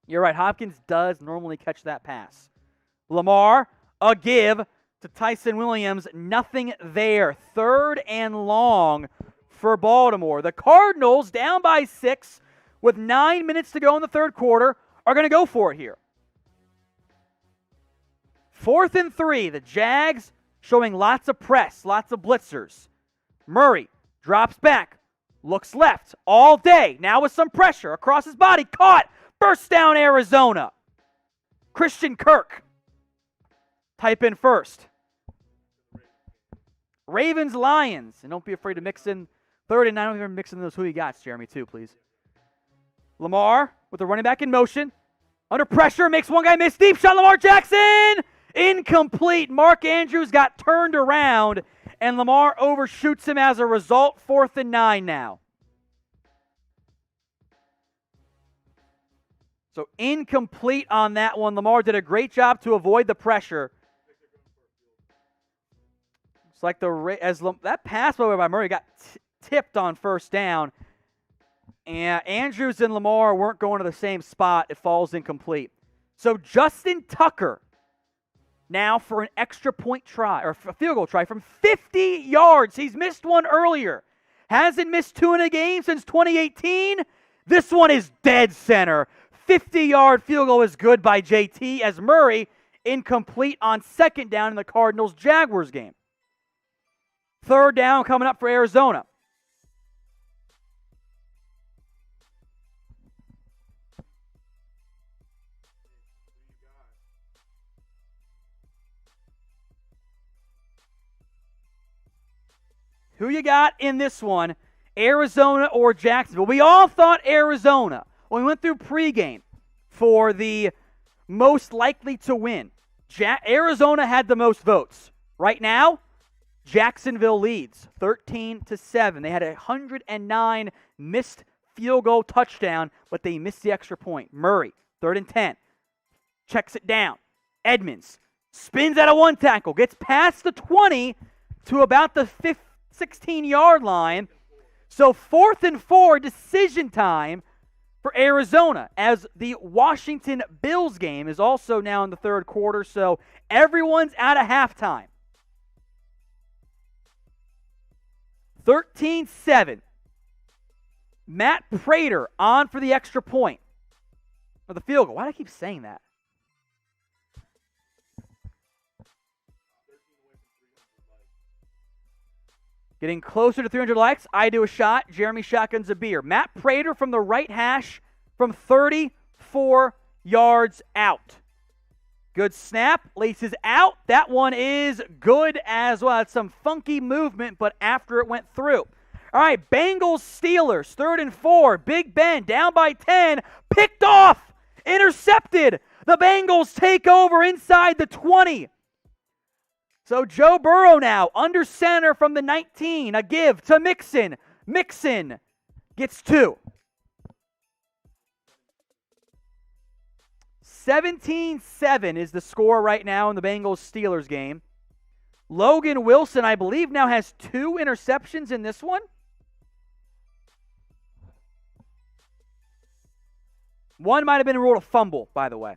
You're right, Hopkins does normally catch that pass. Lamar, a give to Tyson Williams. Nothing there. 3rd and long for Baltimore. The Cardinals, down by 6 with 9 minutes to go in the third quarter, are going to go for it here. 4th and 3. The Jags showing lots of press, lots of blitzers. Murray drops back, looks left all day. Now with some pressure across his body. Caught. First down, Arizona. Christian Kirk. Type in first. Ravens, Lions. And don't be afraid to mix in 3rd and 9. Don't even mix in those who you got, Jeremy, too, please. Lamar with the running back in motion. Under pressure, makes one guy miss. Deep shot, Lamar Jackson. Incomplete. Mark Andrews got turned around, and Lamar overshoots him as a result. 4th and 9 now. So incomplete on that one. Lamar did a great job to avoid the pressure. It's like that pass by Murray got tipped on first down. And Andrews and Lamar weren't going to the same spot. It falls incomplete. So Justin Tucker now for an extra point try, or a field goal try from 50 yards. He's missed one earlier. Hasn't missed 2 in a game since 2018. This one is dead center. 50-yard field goal is good by JT as Murray incomplete on second down in the Cardinals-Jaguars game. Third down coming up for Arizona. Who you got in this one, Arizona or Jacksonville? We all thought Arizona when we went through pregame for the most likely to win. Arizona had the most votes. Right now, Jacksonville leads 13-7. They had 109 missed field goal touchdown, but they missed the extra point. Murray, 3rd and 10, checks it down. Edmonds spins out of one tackle, gets past the 20 to about the 16-yard line. So 4th and 4, decision time for Arizona, as the Washington Bills game is also now in the third quarter, so everyone's out of halftime. 13-7. Matt Prater on for the extra point. Or the field goal. Why do I keep saying that? Getting closer to 300 likes. I do a shot. Jeremy shotguns a beer. Matt Prater from the right hash from 34 yards out. Good snap. Laces out. That one is good as well. It's some funky movement, but after it went through. All right, Bengals Steelers, 3rd and 4. Big Ben down by 10. Picked off. Intercepted. The Bengals take over inside the 20. So Joe Burrow now under center from the 19. A give to Mixon. Mixon gets 2. 17-7 is the score right now in the Bengals-Steelers game. Logan Wilson, I believe, now has 2 interceptions in this one. One might have been ruled a fumble, by the way.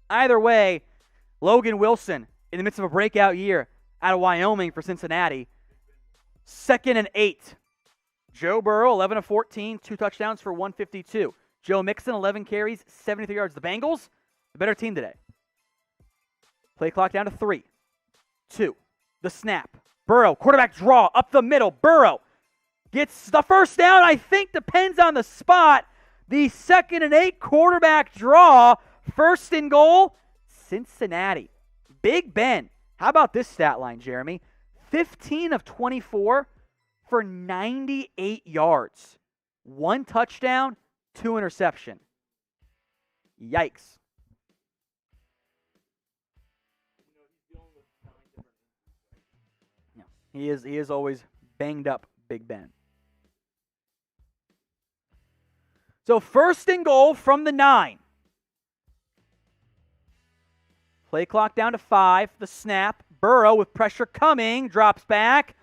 Either way, Logan Wilson, in the midst of a breakout year out of Wyoming for Cincinnati. 2nd and 8. Joe Burrow, 11 of 14, 2 touchdowns for 152. Joe Mixon, 11 carries, 73 yards. The Bengals, the better team today. Play clock down to 3, 2. The snap. Burrow, quarterback draw, up the middle. Burrow gets the first down, I think, depends on the spot. The 2nd and 8 quarterback draw. 1st and goal, Cincinnati. Big Ben. How about this stat line, Jeremy? 15 of 24 for 98 yards. 1 touchdown, 2 interception. Yikes. Yeah, he is always banged up, Big Ben. So 1st and goal from the 9. Play clock down to 5. The snap. Burrow with pressure coming. Drops back.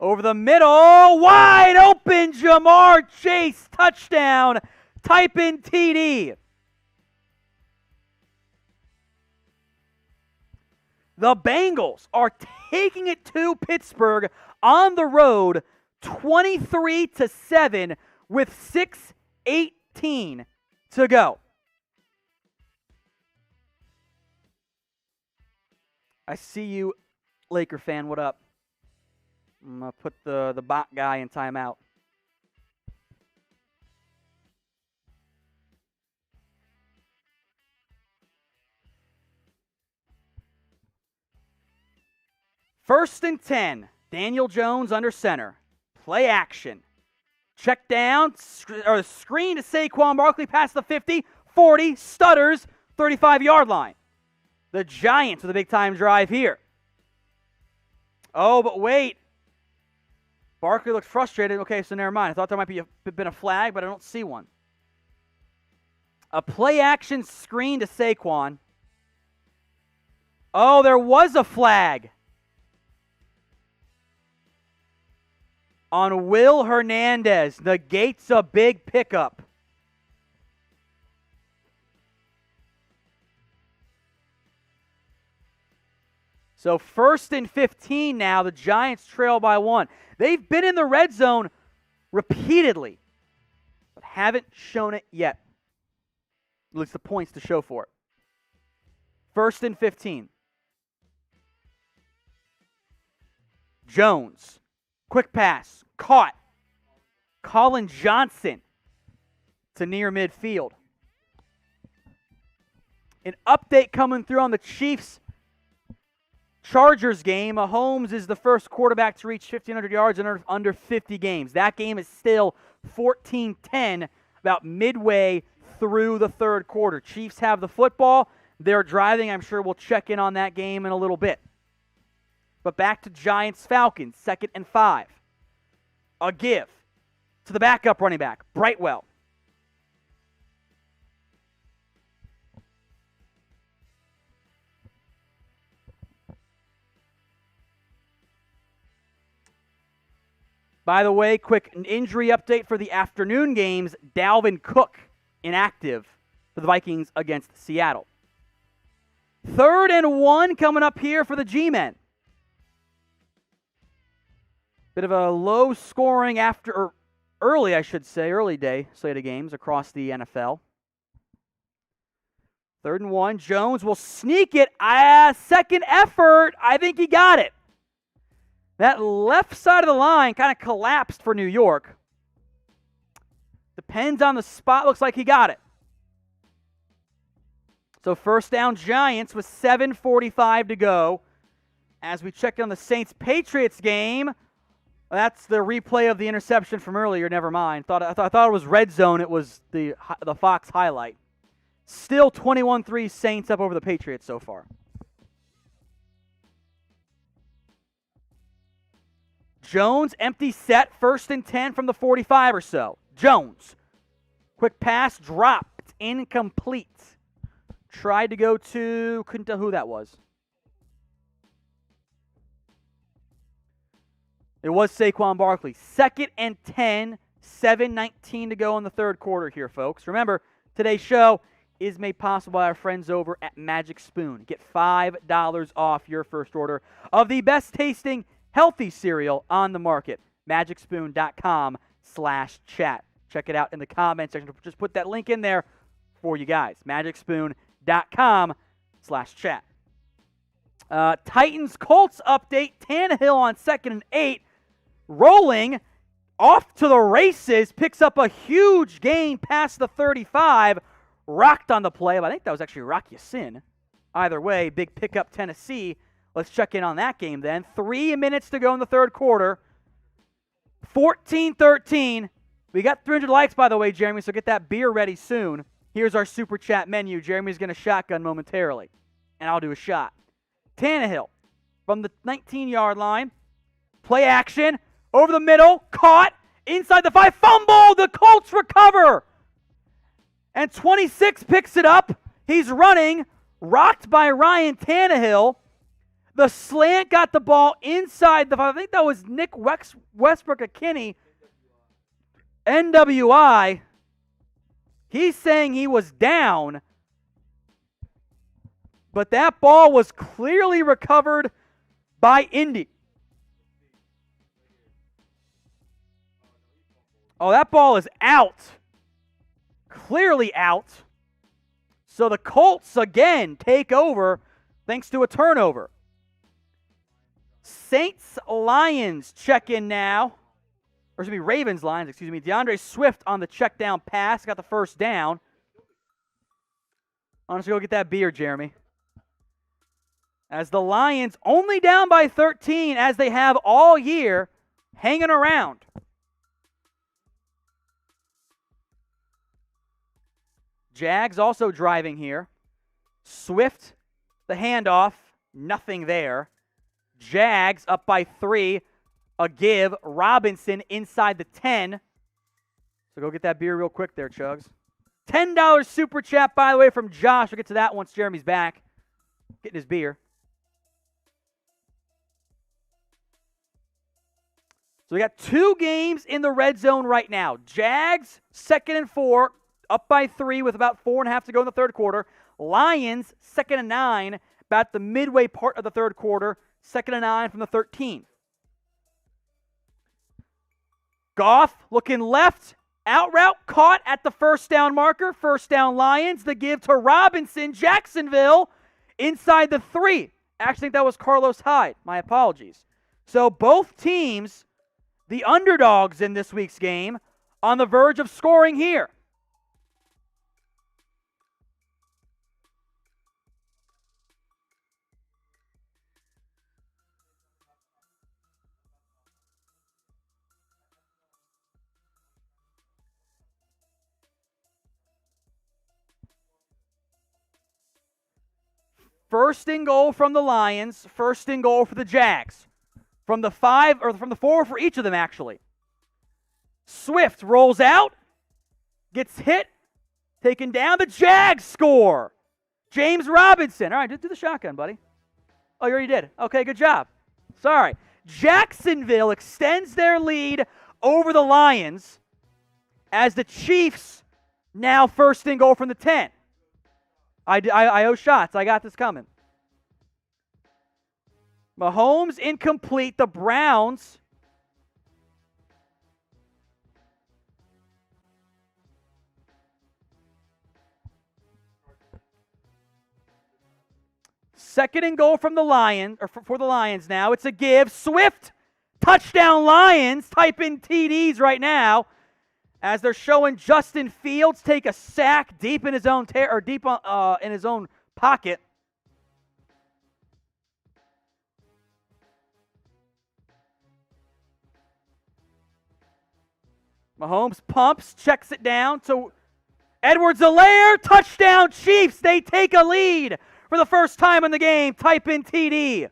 Over the middle. Wide open. Jamar Chase. Touchdown. Type in TD. The Bengals are taking it to Pittsburgh on the road 23-7 with 6:18 to go. I see you, Laker fan. What up? I'm going to put the bot guy in timeout. First and 10. Daniel Jones under center. Play action. Check down, or screen to Saquon Barkley past the 50, 40, stutters, 35-yard line. The Giants with a big-time drive here. Oh, but wait. Barkley looks frustrated. Okay, so never mind. I thought there might been a flag, but I don't see one. A play-action screen to Saquon. Oh, there was a flag on Will Hernandez. Negates a big pickup. So 1st and 15 now. The Giants trail by 1. They've been in the red zone repeatedly, but haven't shown it yet. At least the points to show for it. First and 15. Jones. Quick pass. Caught. Colin Johnson to near midfield. An update coming through on the Chiefs-Chargers game. Mahomes is the first quarterback to reach 1,500 yards in under 50 games. That game is still 14-10, about midway through the third quarter. Chiefs have the football. They're driving. I'm sure we'll check in on that game in a little bit. But back to Giants-Falcons, 2nd and 5. A give to the backup running back, Brightwell. By the way, quick injury update for the afternoon games. Dalvin Cook inactive for the Vikings against Seattle. 3rd and 1 coming up here for the G-Men. Bit of a low scoring early day slate of games across the NFL. 3rd and 1. Jones will sneak it. Second effort. I think he got it. That left side of the line kind of collapsed for New York. Depends on the spot. Looks like he got it. So first down Giants with 7:45 to go. As we check on the Saints-Patriots game, that's the replay of the interception from earlier. Never mind. I thought it was red zone. It was the Fox highlight. Still 21-3 Saints up over the Patriots so far. Jones, empty set, 1st and 10 from the 45 or so. Jones, quick pass, dropped, incomplete. Tried to go to, couldn't tell who that was. It was Saquon Barkley. 2nd and 10, 7:19 to go in the third quarter here, folks. Remember, today's show is made possible by our friends over at Magic Spoon. Get $5 off your first order of the best tasting healthy cereal on the market. MagicSpoon.com/chat. Check it out in the comments section. Just put that link in there for you guys. MagicSpoon.com/chat. Titans Colts update. Tannehill on 2nd and 8. Rolling off to the races. Picks up a huge gain past the 35. Rocked on the play. But I think that was actually Rock Ya-Sin. Either way, big pickup Tennessee. Let's check in on that game then. 3 minutes to go in the third quarter. 14-13. We got 300 likes, by the way, Jeremy, so get that beer ready soon. Here's our Super Chat menu. Jeremy's going to shotgun momentarily, and I'll do a shot. Tannehill from the 19-yard line. Play action. Over the middle. Caught. Inside the 5. Fumble. The Colts recover. And 26 picks it up. He's running. Rocked by Ryan Tannehill. The slant got the ball inside the 5. I think that was Nick Westbrook-Akini. NWI. He's saying he was down. But that ball was clearly recovered by Indy. Oh, that ball is out. Clearly out. So the Colts again take over thanks to a turnover. Saints-Lions check in now. Or excuse me, Ravens-Lions, excuse me. DeAndre Swift on the check down pass. Got the first down. Honestly, go get that beer, Jeremy. As the Lions only down by 13 as they have all year, hanging around. Jags also driving here. Swift, the handoff, nothing there. Jags up by 3. A give. Robinson inside the 10. So go get that beer real quick there, Chugs. $10 super chat, by the way, from Josh. We'll get to that once Jeremy's back. Getting his beer. So we got 2 games in the red zone right now. Jags, 2nd and 4, up by 3 with about 4.5 to go in the third quarter. Lions, 2nd and 9, about the midway part of the third quarter. 2nd and 9 from the 13. Goff looking left. Out route caught at the first down marker. First down Lions. The give to Robinson. Jacksonville inside the 3. Actually, I think that was Carlos Hyde. My apologies. So both teams, the underdogs in this week's game, on the verge of scoring here. First and goal from the Lions, first and goal for the Jags. From the 5, or from the 4 for each of them, actually. Swift rolls out, gets hit, taken down. The Jags score. James Robinson. All right, just do the shotgun, buddy. Oh, you already did. Okay, good job. Sorry. Jacksonville extends their lead over the Lions as the Chiefs now first and goal from the 10. I owe shots. I got this coming. Mahomes incomplete. The Browns second and goal from the Lions, or for the Lions now. It's a give. Swift, touchdown Lions. Type in TDs right now as they're showing Justin Fields take a sack deep in his own in his own pocket. Mahomes pumps, checks it down to Edwards-Helaire. Touchdown Chiefs. They take a lead for the first time in the game. Type in TD.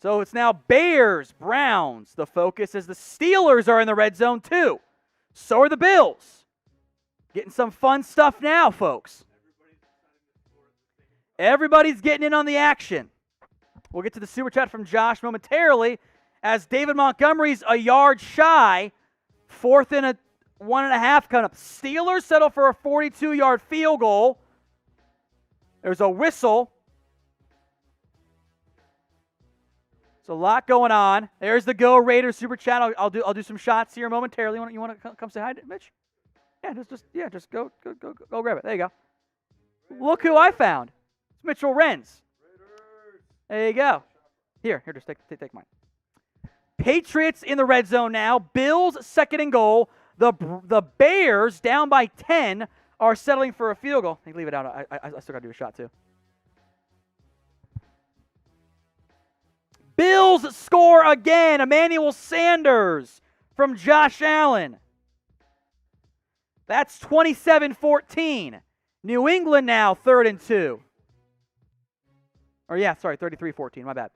So it's now Bears, Browns. The focus is the Steelers are in the red zone too. So are the Bills. Getting some fun stuff now, folks. Everybody's getting in on the action. We'll get to the super chat from Josh momentarily as David Montgomery's a yard shy. 4th and a 1.5 coming up. Steelers settle for a 42-yard field goal. There's a whistle. There's a lot going on. There's the Go Raiders super chat. I'll do some shots here momentarily. You want to come say hi, Mitch? Yeah, just go grab it. There you go. Look who I found. It's Mitchell Renz. There you go. Here, just take mine. Patriots in the red zone now. Bills second and goal. The Bears down by 10 are settling for a field goal. I think leave it out. I still got to do a shot too. Bills score again. Emmanuel Sanders from Josh Allen. That's 27-14. New England now 3rd and 2. 33-14, my bad.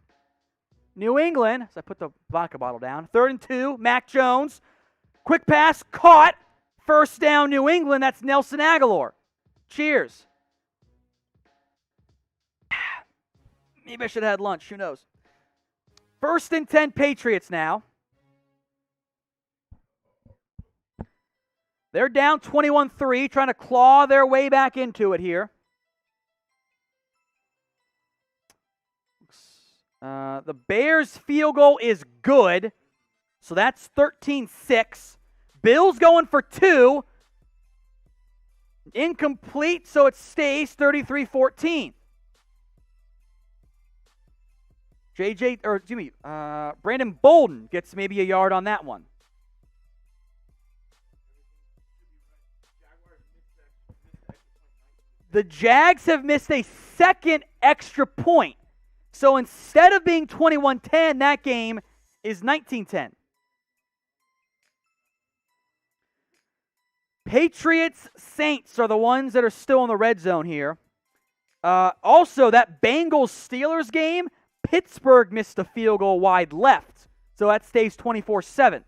New England, so I put the vodka bottle down. 3rd and 2, Mac Jones. Quick pass, caught. First down, New England. That's Nelson Aguilar. Cheers. Maybe I should have had lunch. Who knows? 1st and 10, Patriots now. They're down 21-3, trying to claw their way back into it here. The Bears' field goal is good, so that's 13-6. Bills going for 2. Incomplete, so it stays 33-14. Brandon Bolden gets maybe a yard on that one. The Jags have missed a second extra point. So instead of being 21-10, that game is 19-10. Patriots, Saints are the ones that are still in the red zone here. Also, that Bengals-Steelers game, Pittsburgh missed a field goal wide left. So that stays 24-7.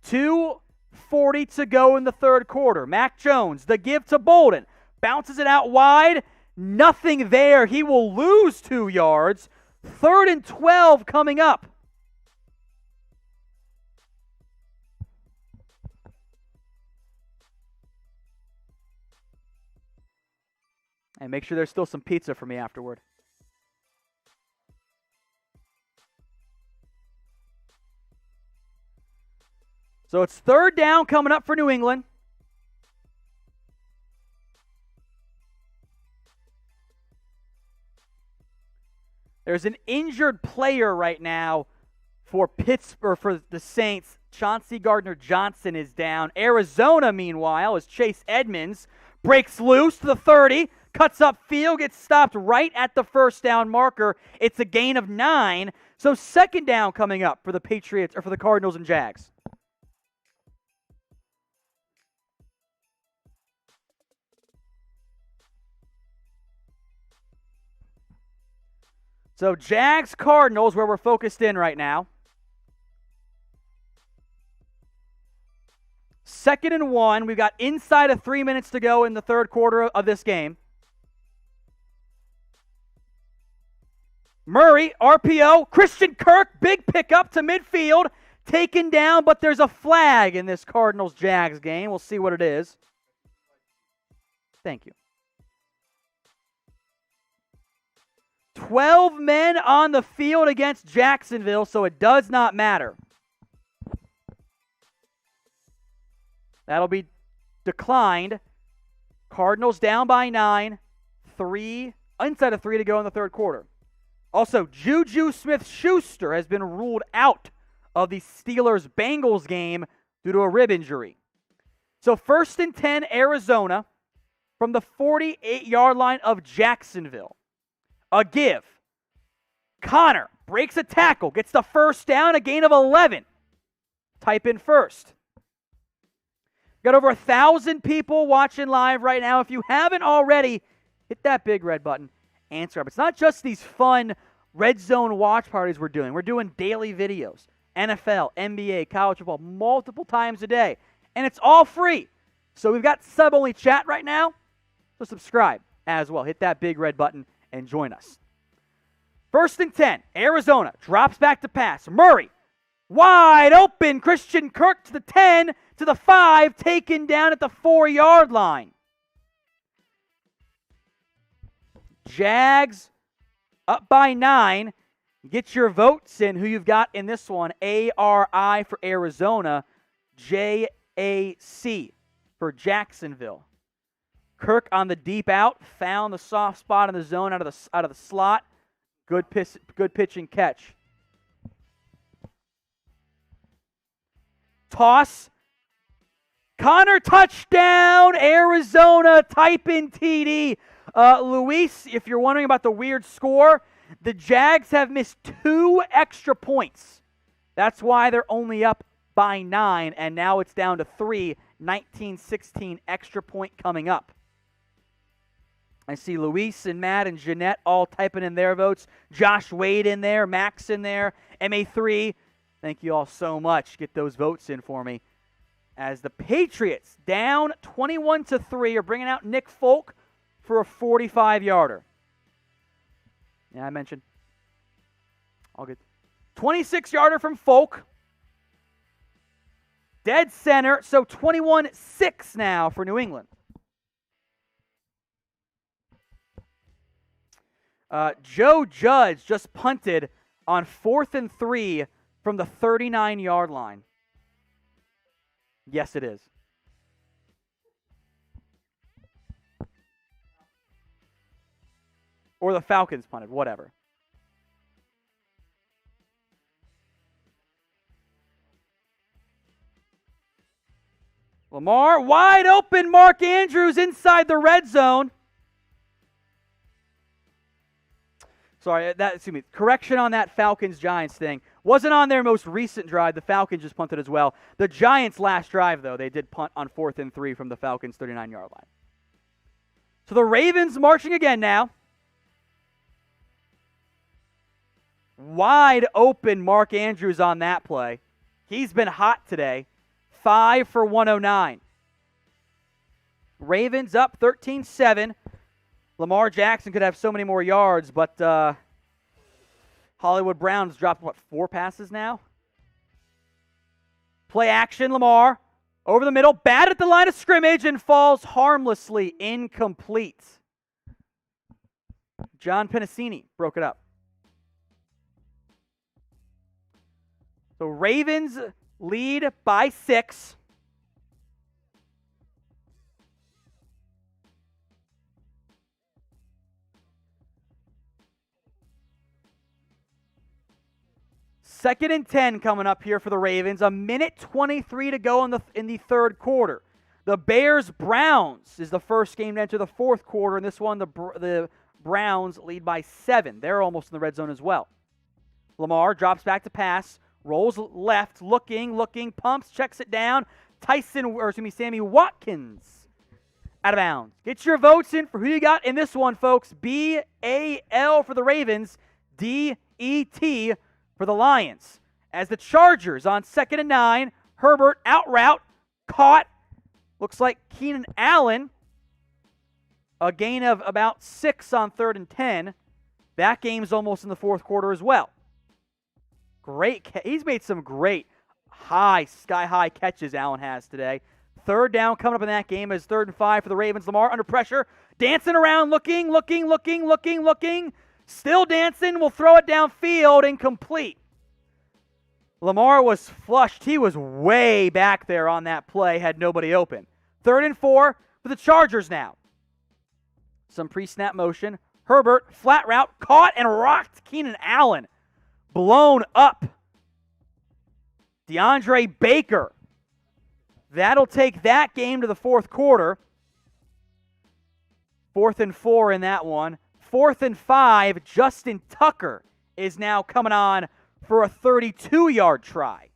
2:40 to go in the third quarter. Mac Jones, the give to Bolden. Bounces it out wide. Nothing there. He will lose 2 yards. 3rd and 12 coming up. And make sure there's still some pizza for me afterward. So it's 3rd down coming up for New England. There's an injured player right now for Pittsburgh, for the Saints. Chauncey Gardner-Johnson is down. Arizona, meanwhile, as Chase Edmonds breaks loose to the 30, cuts upfield, gets stopped right at the first down marker. It's a gain of 9. So second down coming up for the Patriots, or for the Cardinals and Jags. So Jags, Cardinals, where we're focused in right now. 2nd and 1. We've got inside of 3 minutes to go in the third quarter of this game. Murray, RPO, Christian Kirk, big pickup to midfield, taken down, but there's a flag in this Cardinals-Jags game. We'll see what it is. Thank you. 12 men on the field against Jacksonville, so it does not matter. That'll be declined. Cardinals down by 9. Inside of 3 to go in the third quarter. Also, Juju Smith-Schuster has been ruled out of the Steelers-Bengals game due to a rib injury. So 1st and 10, Arizona, from the 48-yard line of Jacksonville. A give. Connor breaks a tackle, gets the first down, a gain of 11. Type in first. Got over 1,000 people watching live right now. If you haven't already, hit that big red button. Answer up. It's not just these fun Red Zone watch parties we're doing. We're doing daily videos. NFL, NBA, college football, multiple times a day. And it's all free. So we've got sub-only chat right now. So subscribe as well. Hit that big red button and join us. 1st and 10. Arizona drops back to pass. Murray, wide open. Christian Kirk to the 10, to the 5, taken down at the 4-yard line. Jags up by 9. Get your votes in who you've got in this one. ARI for Arizona. JAC for Jacksonville. Kirk on the deep out. Found the soft spot in the zone out of the slot. Good pitch and catch. Toss. Connor touchdown. Arizona. Type in TD. Luis, if you're wondering about the weird score, the Jags have missed 2 extra points. That's why they're only up by 9, and now it's down to 3. 19-16 extra point coming up. I see Luis and Matt and Jeanette all typing in their votes. Josh Wade in there, Max in there, MA3. Thank you all so much. Get those votes in for me. As the Patriots, down 21-3, are bringing out Nick Folk for a 45-yarder. Yeah, I mentioned. All good. 26-yarder from Folk. Dead center, so 21-6 now for New England. Joe Judge just punted on 4th and 3 from the 39-yard line. Yes, it is. Or the Falcons punted, whatever. Lamar, wide open. Mark Andrews inside the red zone. Sorry, correction on that Falcons-Giants thing. Wasn't on their most recent drive. The Falcons just punted as well. The Giants' last drive, though, they did punt on 4th and 3 from the Falcons' 39-yard line. So the Ravens marching again now. Wide open Mark Andrews on that play. He's been hot today. 5 for 109. Ravens up 13-7. Lamar Jackson could have so many more yards, but Hollywood Brown's dropped, 4 passes now? Play action, Lamar. Over the middle, bat at the line of scrimmage, and falls harmlessly incomplete. John Penasini broke it up. So Ravens lead by 6. 2nd and 10 coming up here for the Ravens. 1:23 to go in the third quarter. The Bears-Browns is the first game to enter the fourth quarter. In this one, the Browns lead by 7. They're almost in the red zone as well. Lamar drops back to pass, rolls left, looking, pumps, checks it down. Sammy Watkins out of bounds. Get your votes in for who you got in this one, folks. B-A-L for the Ravens, D-E-T for the Lions. As the Chargers on 2nd and 9, Herbert out route, caught. Looks like Keenan Allen, a gain of about 6 on 3rd and 10. That game's almost in the fourth quarter as well. He's made some great sky-high catches Allen has today. 3rd down coming up in that game is 3rd and 5 for the Ravens. Lamar under pressure, dancing around, looking. Still dancing, will throw it downfield, incomplete. Lamar was flushed. He was way back there on that play, had nobody open. 3rd and 4 for the Chargers now. Some pre-snap motion. Herbert, flat route, caught and rocked Keenan Allen. Blown up. DeAndre Baker. That'll take that game to the fourth quarter. 4th and 4 in that one. 4th and 5, Justin Tucker is now coming on for a 32-yard try.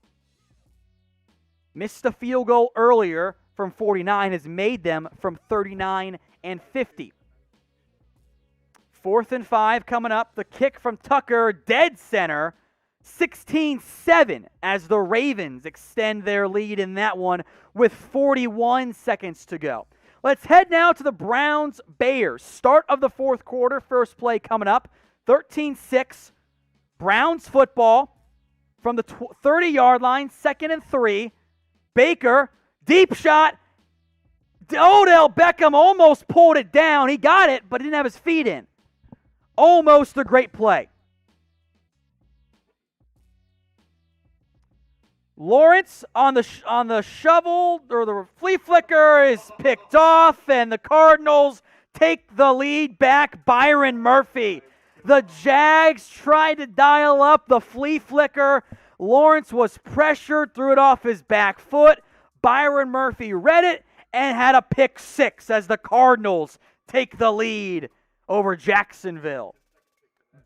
Missed a field goal earlier from 49, has made them from 39 and 50. 4th and 5 coming up. The kick from Tucker, dead center. 16-7 as the Ravens extend their lead in that one with 41 seconds to go. Let's head now to the Browns-Bears. Start of the fourth quarter, first play coming up. 13-6, Browns football from the 30-yard line, 2nd and 3. Baker, deep shot. Odell Beckham almost pulled it down. He got it, but didn't have his feet in. Almost a great play. Lawrence on the shovel, or the flea flicker, is picked off, and the Cardinals take the lead back. Byron Murphy. The Jags tried to dial up the flea flicker. Lawrence was pressured, threw it off his back foot. Byron Murphy read it and had a pick 6 as the Cardinals take the lead over Jacksonville.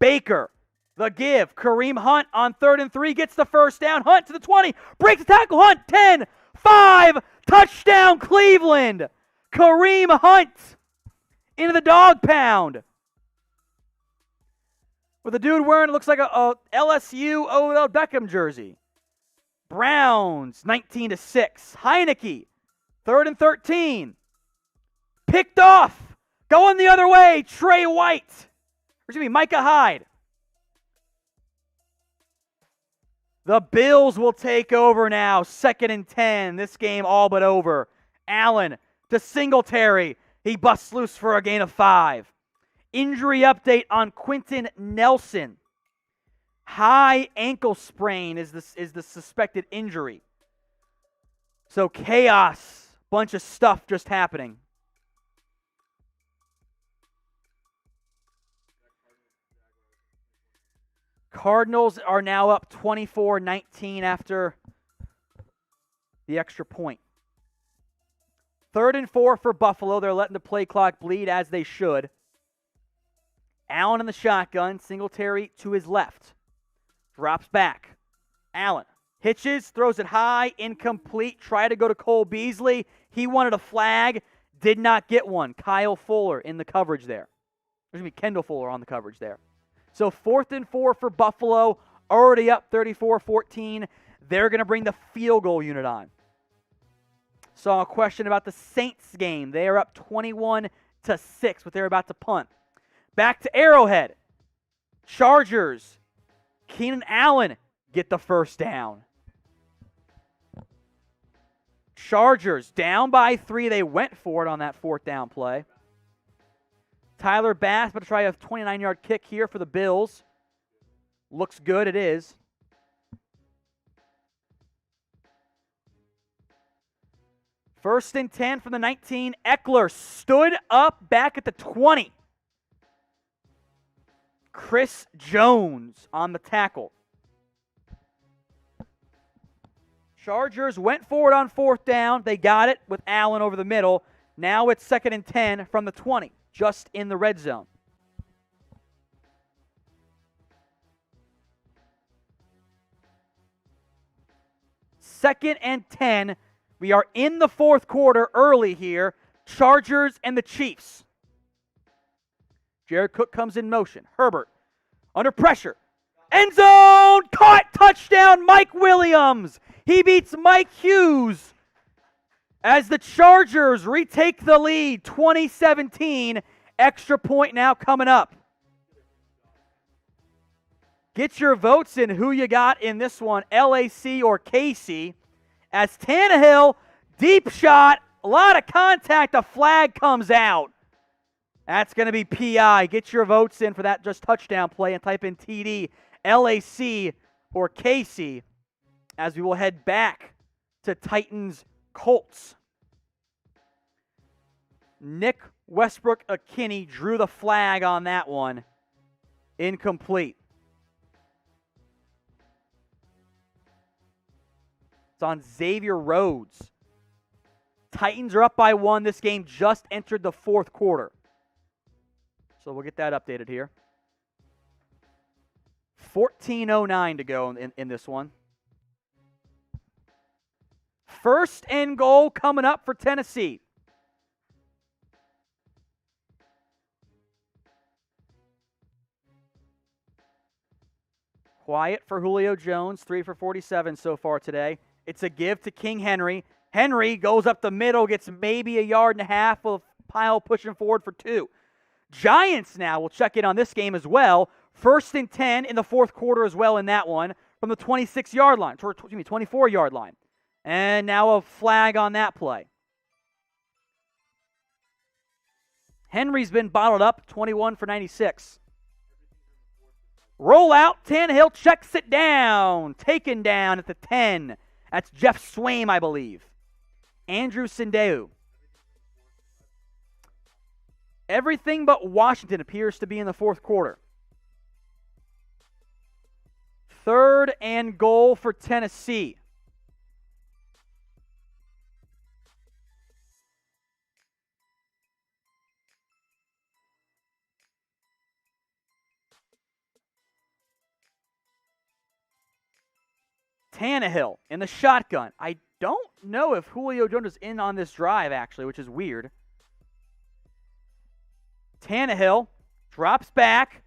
Baker. The give. Kareem Hunt on 3rd and 3 gets the first down. Hunt to the 20. Breaks the tackle. Hunt 10. 5. Touchdown Cleveland. Kareem Hunt into the dog pound. With a dude wearing, it looks like a LSU Odell Beckham jersey. Browns 19-6. Heineke. 3rd and 13. Picked off. Going the other way. Trey White. Micah Hyde. The Bills will take over now. 2nd and 10. This game all but over. Allen to Singletary. He busts loose for a gain of 5. Injury update on Quentin Nelson. High ankle sprain is the suspected injury. So chaos. Bunch of stuff just happening. Cardinals are now up 24-19 after the extra point. 3rd and 4 for Buffalo. They're letting the play clock bleed as they should. Allen in the shotgun. Singletary to his left. Drops back. Allen hitches, throws it high, incomplete. Try to go to Cole Beasley. He wanted a flag. Did not get one. Kyle Fuller in the coverage there. There's going to be Kendall Fuller on the coverage there. So 4th and 4 for Buffalo, already up 34-14. They're going to bring the field goal unit on. Saw a question about the Saints game. They are up 21-6, but they're about to punt. Back to Arrowhead. Chargers. Keenan Allen get the first down. Chargers down by 3. They went for it on that 4th down play. Tyler Bass about to try a 29-yard kick here for the Bills. Looks good, it is. First and 10 from the 19. Eckler stood up back at the 20. Chris Jones on the tackle. Chargers went forward on 4th down. They got it with Allen over the middle. Now it's 2nd and 10 from the 20, just in the red zone. Second and 10. We are in the 4th quarter early here. Chargers and the Chiefs. Jared Cook comes in motion. Herbert under pressure. End zone! Caught! Touchdown! Mike Williams! He beats Mike Hughes as the Chargers retake the lead, 2017. Extra point now coming up. Get your votes in who you got in this one, LAC or KC. As Tannehill, deep shot, a lot of contact, a flag comes out. That's going to be PI. Get your votes in for that just touchdown play and type in TD, LAC or KC as we will head back to Titans-Colts. Nick Westbrook-Akinyi drew the flag on that one. Incomplete. It's on Xavier Rhodes. Titans are up by 1. This game just entered the 4th quarter. So we'll get that updated here. 14:09 to go in this one. 1st and goal coming up for Tennessee. Quiet for Julio Jones, 3 for 47 so far today. It's a give to King Henry. Henry goes up the middle, gets maybe a yard and a half of pile pushing forward for 2. Giants now will check in on this game as well. 1st and 10 in the 4th quarter as well in that one from the 26-yard line, 24-yard line. And now a flag on that play. Henry's been bottled up, 21 for 96. Roll out, Tannehill checks it down. Taken down at the 10. That's Jeff Swaim, I believe. Andrew Sindeu. Everything but Washington appears to be in the 4th quarter. 3rd and goal for Tennessee. Tannehill in the shotgun. I don't know if Julio Jones is in on this drive, actually, which is weird. Tannehill drops back,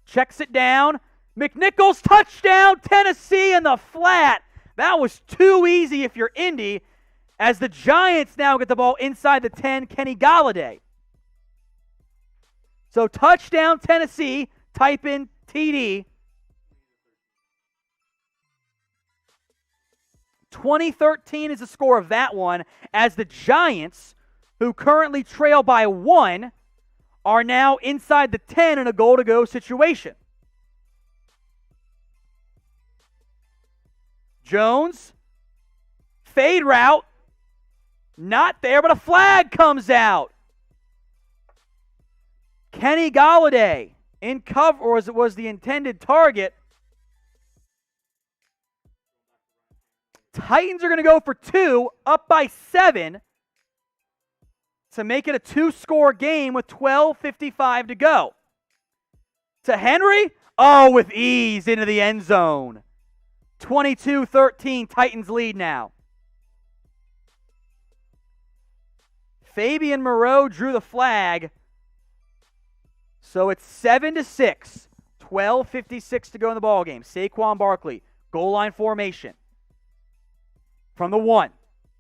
checks it down. McNichols, touchdown, Tennessee in the flat. That was too easy if you're Indy, as the Giants now get the ball inside the 10, Kenny Golladay. So touchdown, Tennessee. Type in TD. 2013 is the score of that one, as the Giants, who currently trail by 1, are now inside the 10 in a goal-to-go situation. Jones, fade route, not there, but a flag comes out. Kenny Golladay in cover, or as it was the intended target. Titans are going to go for 2, up by 7, to make it a 2-score game with 12:55 to go. To Henry, with ease into the end zone. 22-13, Titans lead now. Fabian Moreau drew the flag. So it's 7-6. 12:56 to go in the ballgame. Saquon Barkley, goal line formation. From the 1,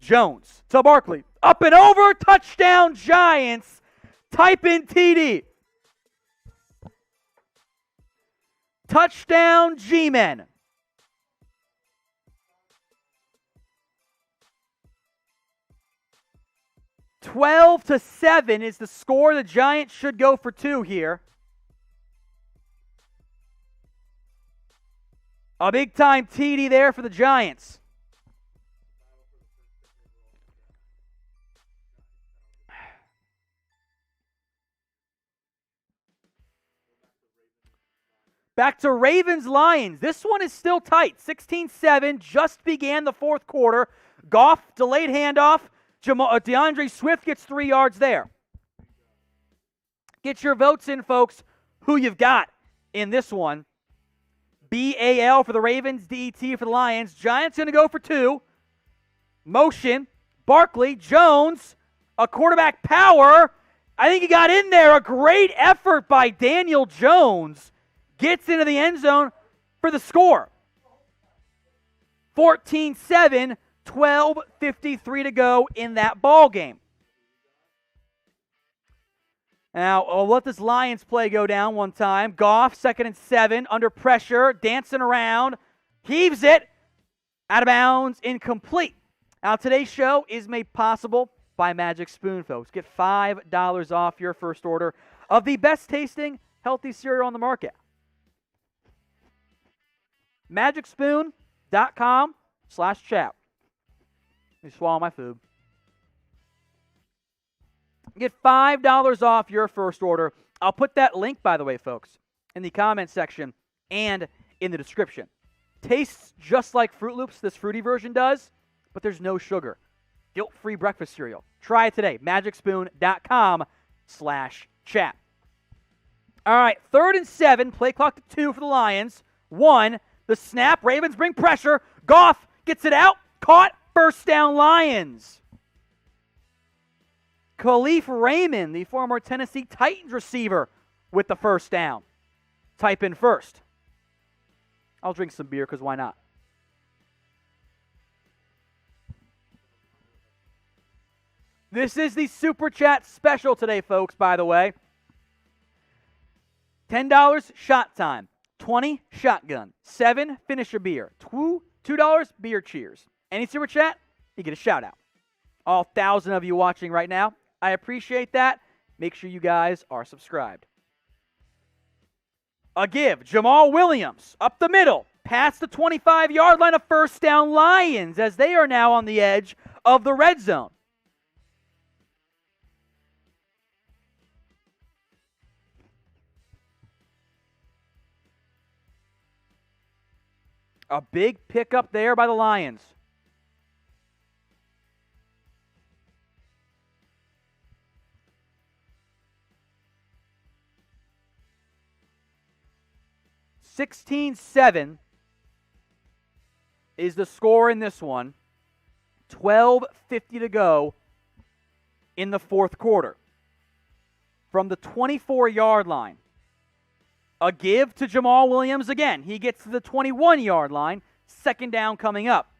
Jones to Barkley. Up and over, touchdown Giants. Type in TD. Touchdown G-Men. 12-7 is the score. The Giants should go for 2 here. A big-time TD there for the Giants. Back to Ravens-Lions. This one is still tight. 16-7, just began the fourth quarter. Goff, delayed handoff. DeAndre Swift gets 3 yards there. Get your votes in, folks, who you've got in this one. BAL for the Ravens, DET for the Lions. Giants going to go for 2. Motion, Barkley, Jones, a quarterback power. I think he got in there. A great effort by Daniel Jones. Gets into the end zone for the score. 14-7, 12:53 to go in that ball game. Now, I'll let this Lions play go down one time. Goff, 2nd and 7, under pressure, dancing around, heaves it, out of bounds, incomplete. Now, today's show is made possible by Magic Spoon, folks. Get $5 off your first order of the best-tasting, healthy cereal on the market. MagicSpoon.com/chat. Let me swallow my food. Get $5 off your first order. I'll put that link, by the way, folks, in the comment section and in the description. Tastes just like Fruit Loops, this fruity version does, but there's no sugar. Guilt-free breakfast cereal. Try it today. MagicSpoon.com/chat. All right, 3rd and 7. Play clock to 2 for the Lions. 1. The snap. Ravens bring pressure. Goff gets it out. Caught. First down, Lions. Khalif Raymond, the former Tennessee Titans receiver, with the first down. Type in first. I'll drink some beer because why not? This is the Super Chat special today, folks, by the way. $10 shot time. 20 shotgun. 7 finish a beer. $2 beer cheers. Any Super Chat, you get a shout out. All 1,000 of you watching right now, I appreciate that. Make sure you guys are subscribed. A give. Jamal Williams up the middle. Past the 25-yard line of first down, Lions, as they are now on the edge of the red zone. A big pickup there by the Lions. $16-7 is the score in this one. 12:50 to go in the fourth quarter. From the 24-yard line. A give to Jamal Williams again. He gets to the 21-yard line. Second down coming up.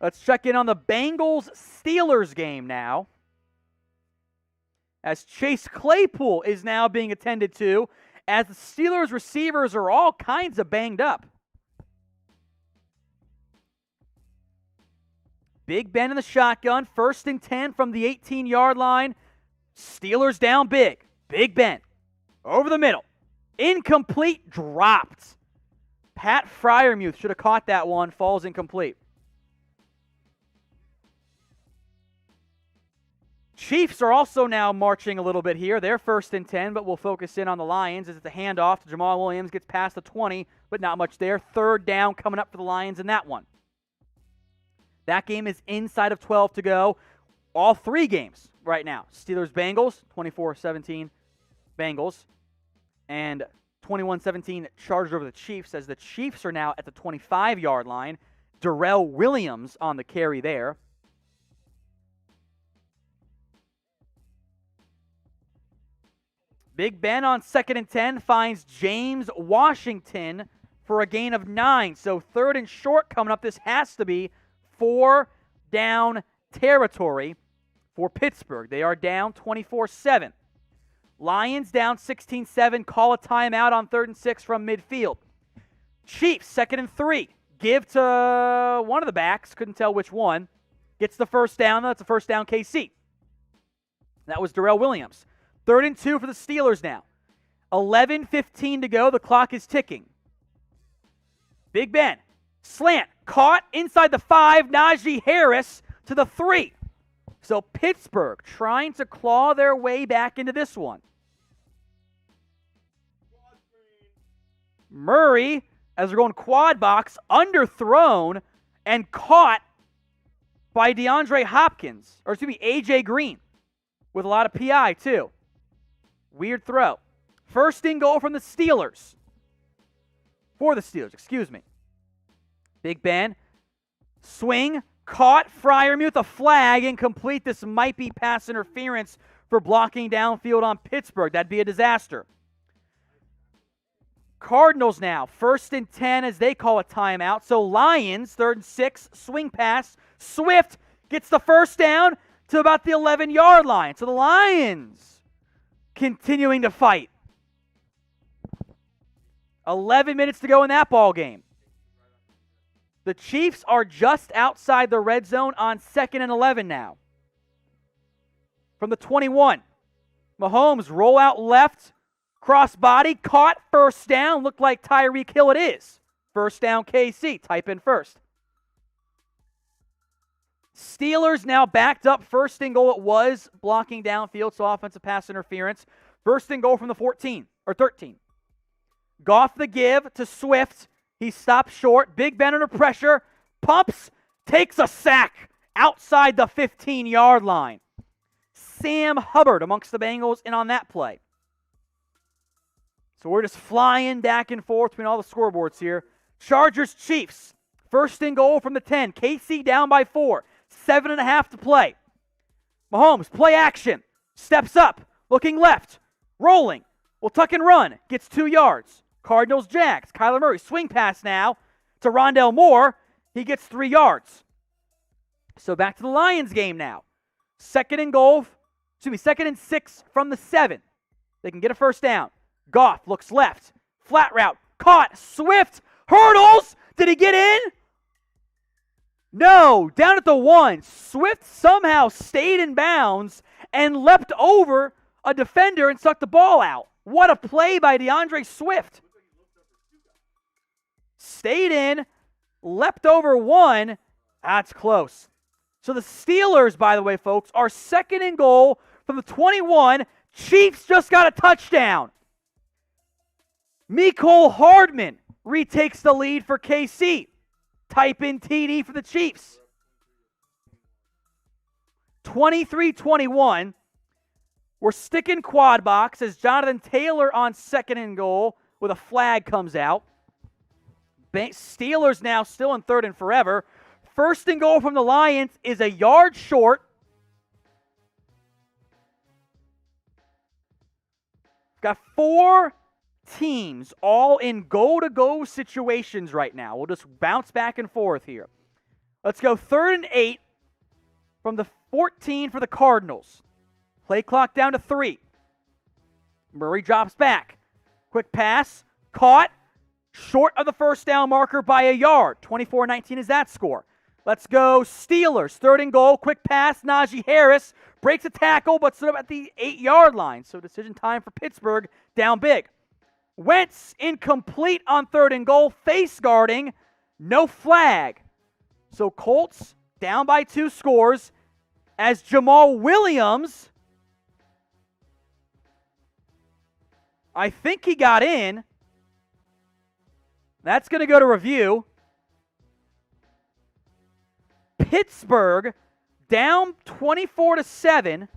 Let's check in on the Bengals-Steelers game now. As Chase Claypool is now being attended to, as the Steelers receivers are all kinds of banged up. Big Ben in the shotgun. 1st and 10 from the 18-yard line. Steelers down big. Big Ben. Over the middle. Incomplete. Dropped. Pat Freiermuth should have caught that one. Falls incomplete. Chiefs are also now marching a little bit here. They're 1st and 10, but we'll focus in on the Lions as it's a handoff to Jamal Williams. Gets past the 20, but not much there. 3rd down coming up for the Lions in that one. That game is inside of 12 to go. All 3 games right now. Steelers-Bengals, 24-17 Bengals. And 21-17 Chargers over the Chiefs, as the Chiefs are now at the 25-yard line. Darrell Williams on the carry there. Big Ben on 2nd and 10 finds James Washington for a gain of 9. So 3rd and short coming up. This has to be 4-down territory for Pittsburgh. They are down 24-7. Lions down 16-7. Call a timeout on 3rd and 6 from midfield. Chiefs, 2nd and 3. Give to one of the backs. Couldn't tell which one. Gets the first down. That's a first down KC. That was Darrell Williams. 3rd and 2 for the Steelers now. 11:15 to go. The clock is ticking. Big Ben. Slant. Caught inside the 5. Najee Harris to the 3. So Pittsburgh trying to claw their way back into this one. Murray, as they're going quad box, underthrown and caught by DeAndre Hopkins, or excuse me, A.J. Green, with a lot of PI too. Weird throw. First and goal from the Steelers. For the Steelers, excuse me. Big Ben, swing, caught, Freiermuth with a flag, incomplete. This might be pass interference for blocking downfield on Pittsburgh. That'd be a disaster. Cardinals now, 1st and 10 as they call a timeout. So Lions, 3rd and 6, swing pass. Swift gets the first down to about the 11-yard line. So the Lions continuing to fight. 11 minutes to go in that ball game. The Chiefs are just outside the red zone on 2nd and 11 now. From the 21, Mahomes roll out left, crossbody, caught, first down. Looked like Tyreek Hill it is. First down KC, type in first. Steelers now backed up, 1st and goal it was, blocking downfield, so offensive pass interference. 1st and goal from the 14, or 13. Goff the give to Swift. He stops short. Big Ben under pressure. Pumps. Takes a sack outside the 15-yard line. Sam Hubbard amongst the Bengals in on that play. So we're just flying back and forth between all the scoreboards here. Chargers, Chiefs. 1st and goal from the 10. KC down by 4. 7.5 to play. Mahomes, play action. Steps up. Looking left. Rolling. Will tuck and run. Gets 2 yards. Cardinals, Jags. Kyler Murray, swing pass now to Rondale Moore. He gets 3 yards. So back to the Lions game now. 2nd and 6 from the 7. They can get a first down. Goff looks left. Flat route. Caught. Swift. Hurdles. Did he get in? No. Down at the 1. Swift somehow stayed in bounds and leapt over a defender and sucked the ball out. What a play by DeAndre Swift. Stayed in, leapt over 1. That's close. So the Steelers, by the way, folks, are 2nd and goal from the 21. Chiefs just got a touchdown. Mecole Hardman retakes the lead for KC. Type in TD for the Chiefs. 23-21. We're sticking quad box as Jonathan Taylor on 2nd and goal with a flag comes out. Steelers now still in 3rd and forever. 1st and goal from the Lions is a yard short. Got 4 teams all in go-to-go situations right now. We'll just bounce back and forth here. Let's go 3rd and 8 from the 14 for the Cardinals. Play clock down to 3. Murray drops back. Quick pass. Caught. Short of the first down marker by a yard. 24-19 is that score. Let's go Steelers. 3rd and goal. Quick pass. Najee Harris breaks a tackle but stood up at the 8-yard line. So decision time for Pittsburgh. Down big. Wentz incomplete on 3rd and goal. Face guarding. No flag. So Colts down by 2 scores as Jamal Williams, I think he got in. That's going to go to review. Pittsburgh down 24-7.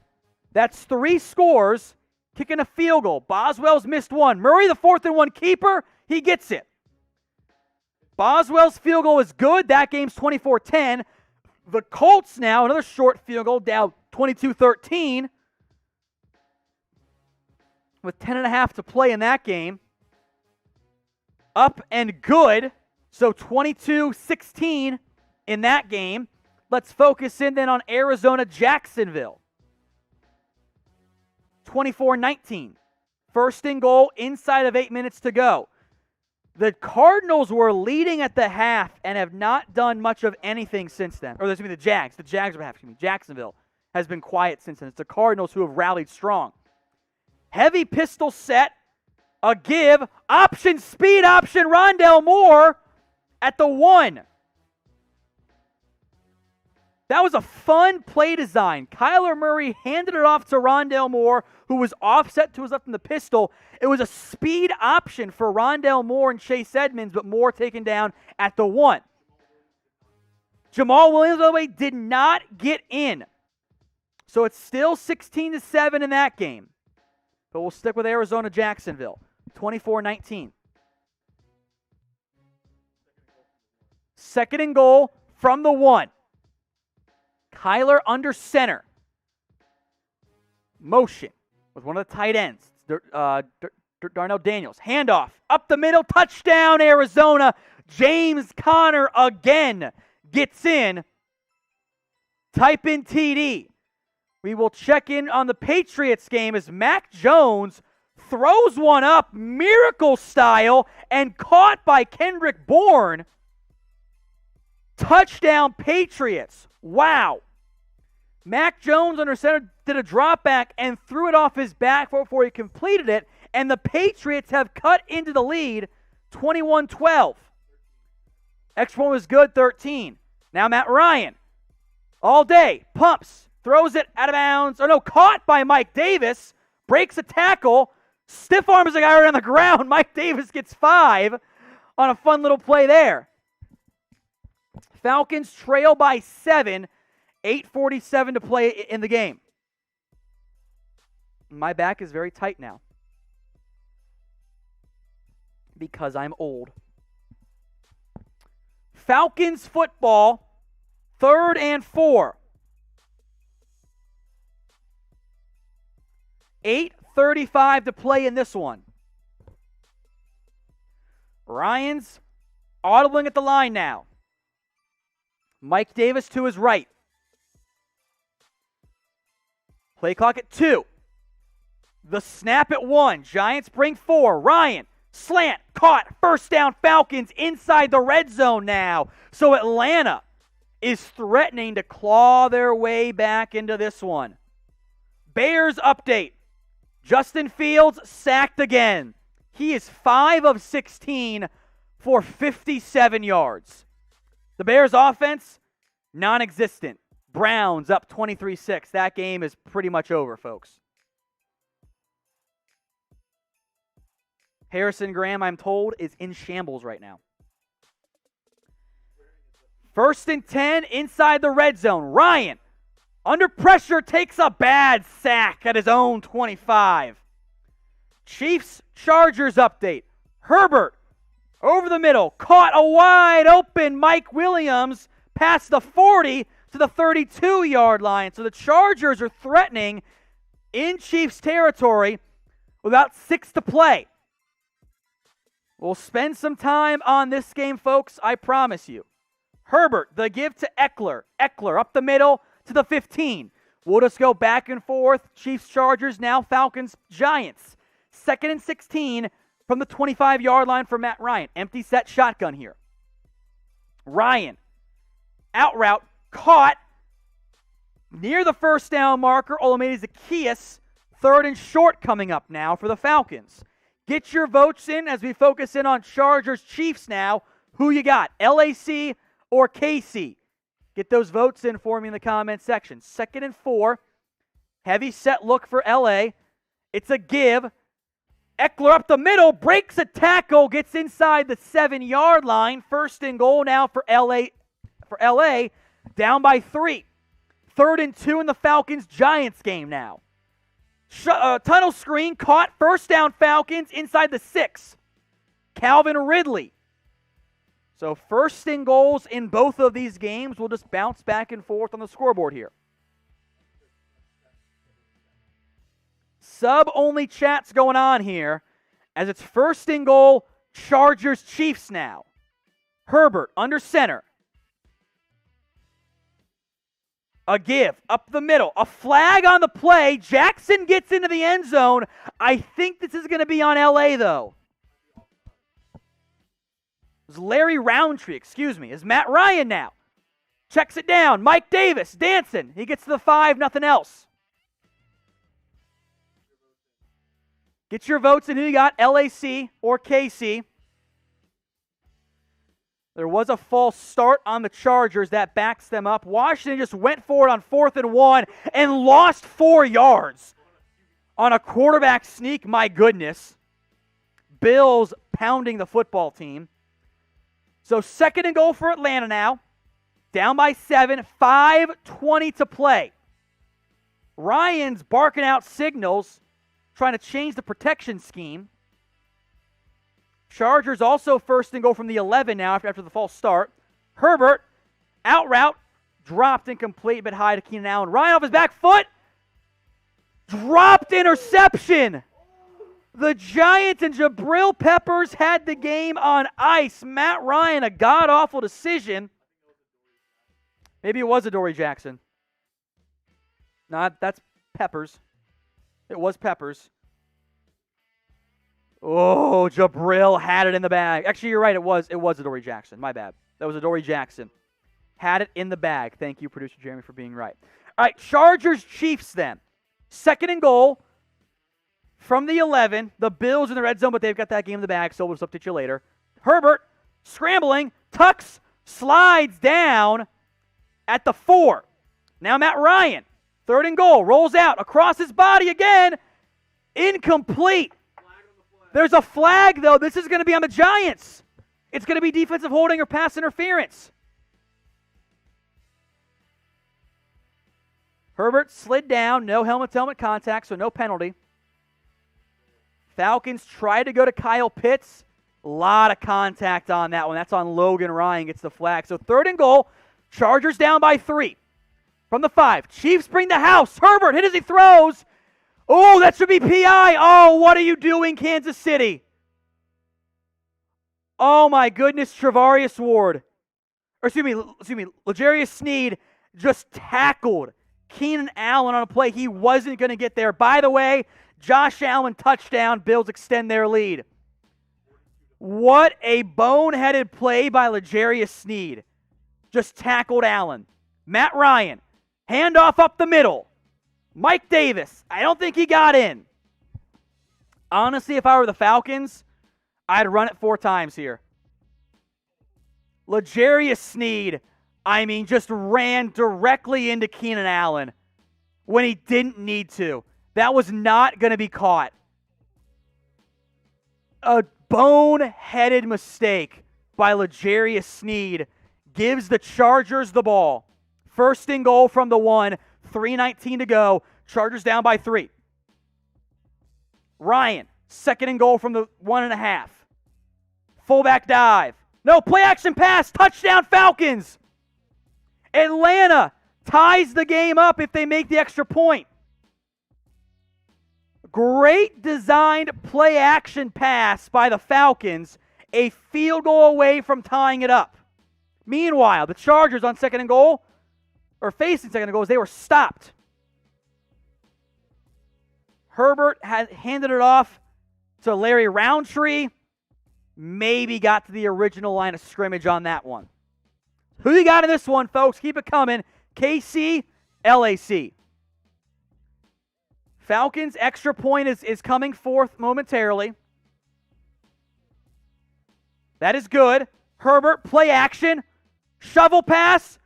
That's 3 scores. Kicking a field goal. Boswell's missed 1. Murray, the 4th and 1 keeper. He gets it. Boswell's field goal is good. That game's 24-10. The Colts now, another short field goal, down 22-13. With 10.5 to play in that game. Up and good. So 22-16 in that game. Let's focus in then on Arizona-Jacksonville. 24-19. 1st and goal inside of 8 minutes to go. The Cardinals were leading at the half and have not done much of anything since then. Or, excuse me, the Jags. The Jags are half. Excuse me. Jacksonville has been quiet since then. It's the Cardinals who have rallied strong. Heavy pistol set. A give. Option, speed option. Rondale Moore at the 1. That was a fun play design. Kyler Murray handed it off to Rondale Moore, who was offset to his left in the pistol. It was a speed option for Rondale Moore and Chase Edmonds, but Moore taken down at the 1. Jamal Williams, by the way, did not get in. So it's still 16-7 in that game. But we'll stick with Arizona-Jacksonville, 24-19. Second and goal from the 1. Kyler under center. Motion with one of the tight ends. Darnell Daniels. Handoff. Up the middle. Touchdown, Arizona. James Conner again gets in. Type in TD. We will check in on the Patriots game as Mac Jones throws one up, miracle style, and caught by Kendrick Bourne. Touchdown, Patriots. Wow. Mac Jones under center did a drop back and threw it off his back before he completed it, and the Patriots have cut into the lead 21-12. Extra point was good, 13. Now Matt Ryan, all day, pumps, throws it out of bounds. Oh no, caught by Mike Davis, breaks a tackle, stiff arms the guy right on the ground. Mike Davis gets 5 on a fun little play there. Falcons trail by 7, 8:47 to play in the game. My back is very tight now because I'm old. Falcons football, 3rd and 4. 8:35 to play in this one. Ryan's audibling at the line now. Mike Davis to his right. Play clock at 2. The snap at 1. Giants bring 4. Ryan, slant, caught, first down Falcons inside the red zone now. So Atlanta is threatening to claw their way back into this one. Bears update. Justin Fields sacked again. He is 5 of 16 for 57 yards. The Bears offense, non-existent. Browns up 23-6. That game is pretty much over, folks. Harrison Graham, I'm told, is in shambles right now. 1st and 10 inside the red zone. Ryan, under pressure, takes a bad sack at his own 25. Chiefs-Chargers update. Herbert, over the middle, caught a wide open Mike Williams past the 40 to the 32-yard line. So the Chargers are threatening in Chiefs territory with about 6 to play. We'll spend some time on this game, folks, I promise you. Herbert, the give to Eckler. Eckler up the middle to the 15. We'll just go back and forth. Chiefs, Chargers, now Falcons, Giants. 2nd and 16 from the 25-yard line for Matt Ryan. Empty set shotgun here. Ryan, out route, caught near the first down marker. Olamide Zaccheaus, 3rd and short coming up now for the Falcons. Get your votes in as we focus in on Chargers Chiefs now. Who you got, LAC or KC? Get those votes in for me in the comment section. 2nd and 4. Heavy set look for LA. It's a give. Eckler up the middle, breaks a tackle, gets inside the 7-yard line. 1st and goal now for LA, down by 3. 3rd and 2 in the Falcons-Giants game now. Tunnel screen, caught, first down Falcons inside the 6. Calvin Ridley. So 1st and goals in both of these games. We'll just bounce back and forth on the scoreboard here. Sub-only chats going on here as it's 1st and goal, Chargers-Chiefs now. Herbert under center. A give, up the middle, a flag on the play. Jackson gets into the end zone. I think this is going to be on LA, though. It's Larry Roundtree, is Matt Ryan now. Checks it down. Mike Davis, dancing. He gets to the 5, nothing else. Get your votes in who you got, LAC or KC. There was a false start on the Chargers that backs them up. Washington just went for it on 4th and 1 and lost 4 yards on a quarterback sneak. My goodness. Bills pounding the football team. So 2nd and goal for Atlanta now. Down by 7, 5:20 to play. Ryan's barking out signals, trying to change the protection scheme. Chargers also 1st and goal from the 11 now after the false start. Herbert, out route, dropped incomplete, but high to Keenan Allen. Ryan off his back foot, dropped interception. The Giants and Jabril Peppers had the game on ice. Matt Ryan, a god-awful decision. Maybe it was Adoree Jackson. No, that's Peppers. It was Peppers. Oh, Jabril had it in the bag. Actually, you're right. It was Adoree Jackson. My bad. That was Adoree Jackson. Had it in the bag. Thank you, producer Jeremy, for being right. All right, Chargers-Chiefs then. 2nd and goal from the 11. The Bills in the red zone, but they've got that game in the bag, so we'll just update you later. Herbert, scrambling, tucks, slides down at the 4. Now Matt Ryan, 3rd and goal, rolls out across his body again. Incomplete. There's a flag, though. This is going to be on the Giants. It's going to be defensive holding or pass interference. Herbert slid down. No helmet-to-helmet contact, so no penalty. Falcons tried to go to Kyle Pitts. A lot of contact on that one. That's on Logan Ryan. Gets the flag. So 3rd and goal. Chargers down by 3. From the 5. Chiefs bring the house. Herbert hit as he throws. Oh, that should be PI. Oh, what are you doing, Kansas City? Oh, my goodness, Travarius Ward. L'Jarius Sneed just tackled Keenan Allen on a play he wasn't going to get there. By the way, Josh Allen touchdown. Bills extend their lead. What a boneheaded play by L'Jarius Sneed. Just tackled Allen. Matt Ryan, handoff up the middle. Mike Davis, I don't think he got in. Honestly, if I were the Falcons, I'd run it 4 times here. L'Jarius Sneed, just ran directly into Keenan Allen when he didn't need to. That was not going to be caught. A boneheaded mistake by L'Jarius Sneed gives the Chargers the ball. 1st and goal from the 1. 3:19 to go. Chargers down by 3. Ryan, 2nd and goal from the 1.5. Fullback dive. No, play action pass. Touchdown Falcons. Atlanta ties the game up if they make the extra point. Great designed play action pass by the Falcons. A field goal away from tying it up. Meanwhile, the Chargers on 2nd and goal, or facing 2nd and goal, they were stopped. Herbert had handed it off to Larry Roundtree. Maybe got to the original line of scrimmage on that one. Who you got in this one, folks? Keep it coming. KC, LAC. Falcons extra point is coming forth momentarily. That is good. Herbert, play action. Shovel pass.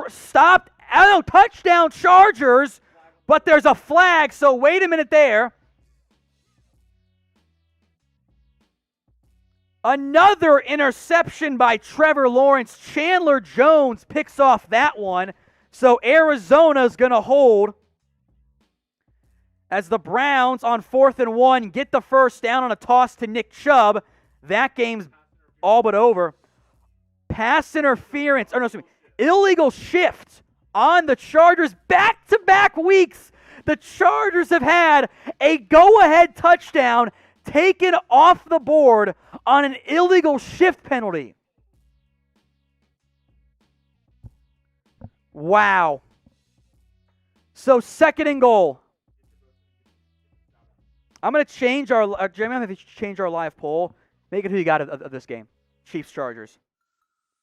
Stopped. Oh, touchdown Chargers. But there's a flag, so wait a minute there. Another interception by Trevor Lawrence. Chandler Jones picks off that one. So Arizona's going to hold as the Browns on 4th and 1 get the first down on a toss to Nick Chubb. That game's all but over. Pass interference, illegal shift on the Chargers. Back-to-back weeks, the Chargers have had a go-ahead touchdown taken off the board on an illegal shift penalty. Wow. So 2nd and goal. I'm going to change our live poll. Make it who you got of this game. Chiefs-Chargers.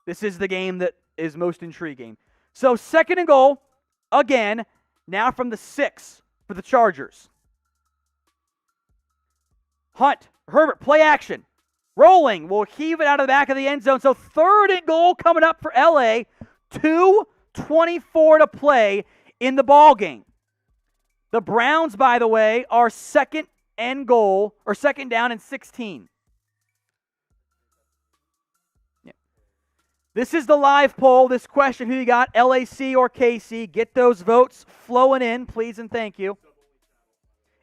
This is the game that is most intriguing. So 2nd and goal, again, now from the 6 for the Chargers. Herbert, play action. Rolling. Will heave it out of the back of the end zone. So 3rd and goal coming up for LA. 2:24 to play in the ball game. The Browns, by the way, are 2nd and goal, or 2nd down and 16. Yeah. This is the live poll. This question, who you got, LAC or KC? Get those votes flowing in, please and thank you.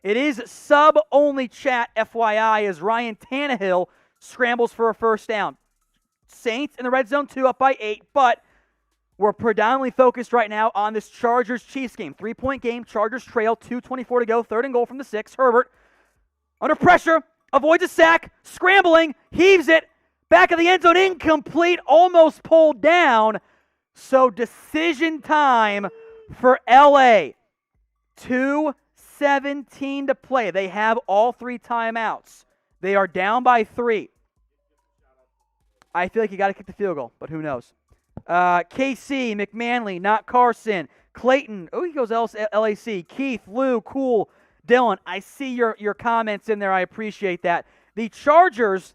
It is sub-only chat, FYI, as Ryan Tannehill scrambles for a first down. Saints in the red zone 2 up by 8, but we're predominantly focused right now on this Chargers-Chiefs game. 3-point game, Chargers trail, 2:24 to go, 3rd and goal from the 6. Herbert, under pressure, avoids a sack, scrambling, heaves it, back of the end zone, incomplete, almost pulled down. So decision time for LA. 2:17 to play. They have all 3 timeouts. They are down by 3. I feel like you got to kick the field goal, but who knows? KC, McManley, not Carson. Clayton, he goes LAC. Keith, Lou, cool. Dylan, I see your comments in there. I appreciate that. The Chargers,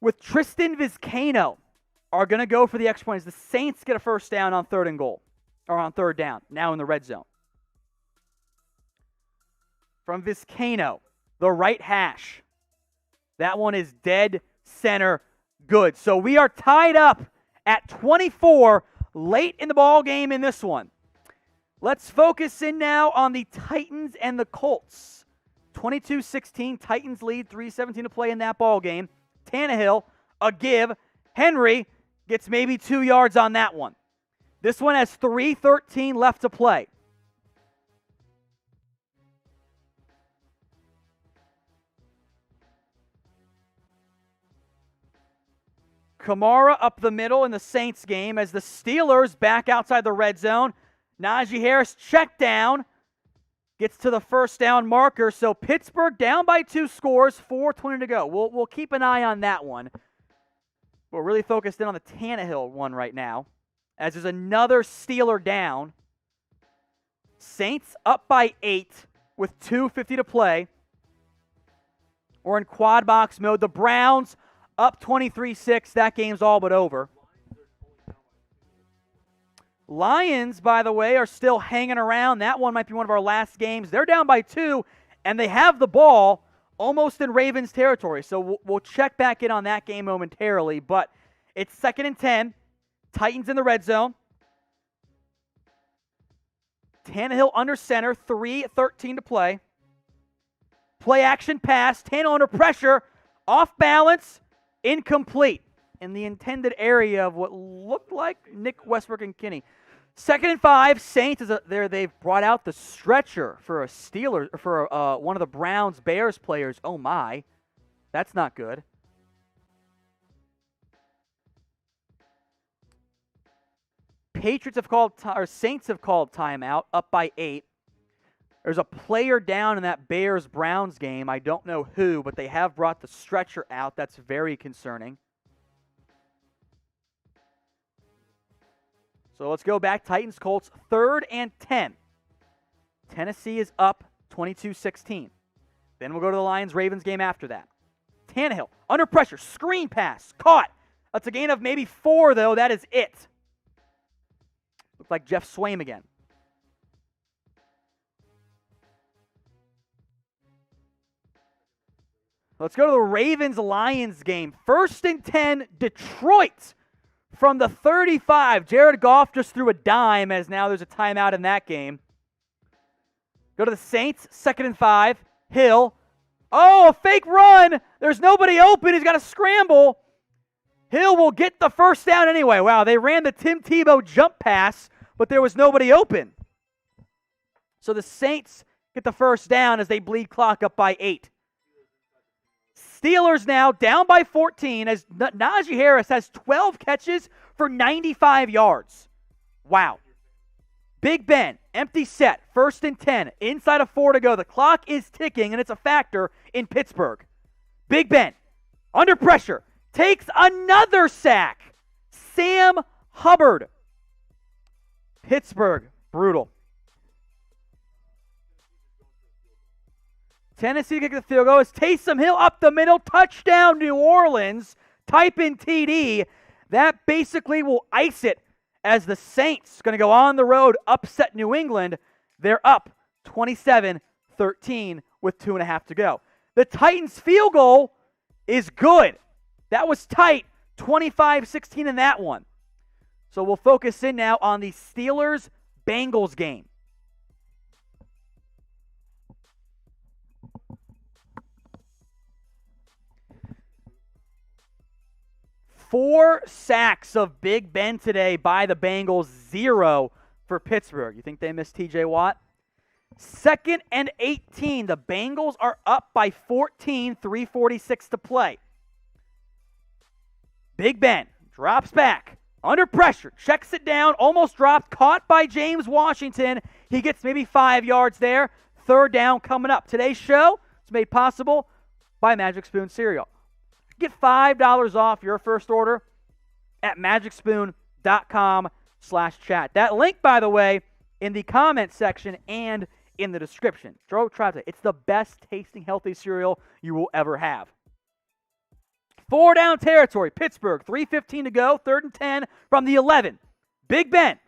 with Tristan Vizcaino, are going to go for the extra points. The Saints get a first down on 3rd and goal, or on 3rd down, now in the red zone. From Vizcaino, the right hash. That one is dead center good. So we are tied up at 24 late in the ball game in this one. Let's focus in now on the Titans and the Colts. 22-16, Titans lead, 3:17 to play in that ball game. Tannehill, a give. Henry gets maybe 2 yards on that one. This one has 3:13 left to play. Kamara up the middle in the Saints game as the Steelers back outside the red zone. Najee Harris check down, gets to the first down marker. So Pittsburgh down by 2 scores, 4:20 to go. We'll keep an eye on that one. We're really focused in on the Tannehill one right now, as there's another Steeler down. Saints up by 8 with 2:50 to play. We're in quad box mode. The Browns up 23-6. That game's all but over. Lions, by the way, are still hanging around. That one might be one of our last games. They're down by 2, and they have the ball almost in Ravens territory. So we'll check back in on that game momentarily. But it's 2nd and 10. Titans in the red zone. Tannehill under center. 3:13 to play. Play action pass. Tannehill under pressure. Off balance. Incomplete in the intended area of what looked like Nick Westbrook and Kinney. 2nd and 5. Saints is there. They've brought out the stretcher for a Steelers, for one of the Browns Bears players. Oh my, that's not good. Patriots have called, or Saints have called timeout. Up by 8. There's a player down in that Bears-Browns game. I don't know who, but they have brought the stretcher out. That's very concerning. So let's go back. Titans-Colts, 3rd and 10. Tennessee is up 22-16. Then we'll go to the Lions-Ravens game after that. Tannehill, under pressure, screen pass, caught. That's a gain of maybe 4, though. That is it. Looks like Jeff Swaim again. Let's go to the Ravens-Lions game. 1st and 10, Detroit from the 35. Jared Goff just threw a dime, as now there's a timeout in that game. Go to the Saints, 2nd and 5. Hill. Oh, a fake run. There's nobody open. He's got to scramble. Hill will get the first down anyway. Wow, they ran the Tim Tebow jump pass, but there was nobody open. So the Saints get the first down as they bleed clock up by 8. Steelers now down by 14 as Najee Harris has 12 catches for 95 yards. Wow. Big Ben, empty set, 1st and 10, inside of 4 to go. The clock is ticking, and it's a factor in Pittsburgh. Big Ben, under pressure, takes another sack. Sam Hubbard. Pittsburgh, brutal. Tennessee kick the field goal. It's Taysom Hill up the middle. Touchdown, New Orleans. Type in TD. That basically will ice it as the Saints going to go on the road, upset New England. They're up 27-13 with 2.5 to go. The Titans field goal is good. That was tight, 25-16 in that one. So we'll focus in now on the Steelers-Bengals game. Four sacks of Big Ben today by the Bengals, 0 for Pittsburgh. You think they missed TJ Watt? 2nd and 18. The Bengals are up by 14, 3:46 to play. Big Ben drops back, under pressure, checks it down, almost dropped, caught by James Washington. He gets maybe 5 yards there. 3rd down coming up. Today's show is made possible by Magic Spoon Cereal. Get $5 off your first order at magicspoon.com/chat. That link, by the way, in the comment section and in the description. Try it. It's the best tasting healthy cereal you will ever have. 4 down territory. Pittsburgh, 3:15 to go. 3rd and 10 from the 11. Big Ben.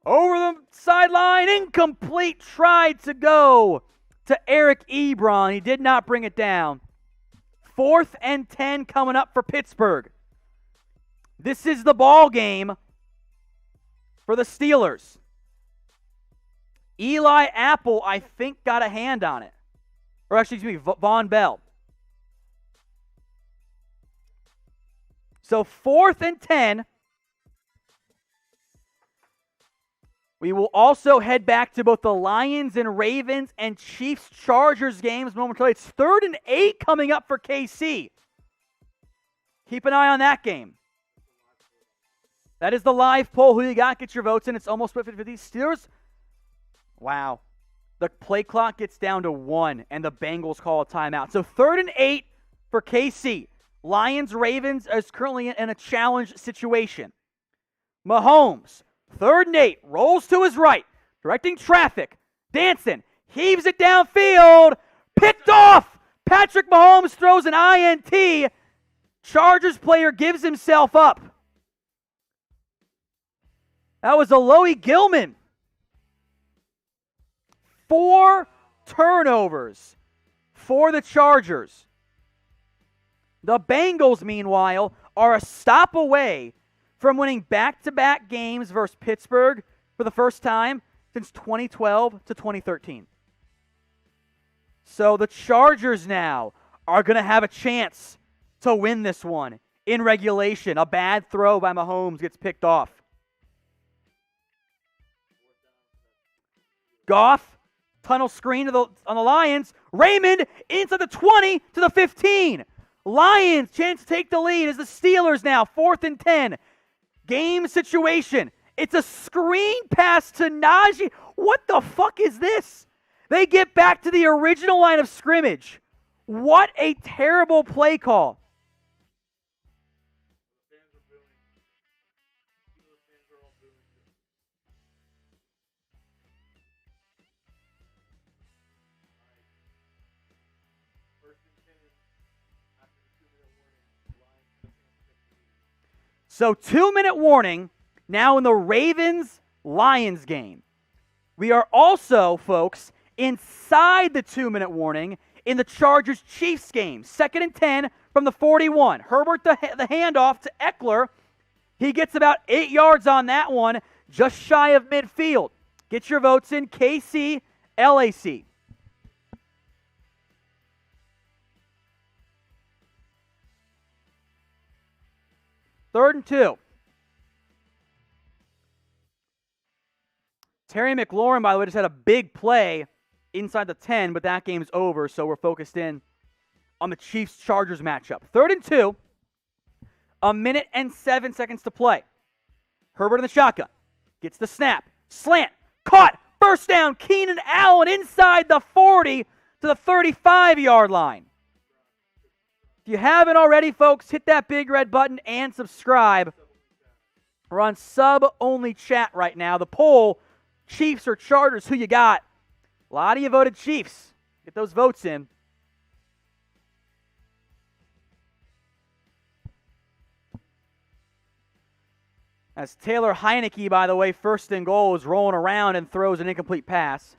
Over the sideline. Incomplete. Tried to go to Eric Ebron. He did not bring it down. 4th and 10 coming up for Pittsburgh. This is the ball game for the Steelers. Eli Apple, I think, got a hand on it. Or actually, excuse me, Von Bell. So 4th and 10. We will also head back to both the Lions and Ravens and Chiefs-Chargers games momentarily. It's 3rd and 8 coming up for KC. Keep an eye on that game. That is the live poll. Who you got? Get your votes in. It's almost 50-50. Steelers. Wow. The play clock gets down to 1, and the Bengals call a timeout. So 3rd and 8 for KC. Lions-Ravens is currently in a challenge situation. Mahomes. 3rd and 8, rolls to his right, directing traffic. Dancing, heaves it downfield, picked off. Patrick Mahomes throws an INT. Chargers player gives himself up. That was Alohi Gilman. 4 turnovers for the Chargers. The Bengals, meanwhile, are a stop away from winning back-to-back games versus Pittsburgh for the first time since 2012 to 2013. So the Chargers now are going to have a chance to win this one in regulation. A bad throw by Mahomes gets picked off. Goff, tunnel screen on the Lions. Raymond into the 20 to the 15. Lions, chance to take the lead as the Steelers now, 4th and 10. Game situation. It's a screen pass to Najee. What the fuck is this? They get back to the original line of scrimmage. What a terrible play call. So 2-minute warning now in the Ravens-Lions game. We are also, folks, inside the 2-minute warning in the Chargers-Chiefs game. 2nd and 10 from the 41. Herbert the handoff to Eckler. He gets about 8 yards on that one, just shy of midfield. Get your votes in. KC, LAC. Third and 2. Terry McLaurin, by the way, just had a big play inside the 10, but that game's over, so we're focused in on the Chiefs-Chargers matchup. 3rd and 2. 1 minute and 7 seconds to play. Herbert in the shotgun. Gets the snap. Slant. Caught. First down. Keenan Allen inside the 40 to the 35-yard line. If you haven't already, folks, hit that big red button and subscribe. We're on sub-only chat right now. The poll, Chiefs or Chargers, who you got? A lot of you voted Chiefs. Get those votes in. As Taylor Heineke, by the way, first and goal, is rolling around and throws an incomplete pass.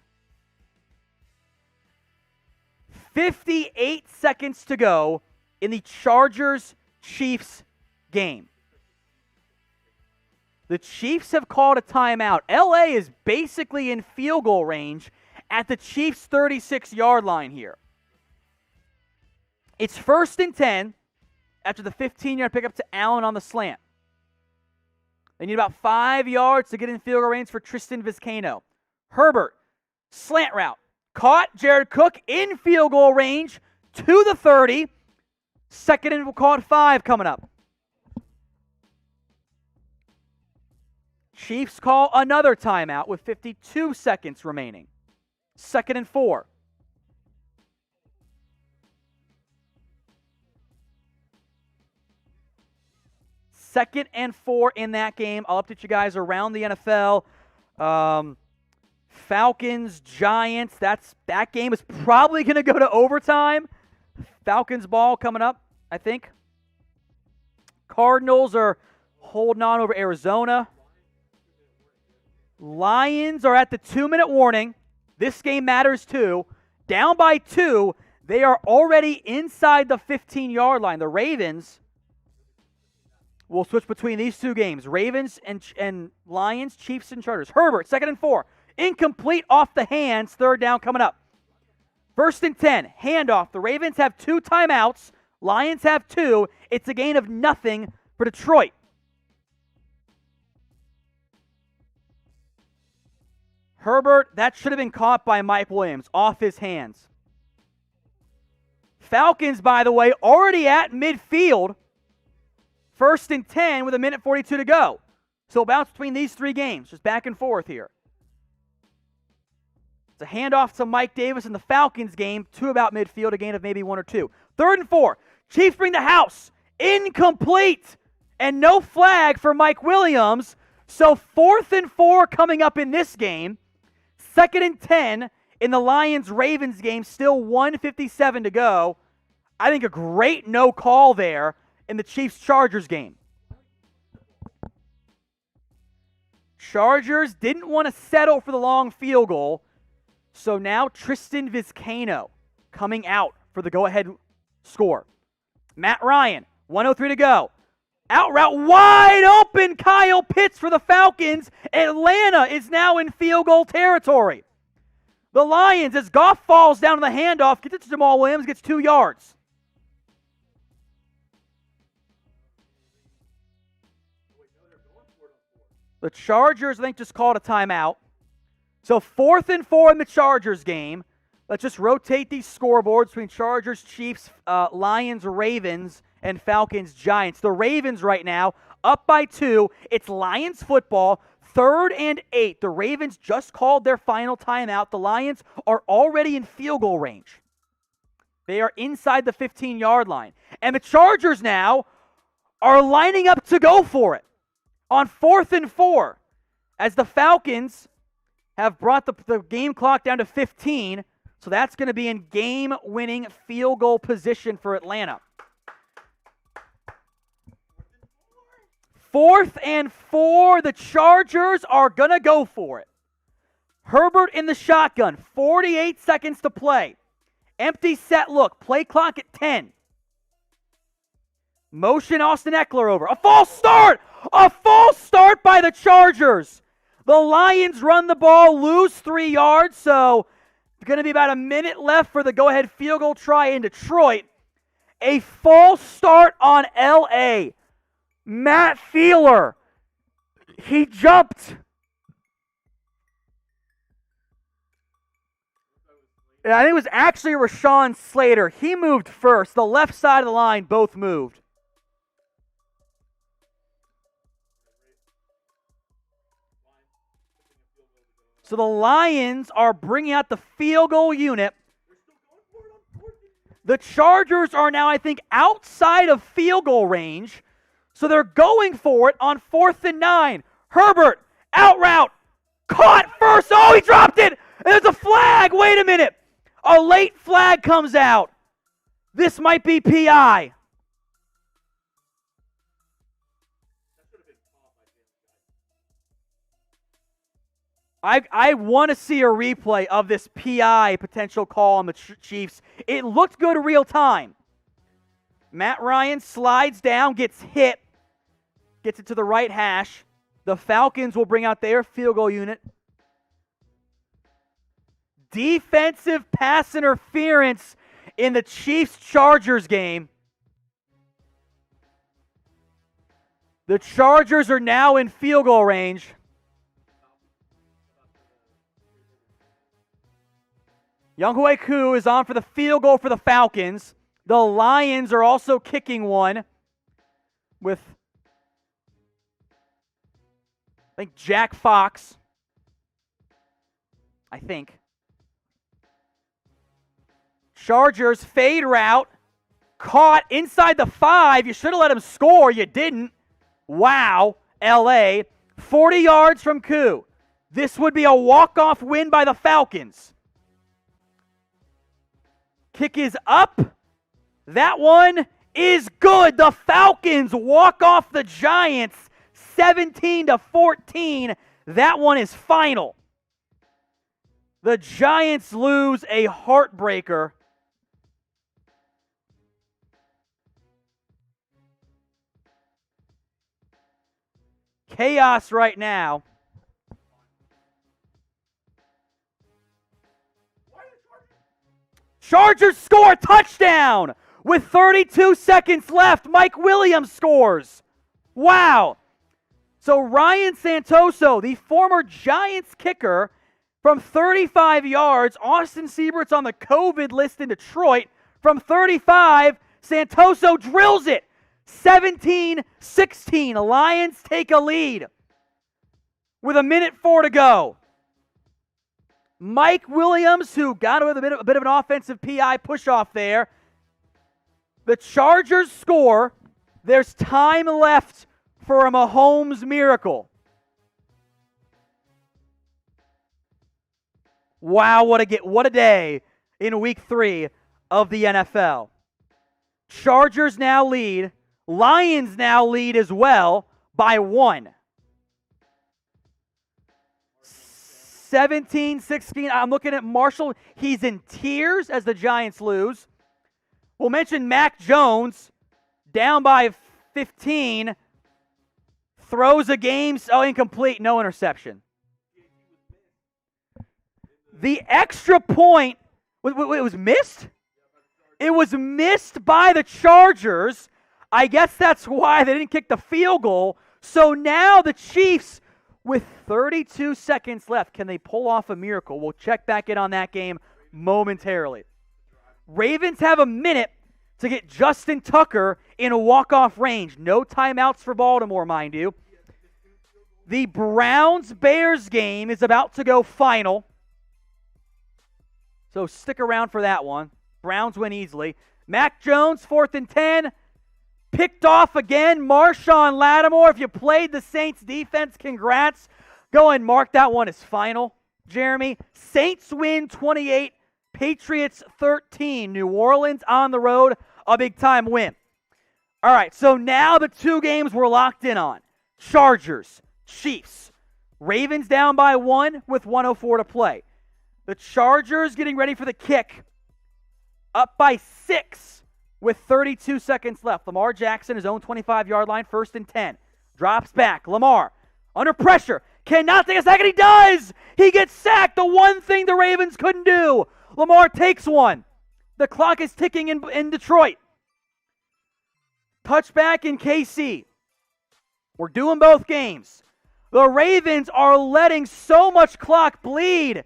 58 seconds to go in the Chargers-Chiefs game. The Chiefs have called a timeout. LA is basically in field goal range at the Chiefs' 36-yard line here. It's 1st and 10 after the 15-yard pickup to Allen on the slant. They need about 5 yards to get in field goal range for Tristan Vizcaino. Herbert, slant route. Caught. Jared Cook in field goal range to the 30. Second and we'll call it 5 coming up. Chiefs call another timeout with 52 seconds remaining. 2nd and 4. Second and 4 in that game. I'll update you guys around the NFL. Falcons, Giants. That game is probably going to go to overtime. Falcons ball coming up, I think. Cardinals are holding on over Arizona. Lions are at the 2-minute warning. This game matters too. Down by 2. They are already inside the 15-yard line. The Ravens will switch between these two games. Ravens and Lions, Chiefs and Chargers. Herbert, 2nd and 4. Incomplete off the hands. 3rd down coming up. 1st and 10. Handoff. The Ravens have 2 timeouts. Lions have 2. It's a gain of nothing for Detroit. Herbert, that should have been caught by Mike Williams. Off his hands. Falcons, by the way, already at midfield. 1st and 10 with 1:42 to go. So bounce between these 3 games. Just back and forth here. It's a handoff to Mike Davis in the Falcons game to about midfield, a gain of maybe 1 or 2. 3rd and 4. Chiefs bring the house. Incomplete. And no flag for Mike Williams. So 4th and 4 coming up in this game. 2nd and 10 in the Lions-Ravens game. Still 1:57 to go. I think a great no call there in the Chiefs-Chargers game. Chargers didn't want to settle for the long field goal. So now Tristan Vizcaino coming out for the go-ahead score. Matt Ryan, 1:03 to go. Out route, wide open, Kyle Pitts for the Falcons. Atlanta is now in field goal territory. The Lions, as Goff falls down on the handoff, gets it to Jamal Williams, gets 2 yards. The Chargers, I think, just called a timeout. So 4th and 4 in the Chargers game. Let's just rotate these scoreboards between Chargers, Chiefs, Lions, Ravens, and Falcons, Giants. The Ravens right now up by 2. It's Lions football, 3rd and 8. The Ravens just called their final timeout. The Lions are already in field goal range. They are inside the 15-yard line. And the Chargers now are lining up to go for it on 4th and 4 as the Falcons have brought the game clock down to 15. So that's going to be in game-winning field goal position for Atlanta. 4th and 4, the Chargers are going to go for it. Herbert in the shotgun, 48 seconds to play. Empty set look, play clock at 10. Motion Austin Eckler over. A false start! A false start by the Chargers. The Lions run the ball, lose 3 yards, so it's going to be about a minute left for the go-ahead field goal try in Detroit. A false start on L.A. Matt Feeler, he jumped. And I think it was actually Rashawn Slater. He moved first. The left side of the line both moved. So the Lions are bringing out the field goal unit. The Chargers are now, I think, outside of field goal range. So they're going for it on 4th and 9. Herbert, out route, caught first. Oh, he dropped it. And there's a flag. Wait a minute. A late flag comes out. This might be PI. I want to see a replay of this PI potential call on the Chiefs. It looked good in real time. Matt Ryan slides down, gets hit, gets it to the right hash. The Falcons will bring out their field goal unit. Defensive pass interference in the Chiefs-Chargers game. The Chargers are now in field goal range. Younghoe Koo is on for the field goal for the Falcons. The Lions are also kicking one with, I think, Jack Fox. I think. Chargers fade route. Caught inside the 5. You should have let him score. You didn't. Wow. LA. 40 yards from Koo. This would be a walk-off win by the Falcons. Kick is up. That one is good. The Falcons walk off the Giants 17-14. That one is final. The Giants lose a heartbreaker. Chaos right now. Chargers score, touchdown! With 32 seconds left, Mike Williams scores. Wow. So Ryan Santoso, the former Giants kicker, from 35 yards, Austin Siebert's on the COVID list in Detroit. From 35, Santoso drills it. 17-16. Lions take a lead with 1:04 to go. Mike Williams, who got with a bit of an offensive PI push-off there. The Chargers score. There's time left for a Mahomes miracle. Wow, what a day in week 3 of the NFL. Chargers now lead. Lions now lead as well by 1. 17-16. I'm looking at Marshall. He's in tears as the Giants lose. We'll mention Mac Jones, down by 15. Throws a game. Oh, incomplete. No interception. The extra point, it was missed? It was missed by the Chargers. I guess that's why they didn't kick the field goal. So now the Chiefs, with 32 seconds left, can they pull off a miracle? We'll check back in on that game momentarily. Ravens have a minute to get Justin Tucker in a walk-off range. No timeouts for Baltimore, mind you. The Browns-Bears game is about to go final. So stick around for that one. Browns win easily. Mac Jones, 4th and 10. Picked off again. Marshawn Lattimore, if you played the Saints defense, congrats. Go and mark that one as final, Jeremy. Saints win 28, Patriots 13. New Orleans on the road, a big-time win. All right, so now the 2 games we're locked in on. Chargers, Chiefs. Ravens down by 1 with 1:04 to play. The Chargers getting ready for the kick. Up by 6 with 32 seconds left. Lamar Jackson, his own 25-yard line, 1st and 10. Drops back. Lamar, under pressure. Cannot take a second. He does! He gets sacked. The one thing the Ravens couldn't do. Lamar takes one. The clock is ticking in Detroit. Touchback in KC. We're doing both games. The Ravens are letting so much clock bleed.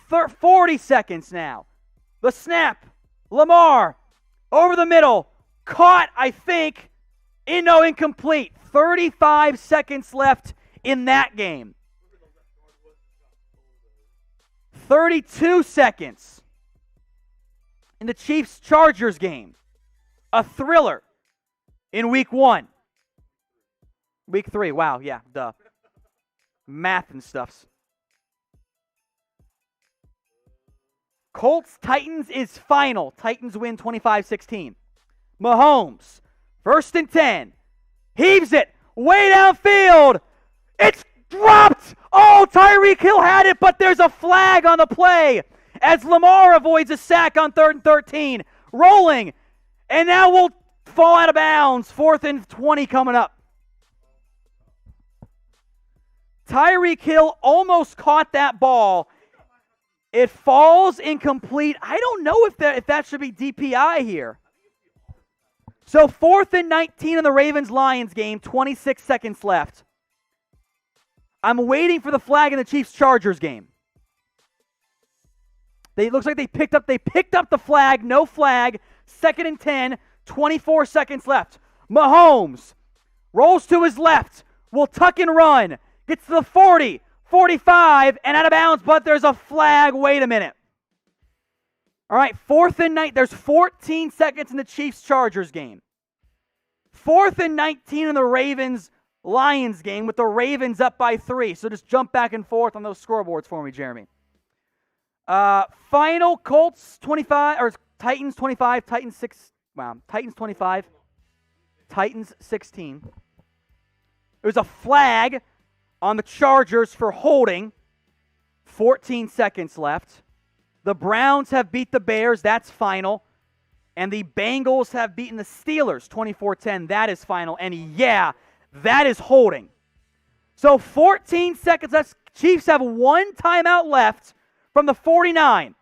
40 seconds now. The snap. Lamar. Over the middle. Caught, I think. Incomplete. 35 seconds left in that game. 32 seconds in the Chiefs-Chargers game. A thriller in week 1. Week 3. Wow, yeah, duh. Math and stuffs. Colts-Titans is final. Titans win 25-16. Mahomes, 1st and 10. Heaves it way downfield. It's dropped. Oh, Tyreek Hill had it, but there's a flag on the play as Lamar avoids a sack on 3rd and 13. Rolling. And now we'll fall out of bounds. 4th and 20 coming up. Tyreek Hill almost caught that ball. It falls incomplete. I don't know if that should be DPI here. So 4th and 19 in the Ravens-Lions game, 26 seconds left. I'm waiting for the flag in the Chiefs-Chargers game. It looks like they picked up the flag, no flag, 2nd and 10, 24 seconds left. Mahomes rolls to his left, will tuck and run, gets to the 40, 45, and out of bounds, but there's a flag. Wait a minute. All right, 4th and 9. There's 14 seconds in the Chiefs-Chargers game. 4th and 19 in the Ravens-Lions game with the Ravens up by 3. So just jump back and forth on those scoreboards for me, Jeremy. Final Colts 25, or Titans 25, Titans 6. Wow, Titans 25, Titans 16. There's a flag on the Chargers for holding. 14 seconds left. The Browns have beat the Bears. That's final. And the Bengals have beaten the Steelers 24-10. That is final. And yeah, that is holding. So 14 seconds left. Chiefs have 1 timeout left from the 49.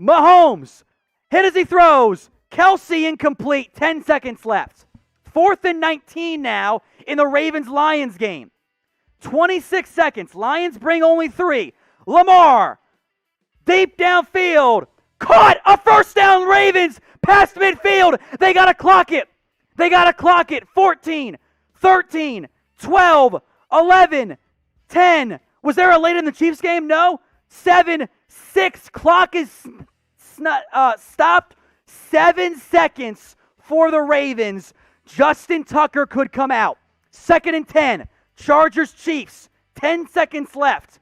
Mahomes, hit as he throws. Kelce incomplete. 10 seconds left. 4th and 19 now in the Ravens-Lions game. 26 seconds. Lions bring only 3. Lamar, deep downfield. Caught a first down, Ravens, past midfield. They got to clock it. 14, 13, 12, 11, 10. Was there a late in the Chiefs game? No. 7, 6. Clock is stopped. 7 seconds for the Ravens. Justin Tucker could come out. 2nd and 10. Chargers, Chiefs. 10 seconds left.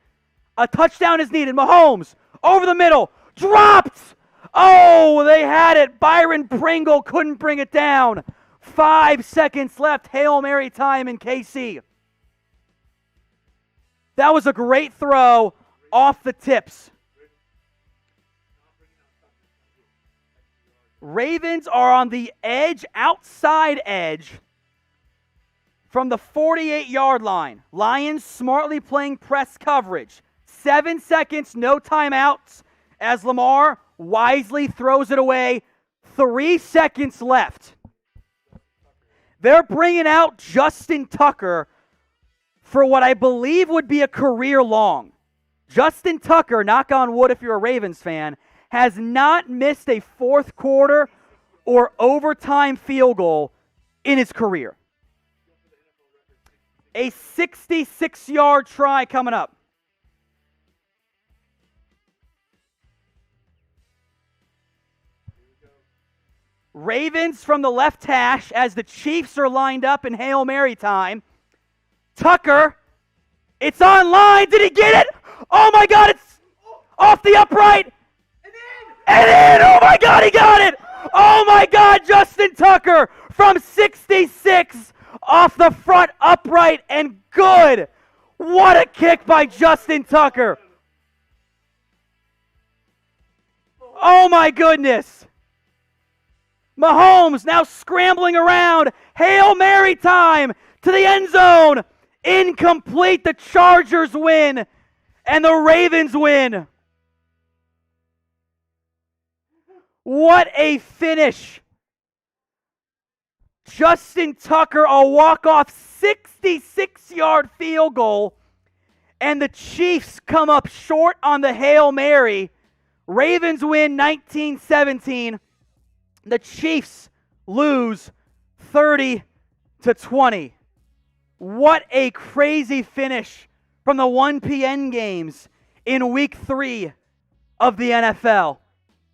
A touchdown is needed. Mahomes, over the middle. Dropped! Oh, they had it. Byron Pringle couldn't bring it down. 5 seconds left. Hail Mary time in KC. That was a great throw off the tips. Ravens are on the edge, outside edge, from the 48-yard line. Lions smartly playing press coverage. 7 seconds, no timeouts, as Lamar wisely throws it away. 3 seconds left. They're bringing out Justin Tucker for what I believe would be a career long. Justin Tucker, knock on wood if you're a Ravens fan, has not missed a fourth quarter or overtime field goal in his career. A 66-yard try coming up. Ravens from the left hash as the Chiefs are lined up in Hail Mary time. Tucker, it's online. Did he get it? Oh my God, it's off the upright. And in! Oh my God, he got it! Oh my God, Justin Tucker from 66 off the front upright and good. What a kick by Justin Tucker. Oh my goodness. Mahomes now scrambling around. Hail Mary time to the end zone. Incomplete. The Chargers win and the Ravens win. What a finish. Justin Tucker, a walk-off 66-yard field goal, and the Chiefs come up short on the Hail Mary. Ravens win 19-17. The Chiefs lose 30-20. What a crazy finish from the 1 p.m. games in Week 3 of the NFL.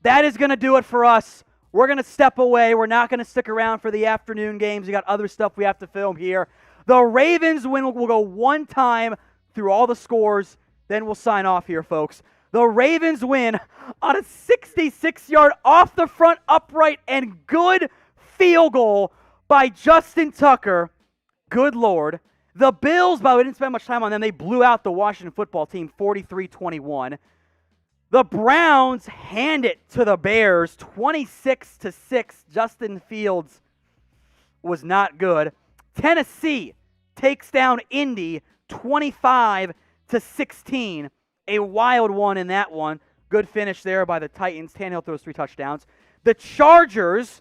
That is going to do it for us. We're going to step away. We're not going to stick around for the afternoon games. We got other stuff we have to film here. The Ravens win. We'll go one time through all the scores, then we'll sign off here, folks. The Ravens win on a 66-yard off the front upright and good field goal by Justin Tucker. Good Lord. The Bills, by the way, didn't spend much time on them. They blew out the Washington football team 43-21. The Browns hand it to the Bears 26-6. Justin Fields was not good. Tennessee takes down Indy 25-16. A wild one in that one. Good finish there by the Titans. Tannehill throws 3 touchdowns. The Chargers,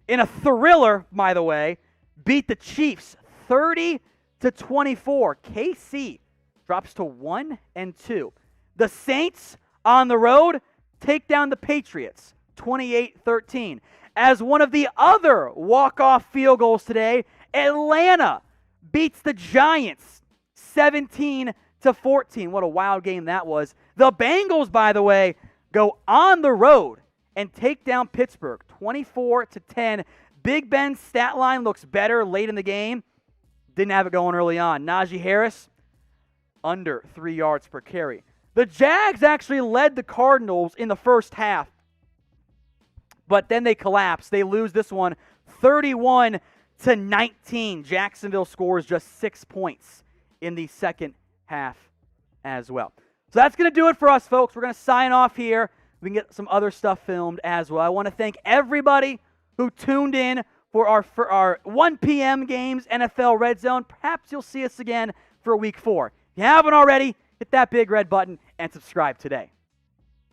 in a thriller, by the way, beat the Chiefs 30-24. KC drops to 1-2. The Saints on the road take down the Patriots 28-13. As one of the other walk-off field goals today, Atlanta beats the Giants 17-14. What a wild game that was. The Bengals, by the way, go on the road and take down Pittsburgh 24-10. Big Ben's stat line looks better late in the game. Didn't have it going early on. Najee Harris, under 3 yards per carry. The Jags actually led the Cardinals in the first half, but then they collapsed. They lose this one 31-19. Jacksonville scores just 6 points in the second half as well. So that's going to do it for us, folks. We're going to sign off here. We can get some other stuff filmed as well. I want to thank everybody who tuned in for our 1 p.m. games, NFL Red Zone. Perhaps you'll see us again for week 4. If you haven't already, hit that big red button and subscribe today.